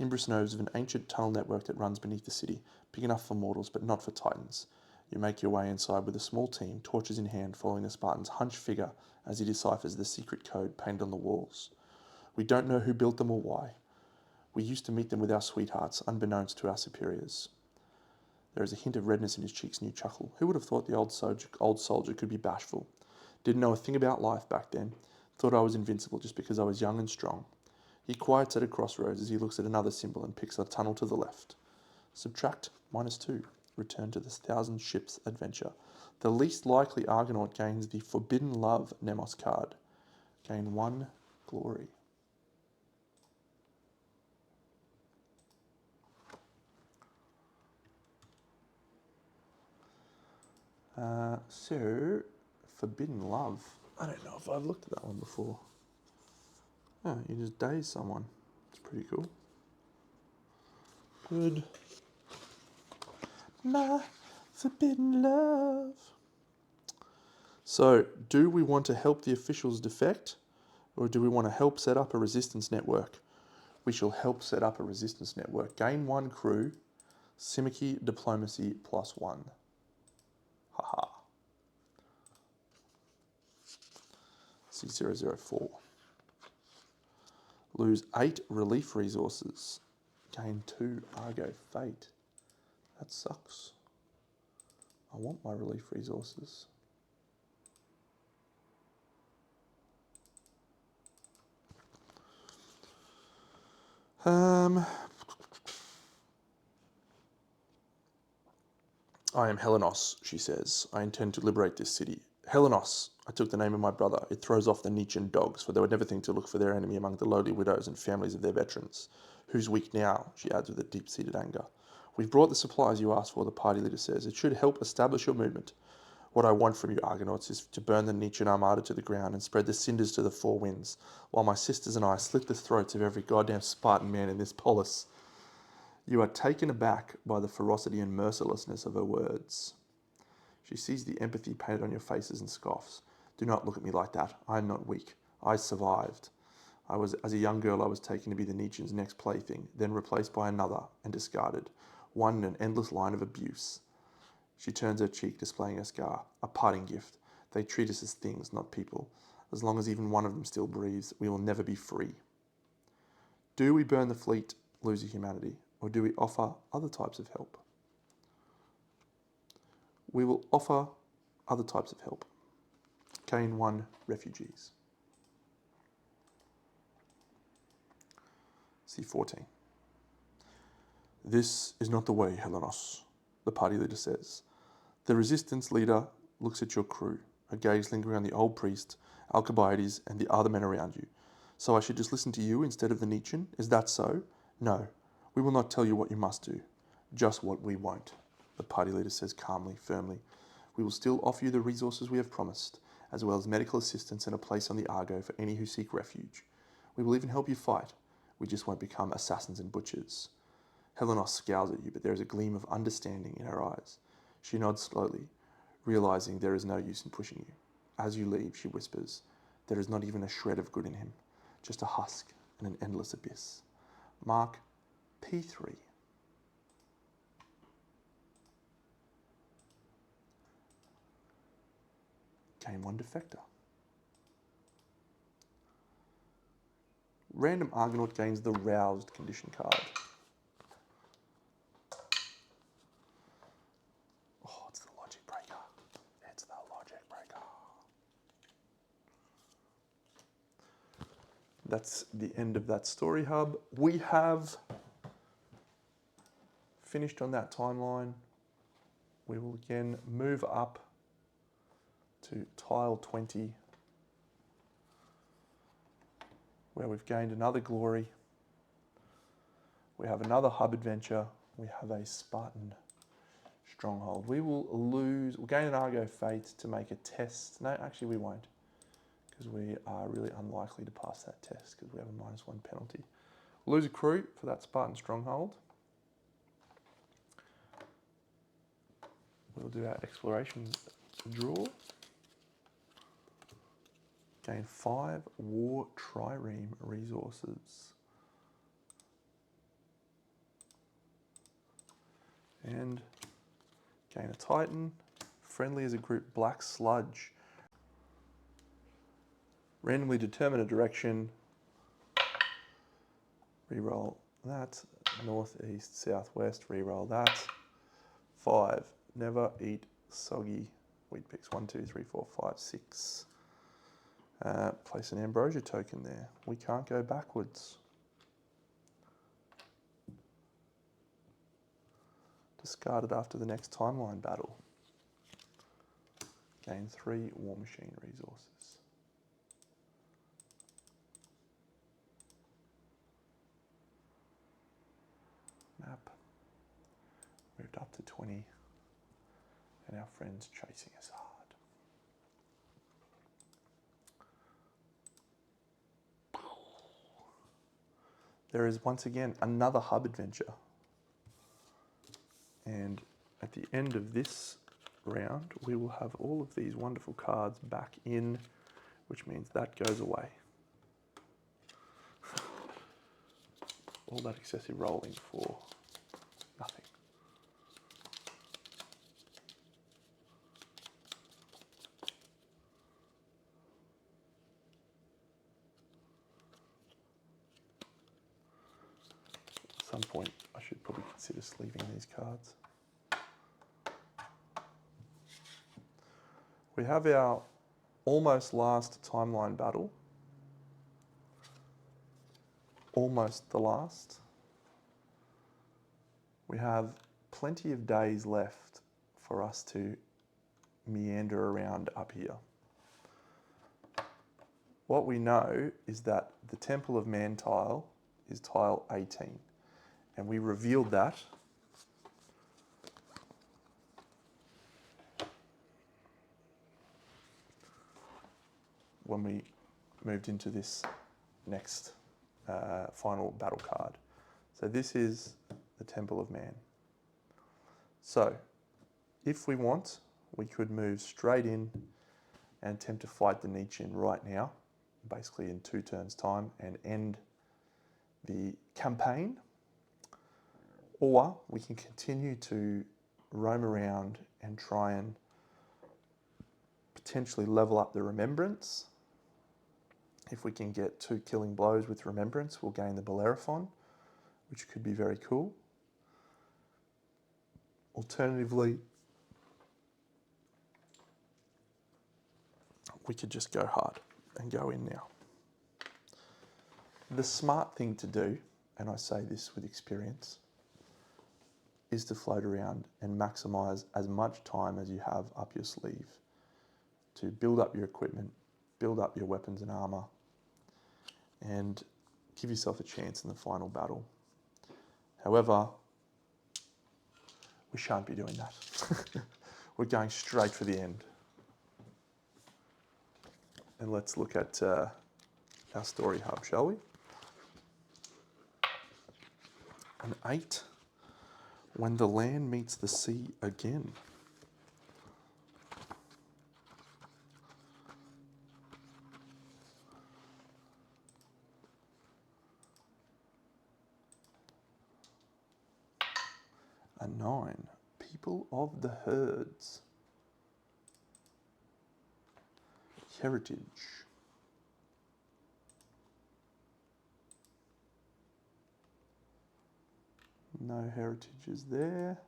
Imbrus knows of an ancient tunnel network that runs beneath the city, big enough for mortals but not for titans. You make your way inside with a small team, torches in hand, following the Spartan's hunched figure as he deciphers the secret code painted on the walls. We don't know who built them or why. We used to meet them with our sweethearts, unbeknownst to our superiors. There is a hint of redness in his cheeks and you chuckle. Who would have thought the old soldier could be bashful? Didn't know a thing about life back then. Thought I was invincible just because I was young and strong. He quiets at a crossroads as he looks at another symbol and picks a tunnel to the left. Subtract -2. Return to the 1,000 ships adventure. The least likely Argonaut gains the Forbidden Love Nemos card. Gain 1 glory. So, Forbidden Love. I don't know if I've looked at that one before. Oh, you just daze someone. It's pretty cool. Good. My forbidden love. So, do we want to help the officials defect, or do we want to help set up a resistance network? We shall help set up a resistance network. Gain 1 crew, Simicky diplomacy +1. Haha. C004. Lose 8 relief resources. Gain 2 Argo Fate. That sucks. I want my relief resources. I am Helenos, she says. I intend to liberate this city. Helenos, I took the name of my brother. It throws off the Nietzschean dogs, for they would never think to look for their enemy among the lowly widows and families of their veterans. Who's weak now? She adds with a deep-seated anger. We've brought the supplies you asked for, the party leader says. It should help establish your movement. What I want from you, Argonauts, is to burn the Nietzschean armada to the ground and spread the cinders to the 4 winds, while my sisters and I slit the throats of every goddamn Spartan man in this polis. You are taken aback by the ferocity and mercilessness of her words. She sees the empathy painted on your faces and scoffs. Do not look at me like that. I am not weak. I survived. As a young girl, I was taken to be the Nietzschean's next plaything, then replaced by another and discarded. One in an endless line of abuse. She turns her cheek, displaying her scar. A parting gift. They treat us as things, not people. As long as even one of them still breathes, we will never be free. Do we burn the fleet, lose your humanity? Or do we offer other types of help? We will offer other types of help. Gain 1 refugees. C14. This is not the way, Helenos, the party leader says. The resistance leader looks at your crew, her gaze lingering on the old priest, Alcibiades, and the other men around you. So I should just listen to you instead of the Nietzschean? Is that so? No. We will not tell you what you must do, just what we won't, the party leader says calmly, firmly. We will still offer you the resources we have promised, as well as medical assistance and a place on the Argo for any who seek refuge. We will even help you fight. We just won't become assassins and butchers. Helenos scowls at you, but there is a gleam of understanding in her eyes. She nods slowly, realizing there is no use in pushing you. As you leave, she whispers, there is not even a shred of good in him, just a husk and an endless abyss. Mark P3. Gain 1 defector. Random Argonaut gains the Roused condition card. that's the end of that story hub. We have finished on that timeline. We will again move up to tile 20, where we've gained another glory. We have another hub adventure. We have a Spartan stronghold. We'll gain an Argo Fate to make a test. No, actually we won't, because we are really unlikely to pass that test because we have a -1 penalty. We'll lose a crew for that Spartan stronghold. We'll do our exploration draw. Gain 5 war trireme resources. And gain a Titan. Friendly as a group, Black Sludge. Randomly determine a direction. Reroll that. North, east, southwest. Reroll that. 5. Never eat soggy wheat picks. 1, 2, 3, 4, 5, 6. Place an ambrosia token there. We can't go backwards. Discarded after the next timeline battle. Gain 3 War Machine resources. Map. Moved up to 20. And our friend's chasing us hard. There is once again another hub adventure. And at the end of this round, we will have all of these wonderful cards back in, which means that goes away. All that excessive rolling for nothing. At some point, I should probably consider sleeving these cards. We have our almost last timeline battle. Almost the last. We have plenty of days left for us to meander around up here. What we know is that the Temple of Man tile is tile 18. And we revealed that when we moved into this next final battle card. So this is the Temple of Man. So if we want, we could move straight in and attempt to fight the Nietzschean right now, basically in 2 turns' time, and end the campaign. Or we can continue to roam around and try and potentially level up the Remembrance. If we can get 2 killing blows with Remembrance, we'll gain the Bellerophon, which could be very cool. Alternatively, we could just go hard and go in now. The smart thing to do, and I say this with experience, is to float around and maximise as much time as you have up your sleeve to build up your equipment, build up your weapons and armour, and give yourself a chance in the final battle. However, we shan't be doing that. We're going straight for the end. And let's look at our story hub, shall we? An 8. When the land meets the sea again. A 9. People of the herds. Heritage. No heritages there.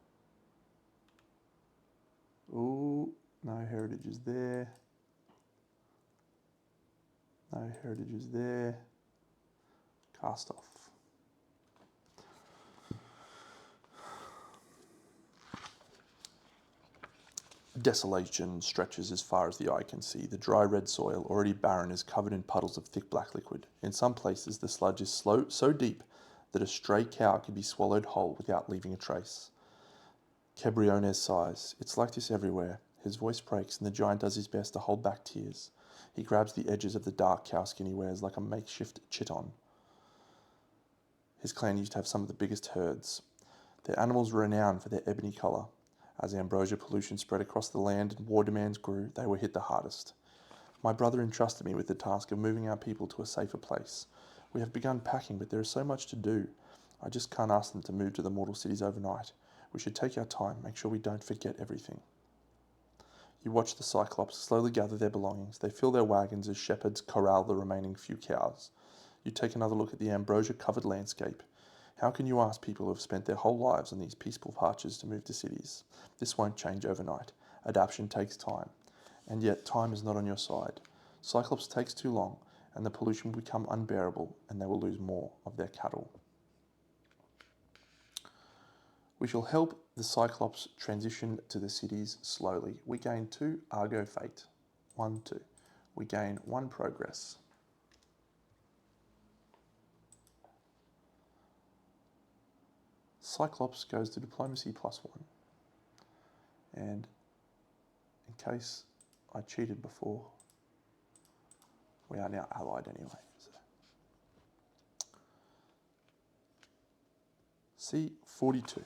Ooh, no heritages there. No heritages there. cast off. Desolation stretches as far as the eye can see. The dry red soil, already barren, is covered in puddles of thick black liquid. In some places, the sludge is so deep that a stray cow could be swallowed whole without leaving a trace. Kebriones sighs. It's like this everywhere. His voice breaks, and the giant does his best to hold back tears. He grabs the edges of the dark cowskin he wears like a makeshift chiton. His clan used to have some of the biggest herds. Their animals were renowned for their ebony colour. As ambrosia pollution spread across the land and war demands grew, they were hit the hardest. My brother entrusted me with the task of moving our people to a safer place. We have begun packing, but there is so much to do. I just can't ask them to move to the mortal cities overnight. We should take our time, make sure we don't forget everything. You watch the Cyclops slowly gather their belongings. They fill their wagons as shepherds corral the remaining few cows. You take another look at the ambrosia-covered landscape. How can you ask people who have spent their whole lives on these peaceful patches to move to cities? This won't change overnight. Adaptation takes time. And yet, time is not on your side. Cyclops takes too long, and the pollution will become unbearable, and they will lose more of their cattle. We shall help the Cyclops transition to the cities slowly. We gain 2 Argo Fate. 1, 2. We gain 1 Progress. Cyclops goes to Diplomacy +1. And in case I cheated before, we are now allied anyway. So. C42.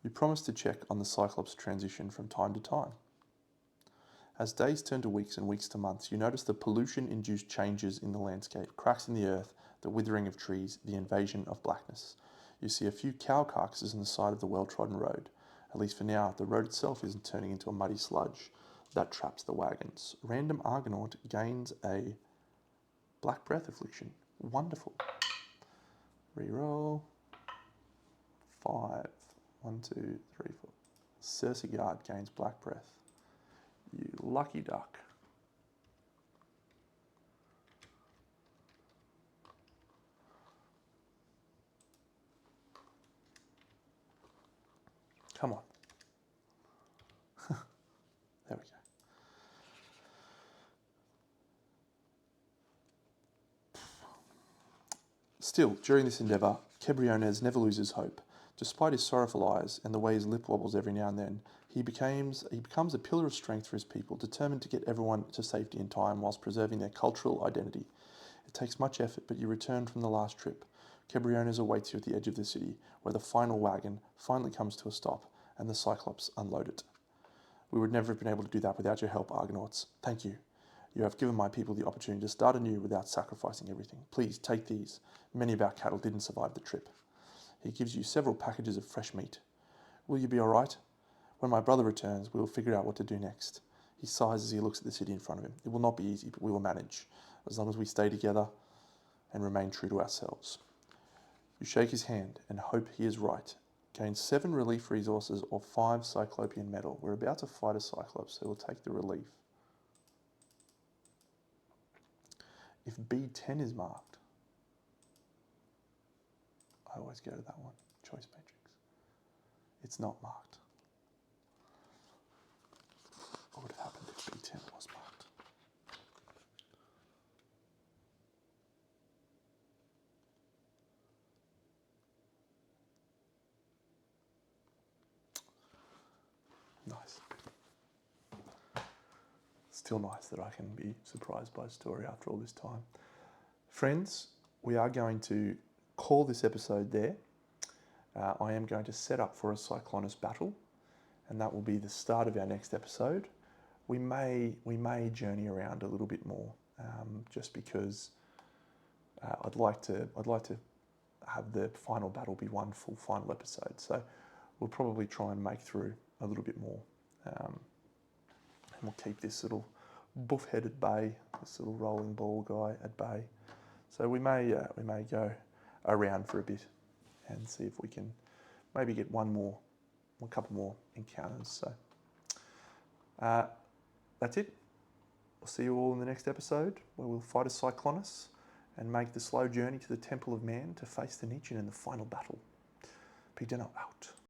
You promise to check on the Cyclops transition from time to time. As days turn to weeks and weeks to months, you notice the pollution-induced changes in the landscape, cracks in the earth, the withering of trees, the invasion of blackness. You see a few cow carcasses on the side of the well-trodden road. At least for now, the road itself isn't turning into a muddy sludge. That traps the wagons. Random Argonaut gains a Black Breath affliction. Wonderful. Reroll. 5. 1, 2, 3, 4. Cersei gains Black Breath. You lucky duck. Come on. There we go. Still, during this endeavour, Kebriones never loses hope. Despite his sorrowful eyes and the way his lip wobbles every now and then, he becomes a pillar of strength for his people, determined to get everyone to safety in time whilst preserving their cultural identity. It takes much effort, but you return from the last trip. Kebriones awaits you at the edge of the city, where the final wagon finally comes to a stop, and the Cyclops unload it. We would never have been able to do that without your help, Argonauts. Thank you. You have given my people the opportunity to start anew without sacrificing everything. Please, take these. Many of our cattle didn't survive the trip. He gives you several packages of fresh meat. Will you be all right? When my brother returns, we will figure out what to do next. He sighs as he looks at the city in front of him. It will not be easy, but we will manage, as long as we stay together and remain true to ourselves. You shake his hand and hope he is right. Gain 7 relief resources or 5 Cyclopean metal. We're about to fight a Cyclops, so we'll take the relief. If B10 is marked, I always go to that one, choice matrix. It's not marked. What would have happened if B10 was marked? Nice. Still nice that I can be surprised by a story after all this time. Friends, we are going to call this episode there. I am going to set up for a Cyclonus battle, and that will be the start of our next episode. We may journey around a little bit more, just because I'd like to have the final battle be one full final episode. So we'll probably try and make through a little bit more, and we'll keep this little buff-headed bay, this little rolling ball guy at bay. So we may go around for a bit and see if we can maybe get a couple more encounters. So that's it. We'll We'll see you all in the next episode, where we'll fight a Cyclonus and make the slow journey to the Temple of Man to face the Nietzsche in the final battle. BigDeno out.